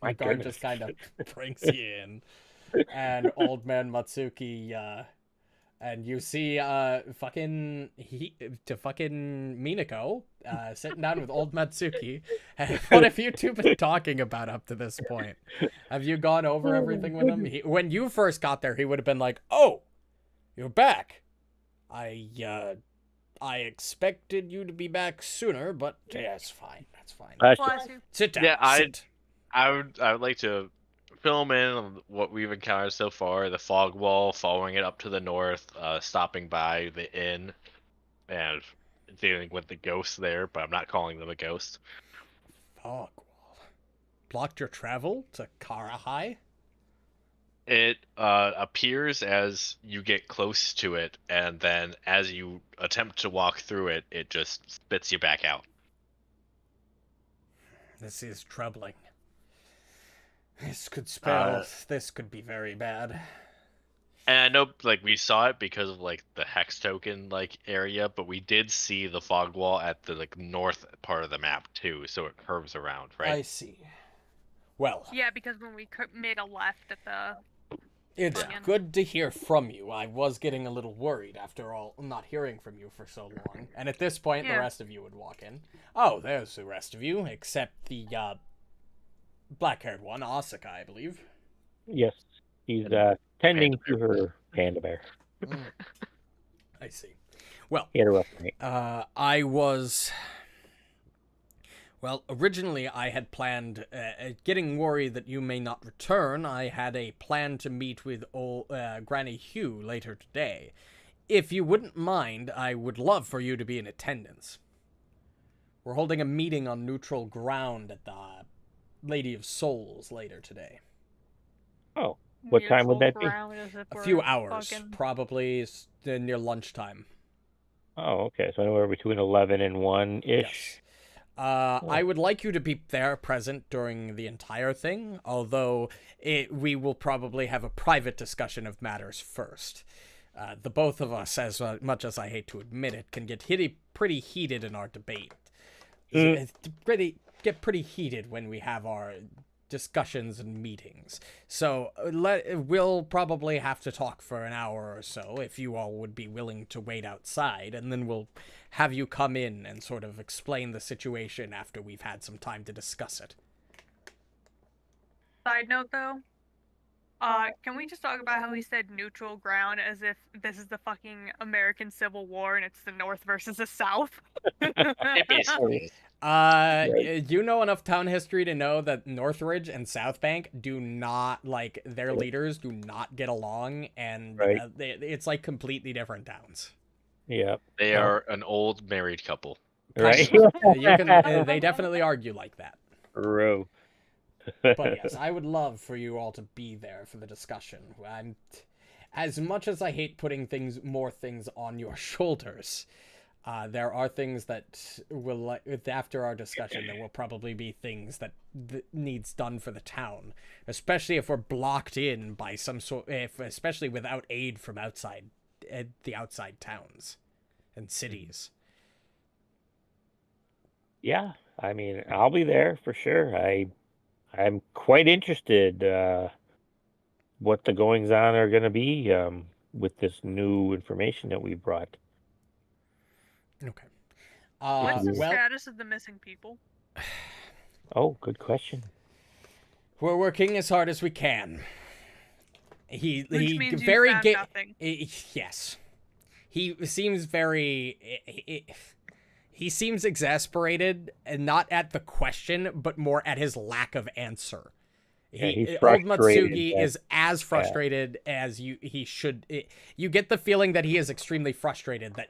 My The guard goodness. just kind of brings you in, and old man Matsuki, and you see fucking Minako sitting down with old Matsuki. And what have you two been talking about up to this point? Have you gone over everything with him? When you first got there, he would have been like, "Oh, you're back. I expected you to be back sooner, but yeah, it's fine. That's fine. Bless you. Bless you. Sit down. Yeah, sit. I would like to film in on what we've encountered so far: the fog wall, following it up to the north, stopping by the inn, and dealing with the ghosts there. But I'm not calling them a ghost. Fog wall. Blocked your travel to Karahai? It appears as you get close to it, and then as you attempt to walk through it, it just spits you back out. This is troubling. This could spell. This could be very bad. And I know, like, we saw it because of like the hex token like area, but we did see the fog wall at the like north part of the map too, so it curves around, right? I see. Well, Yeah, because when we made a left at the it's Yeah. good to hear from you. I was getting a little worried after all, not hearing from you for so long. And at this point, the Yeah. rest of you would walk in. Oh, there's the rest of you, except the black-haired one, Asuka, I believe. Yes. He's tending to her panda bear. I see. Well, He had a rough night. I was. Well, originally I had planned, getting worried that you may not return, I had a plan to meet with old Granny Hugh later today. If you wouldn't mind, I would love for you to be in attendance. We're holding a meeting on neutral ground at the Lady of Souls later today. Oh, what time would that be? A few hours, probably near lunchtime. Oh, okay. So anywhere between 11 and 1-ish. Yes. I would like you to be there present during the entire thing, although we will probably have a private discussion of matters first. The both of us, as much as I hate to admit it, can get pretty heated in our debate. Get pretty heated when we have our discussions and meetings. So we'll probably have to talk for an hour or so, if you all would be willing to wait outside, and then we'll have you come in and sort of explain the situation after we've had some time to discuss it. Side note, though, can we just talk about how he said neutral ground as if this is the fucking American Civil War and it's the North versus the South? It basically is. You know enough town history to know that Northridge and South Bank do not, like, their leaders do not get along, and Right. It's like completely different towns. Yep. They are an old married couple. Right. They definitely argue like that. Row. But yes, I would love for you all to be there for the discussion. As much as I hate putting more things on your shoulders, there are things that will, after our discussion, there will probably be things that needs done for the town, especially if we're blocked in by some sort, especially without aid from outside, the outside towns and cities. Yeah, I mean, I'll be there for sure. I'm quite interested what the goings on are going to be with this new information that we brought. Okay. What's the well- status of the missing people? Oh, good question. we're working as hard as we can. Which he means you very found nothing. yes. He seems very he seems exasperated, and not at the question, but more at his lack of answer. Yeah, he's Old frustrated Matsugi that- is as frustrated as he should. You get the feeling that he is extremely frustrated that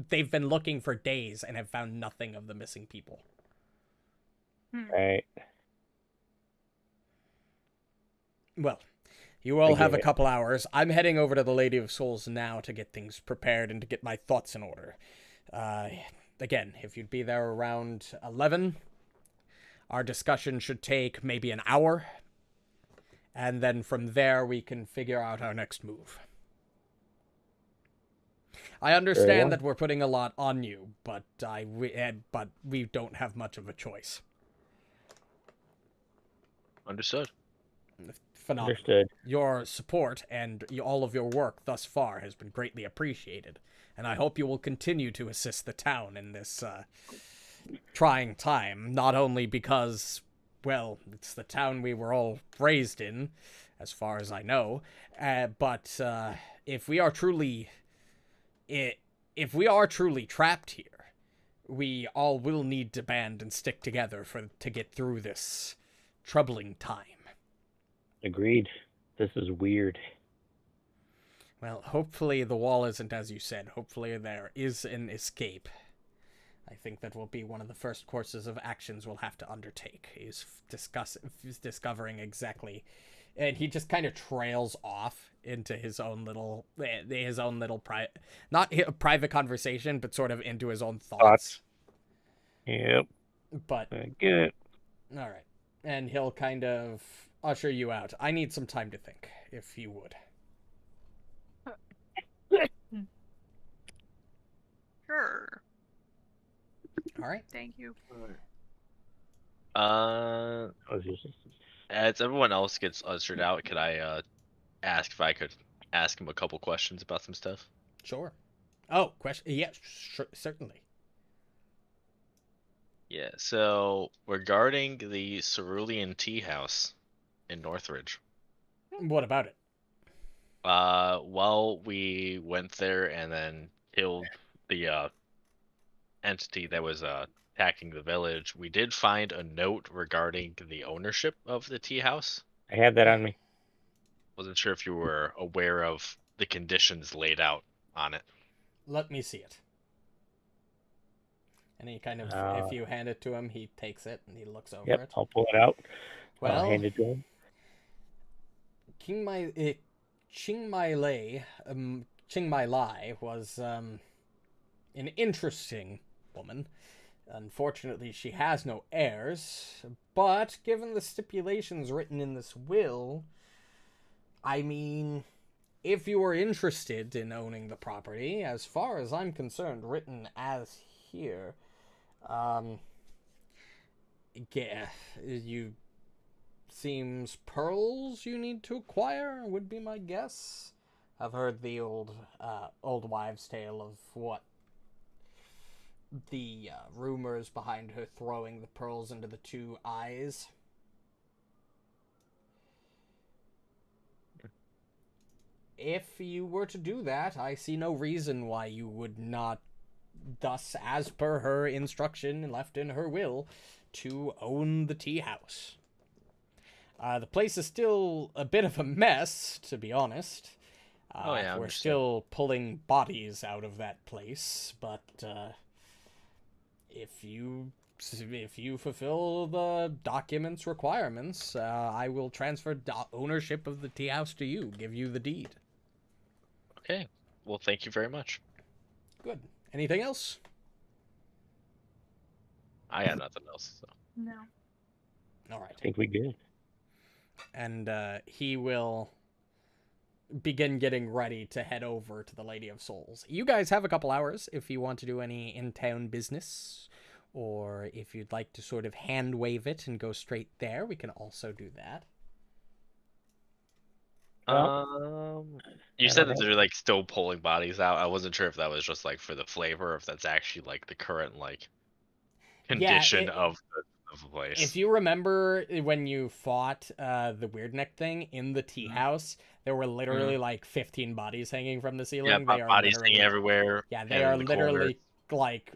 they've been looking for days and have found nothing of the missing people. Right. Well, you all I have a get it. couple hours. I'm heading over to the Lady of Souls now to get things prepared and to get my thoughts in order. Again, if you'd be there around 11, our discussion should take maybe an hour. And then from there, we can figure out our next move. I understand that we're putting a lot on you, but we don't have much of a choice. Understood. Phenomenal. Understood. Your support and all of your work thus far has been greatly appreciated, and I hope you will continue to assist the town in this trying time, not only because, well, it's the town we were all raised in, as far as I know, but if we are truly trapped here, we all will need to band and stick together to get through this troubling time. Agreed. This is weird. Well, hopefully the wall isn't as you said. Hopefully there is an escape. I think that will be one of the first courses of actions we'll have to undertake, is discovering exactly. And he just kind of trails off into his own little not a private conversation, but sort of into his own thoughts. Yep. But I get it. all right, and he'll kind of usher you out. I need some time to think, if you would. Sure. All right. Thank you. Oh, As everyone else gets ushered out, could I ask if I could ask him a couple questions about some stuff? Sure. Oh, question. Yeah, sure, certainly. Yeah. So regarding the Cerulean Tea House in Northridge. What about it? Well, we went there and then killed the entity that was attacking the village. We did find a note regarding the ownership of the tea house. I have that on me. Wasn't sure if you were aware of the conditions laid out on it. Let me see it. And he kind of, if you hand it to him, he takes it and he looks over Yep, it. I'll pull it out. Well, I'll hand it to him. Ching Mai Lai was an interesting woman. Unfortunately, she has no heirs, but given the stipulations written in this will, I mean, if you are interested in owning the property, as far as I'm concerned, written as here, you seems pearls you need to acquire would be my guess. I've heard the old wives' tale of what the rumors behind her throwing the pearls into the two eyes. If you were to do that, I see no reason why you would not, thus, as per her instruction left in her will, to own the tea house. The place is still a bit of a mess, to be honest. Oh, yeah, I we're understand. still pulling bodies out of that place, but if you fulfill the documents requirements, I will transfer ownership of the tea house to you, give you the deed. Okay. Well, thank you very much. Good. Anything else? I had nothing else. So. No. All right. I think we good. And he will begin getting ready to head over to the Lady of Souls. You guys have a couple hours if you want to do any in-town business, or if you'd like to sort of hand-wave it and go straight there, we can also do that. You I said don't that know. they're like still pulling bodies out. I wasn't sure if that was just like for the flavor, or if that's actually like the current like condition of the place. If you remember when you fought the Weird Neck thing in the tea Mhm. house, there were literally like 15 bodies hanging from the Yeah, ceiling. They are bodies hanging literally, everywhere. yeah, they and are in the corners. literally like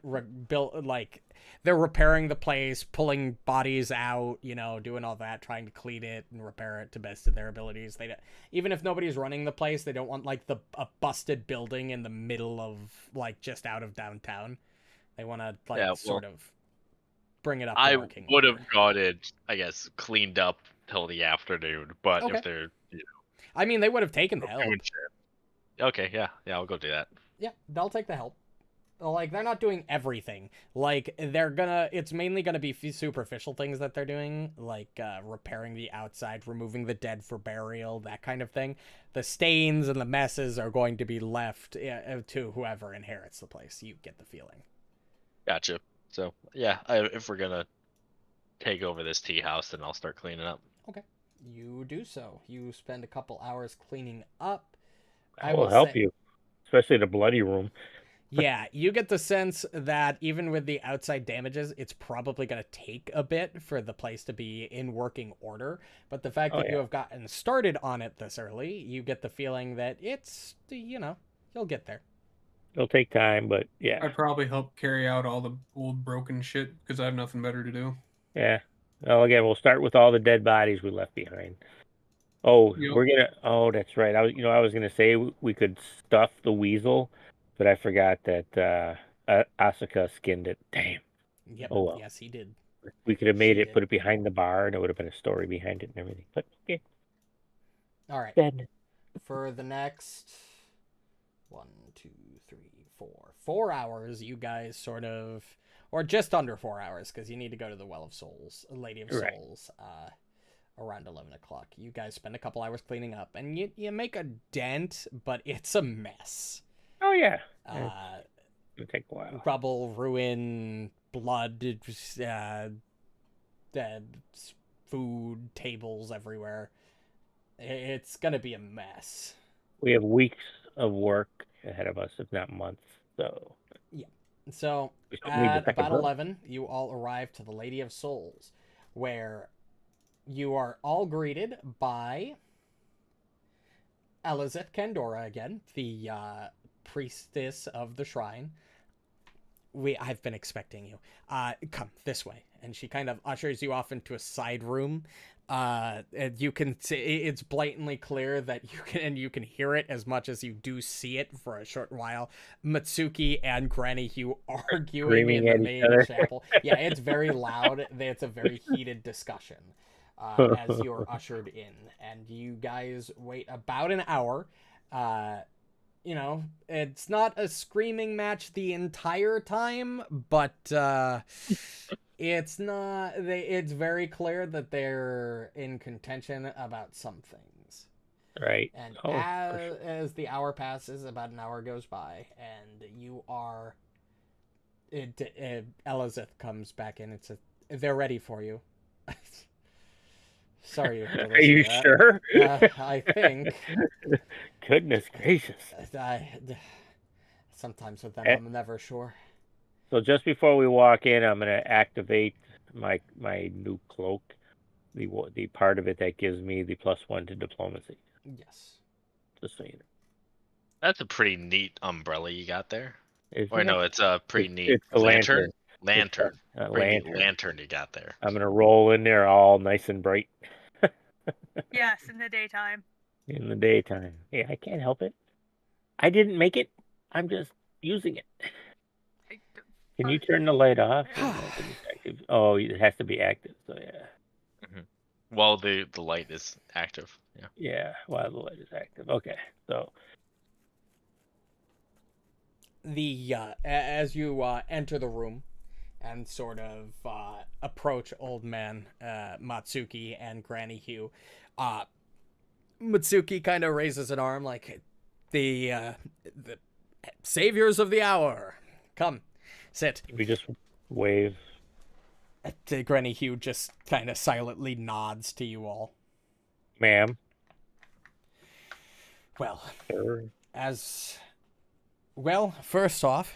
built like they're repairing the place, pulling bodies out, you know, doing all that, trying to clean it and repair it to best of their abilities. They don't, even if nobody's running the place, they don't want like a busted building in the middle of like just out of downtown. They want to like Yeah, well, sort of bring it up to I working would order. have got it, I guess, cleaned up till the afternoon. But Okay. if they're I mean, they would have taken the help. doing shit, okay, yeah, I'll go do that. Yeah, they'll take the help. Like, they're not doing everything. Like, it's mainly gonna be superficial things that they're doing, like repairing the outside, removing the dead for burial, that kind of thing. The stains and the messes are going to be left to whoever inherits the place. You get the feeling. Gotcha. So yeah, if we're gonna take over this tea house, then I'll start cleaning up. Okay, you do so. You spend a couple hours cleaning up. I will help you, especially the bloody room. Yeah, you get the sense that even with the outside damages, it's probably going to take a bit for the place to be in working order. But the fact that you have gotten started on it this early, you get the feeling that it's, you know, you'll get there. It'll take time, but yeah. I'd probably help carry out all the old broken shit because I have nothing better to do. Yeah. Well, again, we'll start with all the dead bodies we left behind. Oh, Yep. we're gonna. Oh, that's right. I was gonna say we could stuff the weasel, but I forgot that Asuka skinned it. Damn. Yep. Oh well. Yes, he did. We could have made She it, did. put it behind the bar, and it would have been a story behind it and everything. But okay. All right. Dead. For the next 4 hours, you guys sort of, or just under 4 hours, because you need to go to the Well of Souls, Lady of Right. Souls, around 11 o'clock. You guys spend a couple hours cleaning up, and you make a dent, but it's a mess. Oh yeah. It'll take a while. Rubble, ruin, blood, dead, food, tables everywhere. It's gonna be a mess. We have weeks of work ahead of us, if not months. So yeah. So at about 11, you all arrive to the Lady of Souls, where you are all greeted by Elizabeth Kandora again, the priestess of the shrine. I've been expecting you. Come this way. And she kind of ushers you off into a side room. And you can see it's blatantly clear that you can hear it as much as you do see it for a short while. Mitsuki and Granny Hugh arguing in the main chapel. Yeah, it's very loud. It's a very heated discussion as you're ushered in, and you guys wait about an hour. You know, it's not a screaming match the entire time, but it's not. It's very clear that they're in contention about some things. Right. And as the hour passes, about an hour goes by, and you are. Elizabeth comes back in. They're ready for you. Sorry. Are you sure? I think. Goodness gracious. Sometimes with them, I'm never sure. So just before we walk in, I'm going to activate my new cloak, the part of it that gives me the +1 to diplomacy. Yes. Just so you know. That's a pretty neat umbrella you got there. Isn't no, it's a pretty neat it's a lantern. Lantern. Lantern you got there. I'm gonna roll in there all nice and bright. Yes, in the daytime. In the daytime. Hey, I can't help it. I didn't make it. I'm just using it. Can you turn the light off? Oh, it has to be active. So yeah. Mm-hmm. Well, the light is active. Yeah. Yeah. While the light is active. Okay. So. As you enter the room and sort of approach old man Matsuki and Granny Hugh, Matsuki kind of raises an arm like the saviors of the hour. Come, sit. We just wave. Granny Hugh just kind of silently nods to you all. Ma'am. Well, Sure. first off,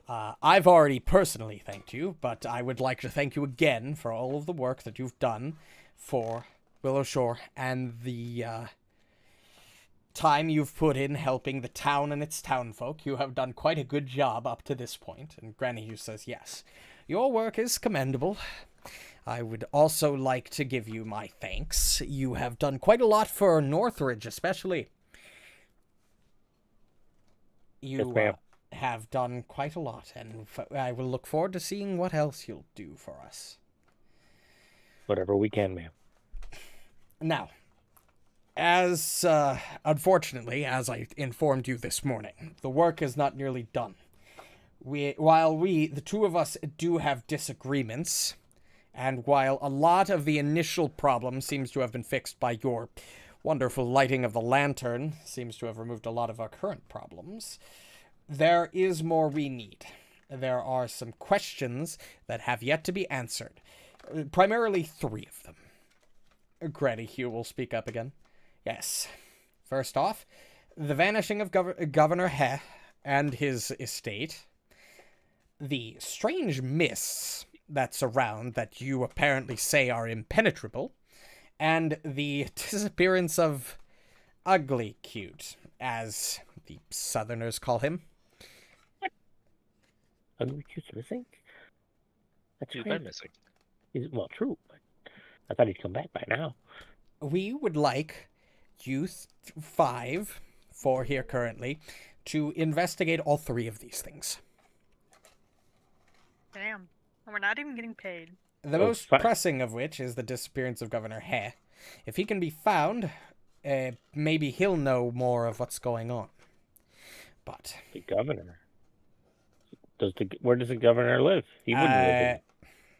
I've already personally thanked you, but I would like to thank you again for all of the work that you've done for Willow Shore and the time you've put in helping the town and its townfolk. You have done quite a good job up to this point. And Granny Hughes says, yes, your work is commendable. I would also like to give you my thanks. You have done quite a lot for Northridge, especially. Yes, You ma'am. have done quite a lot, and I will look forward to seeing what else you'll do for us. Whatever we can, ma'am. Now, as unfortunately, as I informed you this morning, the work is not nearly done. While the two of us, do have disagreements, and while a lot of the initial problem seems to have been fixed by your wonderful lighting of the lantern, seems to have removed a lot of our current problems, there is more we need. There are some questions that have yet to be answered. Primarily 3 of them. Granny Hugh will speak up again. Yes. First off, the vanishing of Governor He and his estate. The strange mists that surround that you apparently say are impenetrable. And the disappearance of Ugly Cute, as the Southerners call him. Ugly Cute's missing? That's He's crazy. been missing. Well, true, but I thought he'd come back by now. We would like you 4 here currently, to investigate all 3 of these things. Damn. And we're not even getting paid. The Oh, most fine. pressing of which is the disappearance of Governor He. If he can be found, maybe he'll know more of what's going on. But The governor. Where does the governor live? He wouldn't live in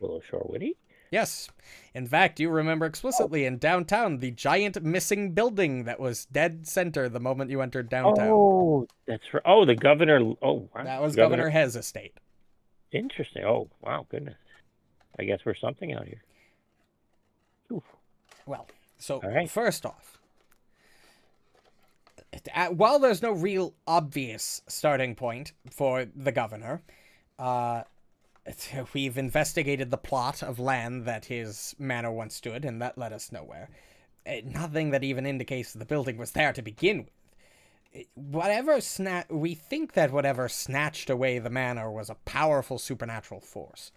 Willow Shore, would he? yes, in fact, you remember explicitly in downtown the giant missing building that was dead center the moment you entered downtown. Oh, that's right. Oh, the governor. Oh, wow. That was Governor He's estate. Interesting. Oh, wow, goodness. I guess we're something out here. Oof. Well, so All right. first off, while there's no real obvious starting point for the governor, we've investigated the plot of land that his manor once stood, and that led us nowhere. Nothing that even indicates the building was there to begin with. We think that whatever snatched away the manor was a powerful supernatural force.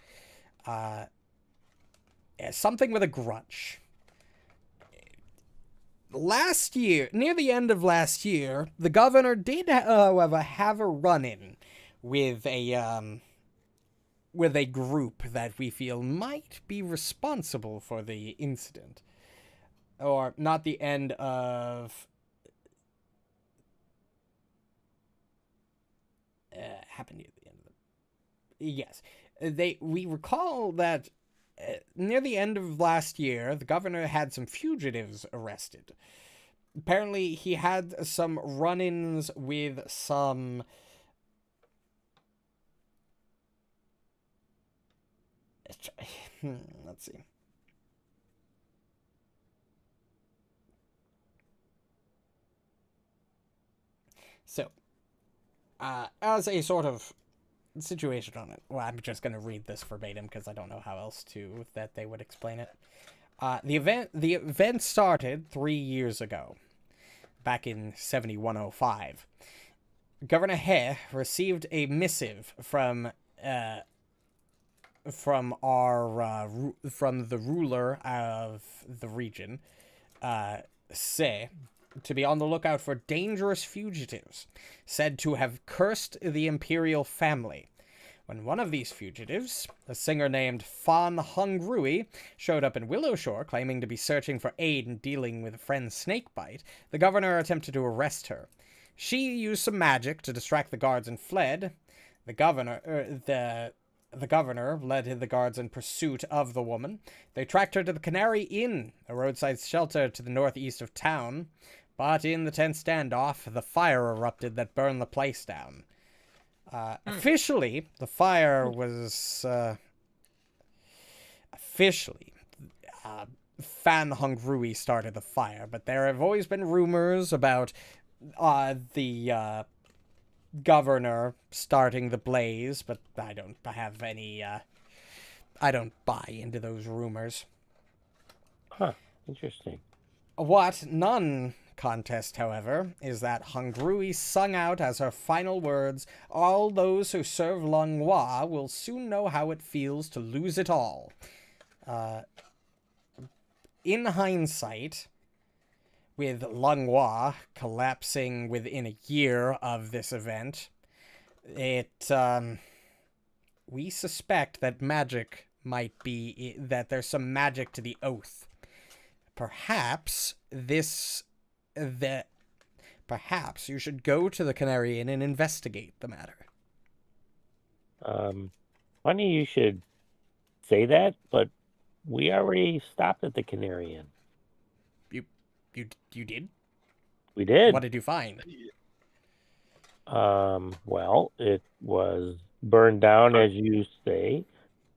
Something with a grudge. Last year, near the end of last year, the governor did, however, have a run-in with a group that we feel might be responsible for the incident. Or, not the end of... happened near the end of the... Yes. We recall that near the end of last year, the governor had some fugitives arrested. Apparently, he had some run-ins with some... Let's see. So, as a sort of situation on it, well, I'm just going to read this verbatim because I don't know how else that they would explain it. The event started 3 years ago, back in 7105. Governor He received a missive from the ruler of the region, Se, to be on the lookout for dangerous fugitives, said to have cursed the imperial family. When one of these fugitives, a singer named Fan Hungrui, showed up in Willow Shore claiming to be searching for aid in dealing with a friend's snakebite, the governor attempted to arrest her. She used some magic to distract the guards and fled. The governor led the guards in pursuit of the woman. They tracked her to the Canary Inn, a roadside shelter to the northeast of town. But in the tense standoff, the fire erupted that burned the place down. Officially, the fire was... Fan Hungrui started the fire, but there have always been rumors about the governor starting the blaze, but I don't have any. I don't buy into those rumors. Huh. Interesting. What none contest, however, is that Hungrui sung out as her final words, "All those who serve Langwa will soon know how it feels to lose it all." In hindsight, with Langwa collapsing within a year of this event, we suspect that that there's some magic to the oath. Perhaps you should go to the Canary Inn and investigate the matter. Funny you should say that, but we already stopped at the Canary Inn. You did? We did. What did you find? Well, it was burned down, as you say.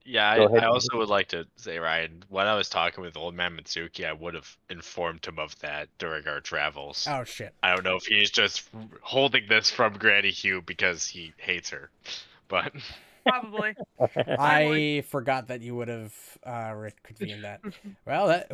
Yeah, Go ahead. I also would like to say, Ryan, when I was talking with old man Mitsuki, I would have informed him of that during our travels. Oh, shit. I don't know if he's just holding this from Granny Hugh because he hates her, but Probably. I forgot that you would have reconvened that. Well, that...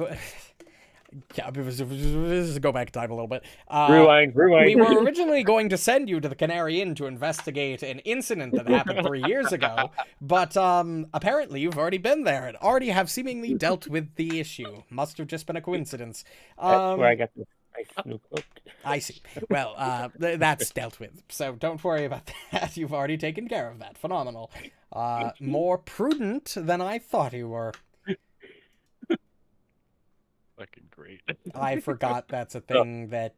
Yeah, let's go back in time a little bit. Rewind. We were originally going to send you to the Canary Inn to investigate an incident that happened 3 years ago, but apparently you've already been there and already have seemingly dealt with the issue. Must have just been a coincidence. That's where I got this nice new cloak. I see. Well, that's dealt with, so don't worry about that. You've already taken care of that. Phenomenal. More prudent than I thought you were. fucking great. I forgot that's a thing that...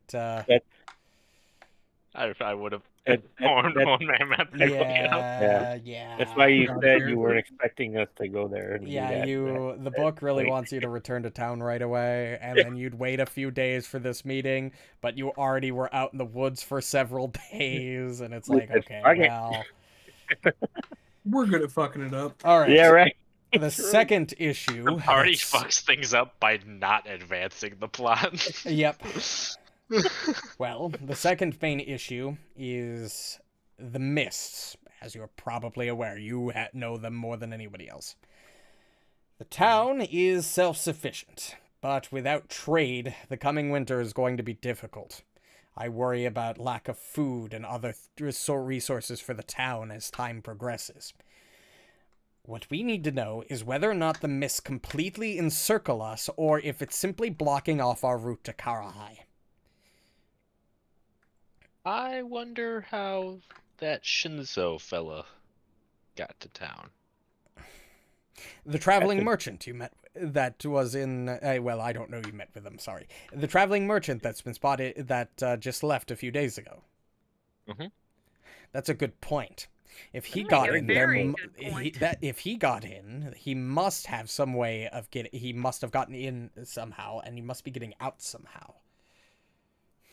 I would have informed old man Mitsuki. Yeah. That's why you said you weren't expecting us to go there. And The book really wants you to return to town right away, and then you'd wait a few days for this meeting, but you already were out in the woods for several days, and it's like, okay, well... We're good at fucking it up. All right. Yeah, right. The second issue... Already fucks things up by not advancing the plot. Yep. Well, the second main issue is the mists. As you're probably aware, you know them more than anybody else. The town is self-sufficient, but without trade, the coming winter is going to be difficult. I worry about lack of food and other resources for the town as time progresses. What we need to know is whether or not the mists completely encircle us, or if it's simply blocking off our route to Karahai. I wonder how that Shinzo fella got to town. The traveling merchant you met, that was in, well, I don't know you met with him, sorry. The traveling merchant that's been spotted, that just left a few days ago. Mhm. That's a good point. If he That's got a in, very good point. if he got in, he must have some way of getting. He must have gotten in somehow, and he must be getting out somehow.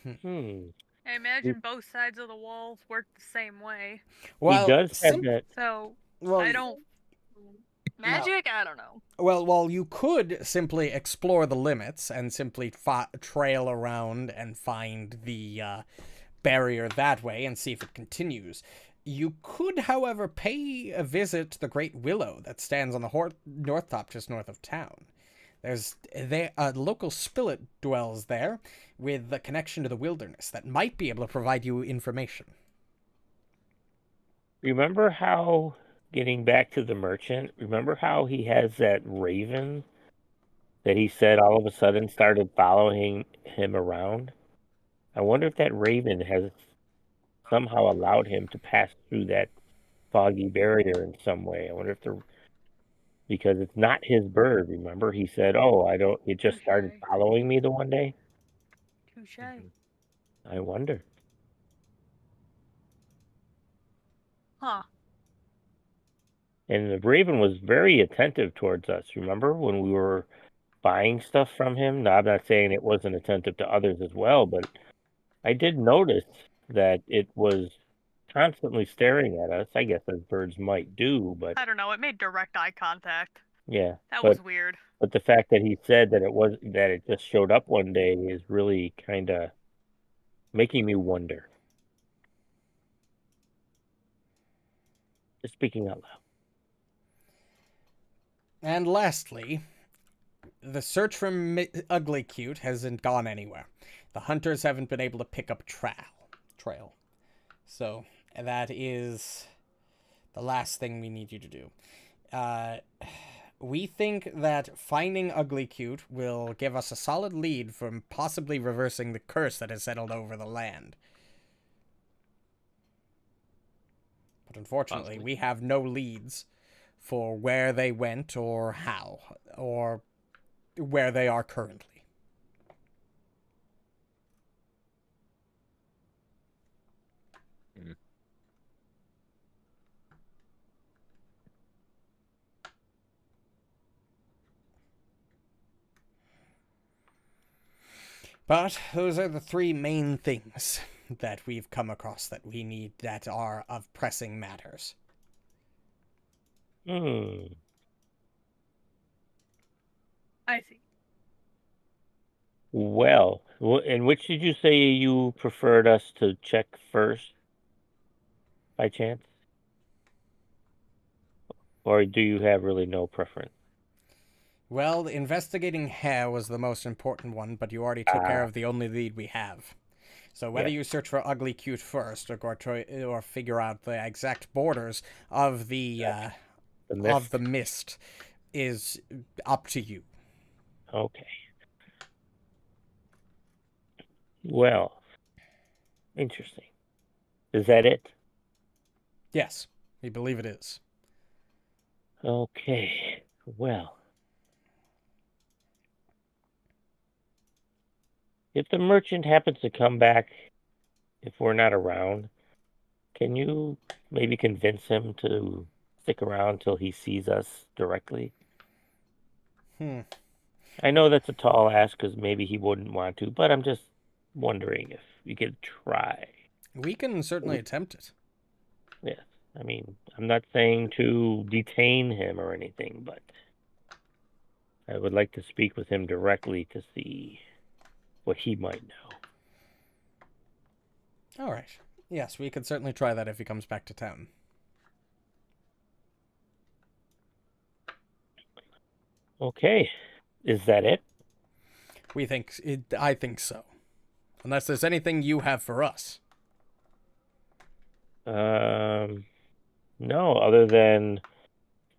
I imagine both sides of the walls work the same way. Well, he does have that. So well, I don't. Magic? I don't know. Well, you could simply explore the limits and simply trail around and find the barrier that way and see if it continues. You could, however, pay a visit to the Great Willow that stands on the north top just north of town. A local spillet dwells there with a connection to the wilderness that might be able to provide you information. Remember how, getting back to the merchant, remember how he has that raven that he said all of a sudden started following him around? I wonder if that raven has somehow allowed him to pass through that foggy barrier in some way. I wonder if because it's not his bird, remember? He said, it just started following me the one day. Touche. I wonder. Huh. And the raven was very attentive towards us, remember? When we were buying stuff from him? Now, I'm not saying it wasn't attentive to others as well, but I did notice that it was constantly staring at us, I guess as birds might do, but I don't know. It made direct eye contact. yeah. That was weird. But the fact that he said that it just showed up one day is really kind of making me wonder. Just speaking out loud. And lastly, the search for Ugly Cute hasn't gone anywhere. The hunters haven't been able to pick up trail. So that is the last thing we need you to do. We think that finding Ugly Cute will give us a solid lead from possibly reversing the curse that has settled over the land. But unfortunately, we have no leads for where they went or how, or where they are currently. But those are the three main things that we've come across that we need that are of pressing matters. Hmm. I see. Well, and which did you say you preferred us to check first, by chance? Or do you have really no preference? Well, investigating hair was the most important one, but you already took care of the only lead we have. So whether you search for Ugly Cute first, or figure out the exact borders of the mist, is up to you. Okay. Well, interesting. Is that it? Yes, we believe it is. Okay. Well, if the merchant happens to come back, if we're not around, can you maybe convince him to stick around till he sees us directly? I know that's a tall ask because maybe he wouldn't want to, but I'm just wondering if you could try. We can certainly attempt it. Yes. I mean, I'm not saying to detain him or anything, but I would like to speak with him directly to see what he might know. All right. Yes, we could certainly try that if he comes back to town. Okay. Is that it? I think so. Unless there's anything you have for us. No, other than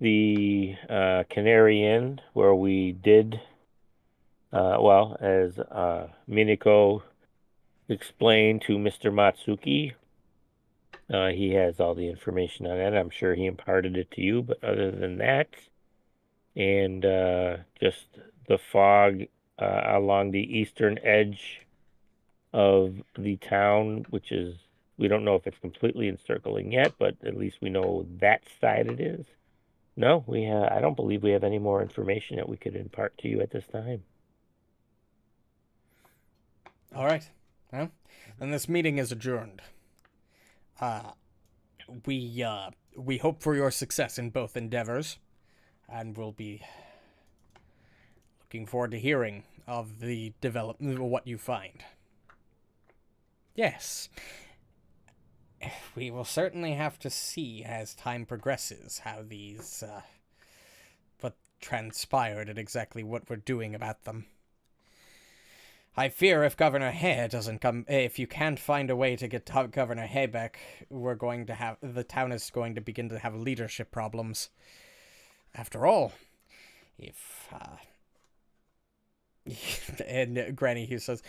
the Canary Inn where we did, as Minako explained to Mr. Matsuki, he has all the information on it. I'm sure he imparted it to you, but other than that, and just the fog along the eastern edge of the town, which is, we don't know if it's completely encircling yet, but at least we know that side it is. No, I don't believe we have any more information that we could impart to you at this time. All right. Well, then this meeting is adjourned. We hope for your success in both endeavors, and we'll be looking forward to hearing of the development of what you find. Yes. We will certainly have to see as time progresses how these, what transpired and exactly what we're doing about them. I fear if Governor Hare doesn't come, if you can't find a way to get Governor Hare back, the town is going to begin to have leadership problems. After all, and Granny Hughes says,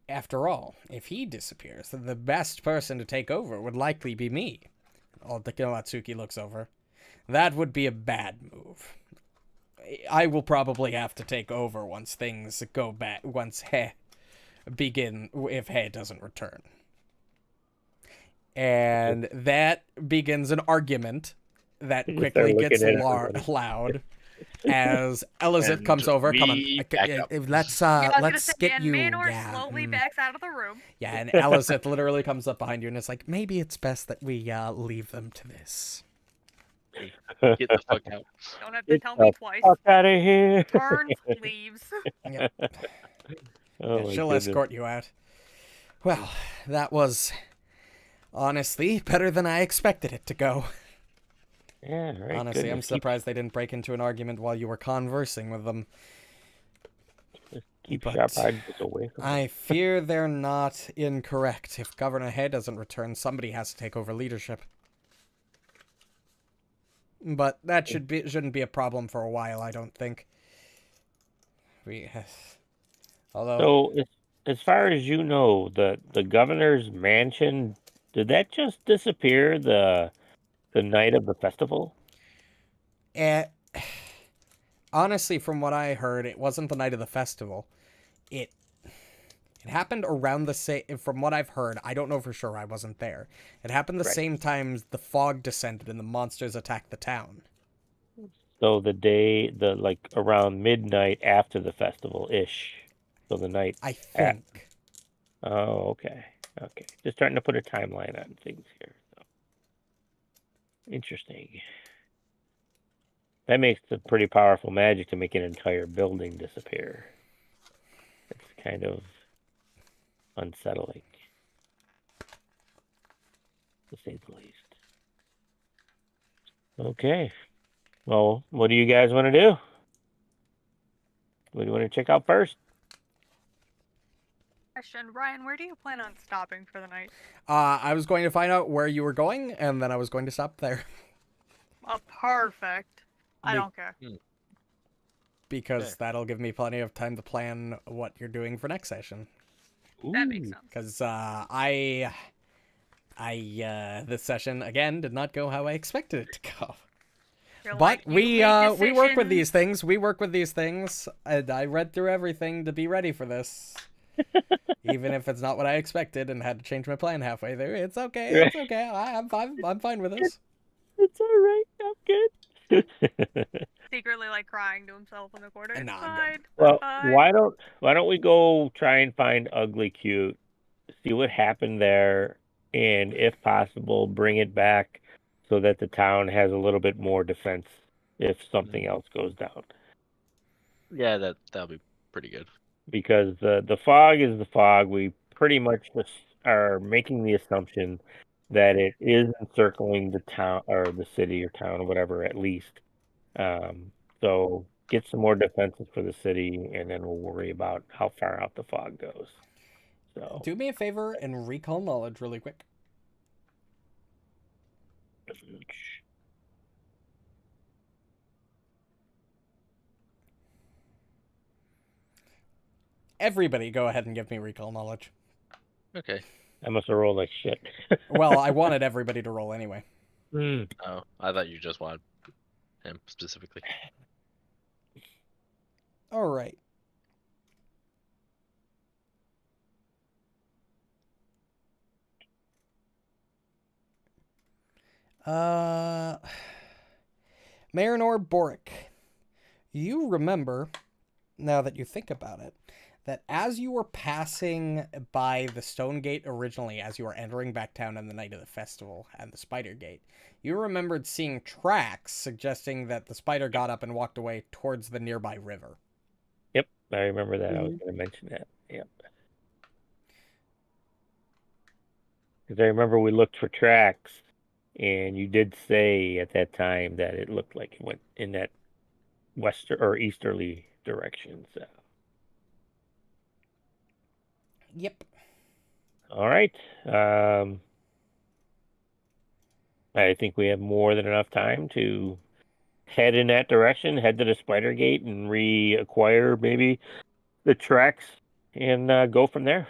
after all, if he disappears, then the best person to take over would likely be me. Natsuki looks over. That would be a bad move. I will probably have to take over once things go back, once He begin, if He doesn't return. And that begins an argument that quickly gets loud. As Elizabeth comes over, come on, let's get you. Manor slowly backs out of the room. Yeah, and Elizabeth literally comes up behind you and is like, maybe it's best that we leave them to this. Get the fuck out. Don't have to tell me twice. Fuck out of here. Turns, leaves. Yep. Oh, She'll escort you out. Well, that was honestly better than I expected it to go. Yeah, right. Honestly, I'm Goodness, surprised they didn't break into an argument while you were conversing with them. keep But sharp eyes away from I them. fear they're not incorrect. If Governor Hay doesn't return, somebody has to take over leadership. But that shouldn't be a problem for a while, I don't think. Although So, as far as you know, the governor's mansion, did that just disappear the night of the festival? eh, honestly, from what I heard, it wasn't the night of the festival. It it happened around the same. From what I've heard, I don't know for sure. I wasn't there. It happened the Right. same time the fog descended and the monsters attacked the town. So like around midnight after the festival ish. So the night. I think. Oh, okay. Okay. Just starting to put a timeline on things here. So. Interesting. That makes a pretty powerful magic to make an entire building disappear. It's kind of unsettling, to say the least. Okay. Well, what do you guys want to do? What do you want to check out first? Question, Ryan, where do you plan on stopping for the night? I was going to find out where you were going, and then I was going to stop there. Oh, perfect. I Be- don't care. Because Okay. that'll give me plenty of time to plan what you're doing for next session. That makes Ooh. sense. Because this session again did not go how I expected it to go. You're But like, you we made we work with decisions. these things. We work with these things, and I read through everything to be ready for this. Even if it's not what I expected and had to change my plan halfway through, it's okay. It's okay. I'm fine with this. It's all right. I'm good. Secretly, like, crying to himself in the corner. It's Nah, I'm fine. good. Well, fine. why don't we go try and find Ugly Cute, see what happened there, and if possible, bring it back so that the town has a little bit more defense if something else goes down. Yeah, that'll be pretty good. Because the fog is the fog. We pretty much just are making the assumption that it is encircling the town or the city or town or whatever at least. So get some more defenses for the city, and then we'll worry about how far out the fog goes. So Do me a favor and recall knowledge really quick. Everybody, go ahead and give me recall knowledge. Okay. I must have rolled like shit. Well, I wanted everybody to roll anyway. Oh, I thought you just wanted him specifically. All right. Marynor Borraeck, you remember, now that you think about it, that as you were passing by the Stone Gate originally, as you were entering back town on the night of the festival and the Spider Gate, you remembered seeing tracks suggesting that the spider got up and walked away towards the nearby river. Yep, I remember that. I was going to mention that. Yep. Because I remember we looked for tracks, and you did say at that time that it looked like it went in that western or easterly direction. So. Yep. All right. I think we have more than enough time to head in that direction, head to the Spider Gate, and reacquire maybe the tracks, and go from there.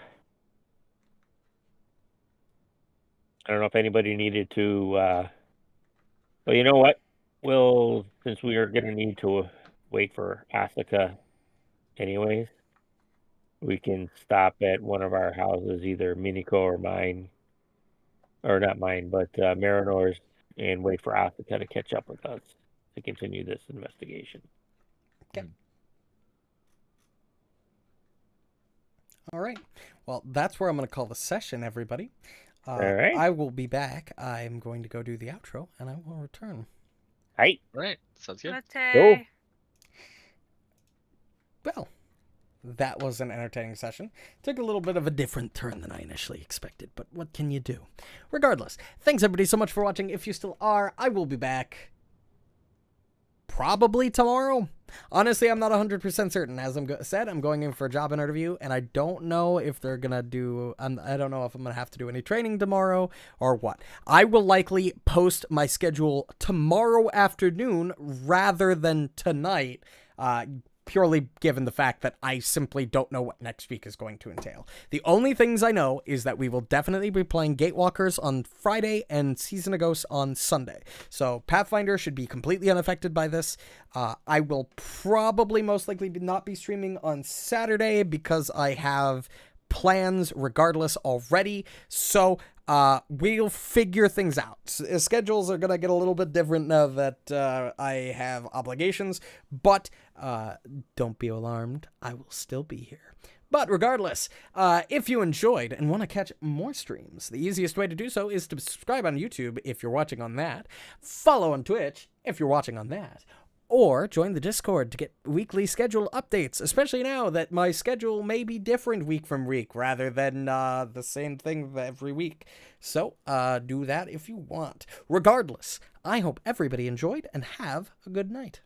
I don't know if anybody needed to. Well, you know what? Since we are going to need to wait for Asuka, anyways, we can stop at one of our houses, either Minako or mine, or not mine, but Marynor's, and wait for Asuka to catch up with us to continue this investigation. Okay. All right. Well, that's where I'm going to call the session, everybody. All right. I will be back. I'm going to go do the outro, and I will return. Hi. Right. Sounds good. Latte. Well, that was an entertaining session. Took a little bit of a different turn than I initially expected, but what can you do? Regardless, thanks everybody so much for watching. If you still are, I will be back probably tomorrow. Honestly, I'm not 100% certain. As I said, I'm going in for a job interview, and I don't know if they're going to do... I don't know if I'm going to have to do any training tomorrow or what. I will likely post my schedule tomorrow afternoon rather than tonight, purely given the fact that I simply don't know what next week is going to entail. The only things I know is that we will definitely be playing Gatewalkers on Friday and Season of Ghosts on Sunday. So Pathfinder should be completely unaffected by this. I will probably most likely not be streaming on Saturday because I have plans regardless already. So we'll figure things out. Schedules are gonna get a little bit different now that I have obligations, but don't be alarmed, I will still be here. But regardless, if you enjoyed and want to catch more streams, the easiest way to do so is to subscribe on YouTube if you're watching on that, follow on Twitch if you're watching on that, or join the Discord to get weekly schedule updates, especially now that my schedule may be different week from week rather than the same thing every week. So do that if you want. Regardless, I hope everybody enjoyed and have a good night.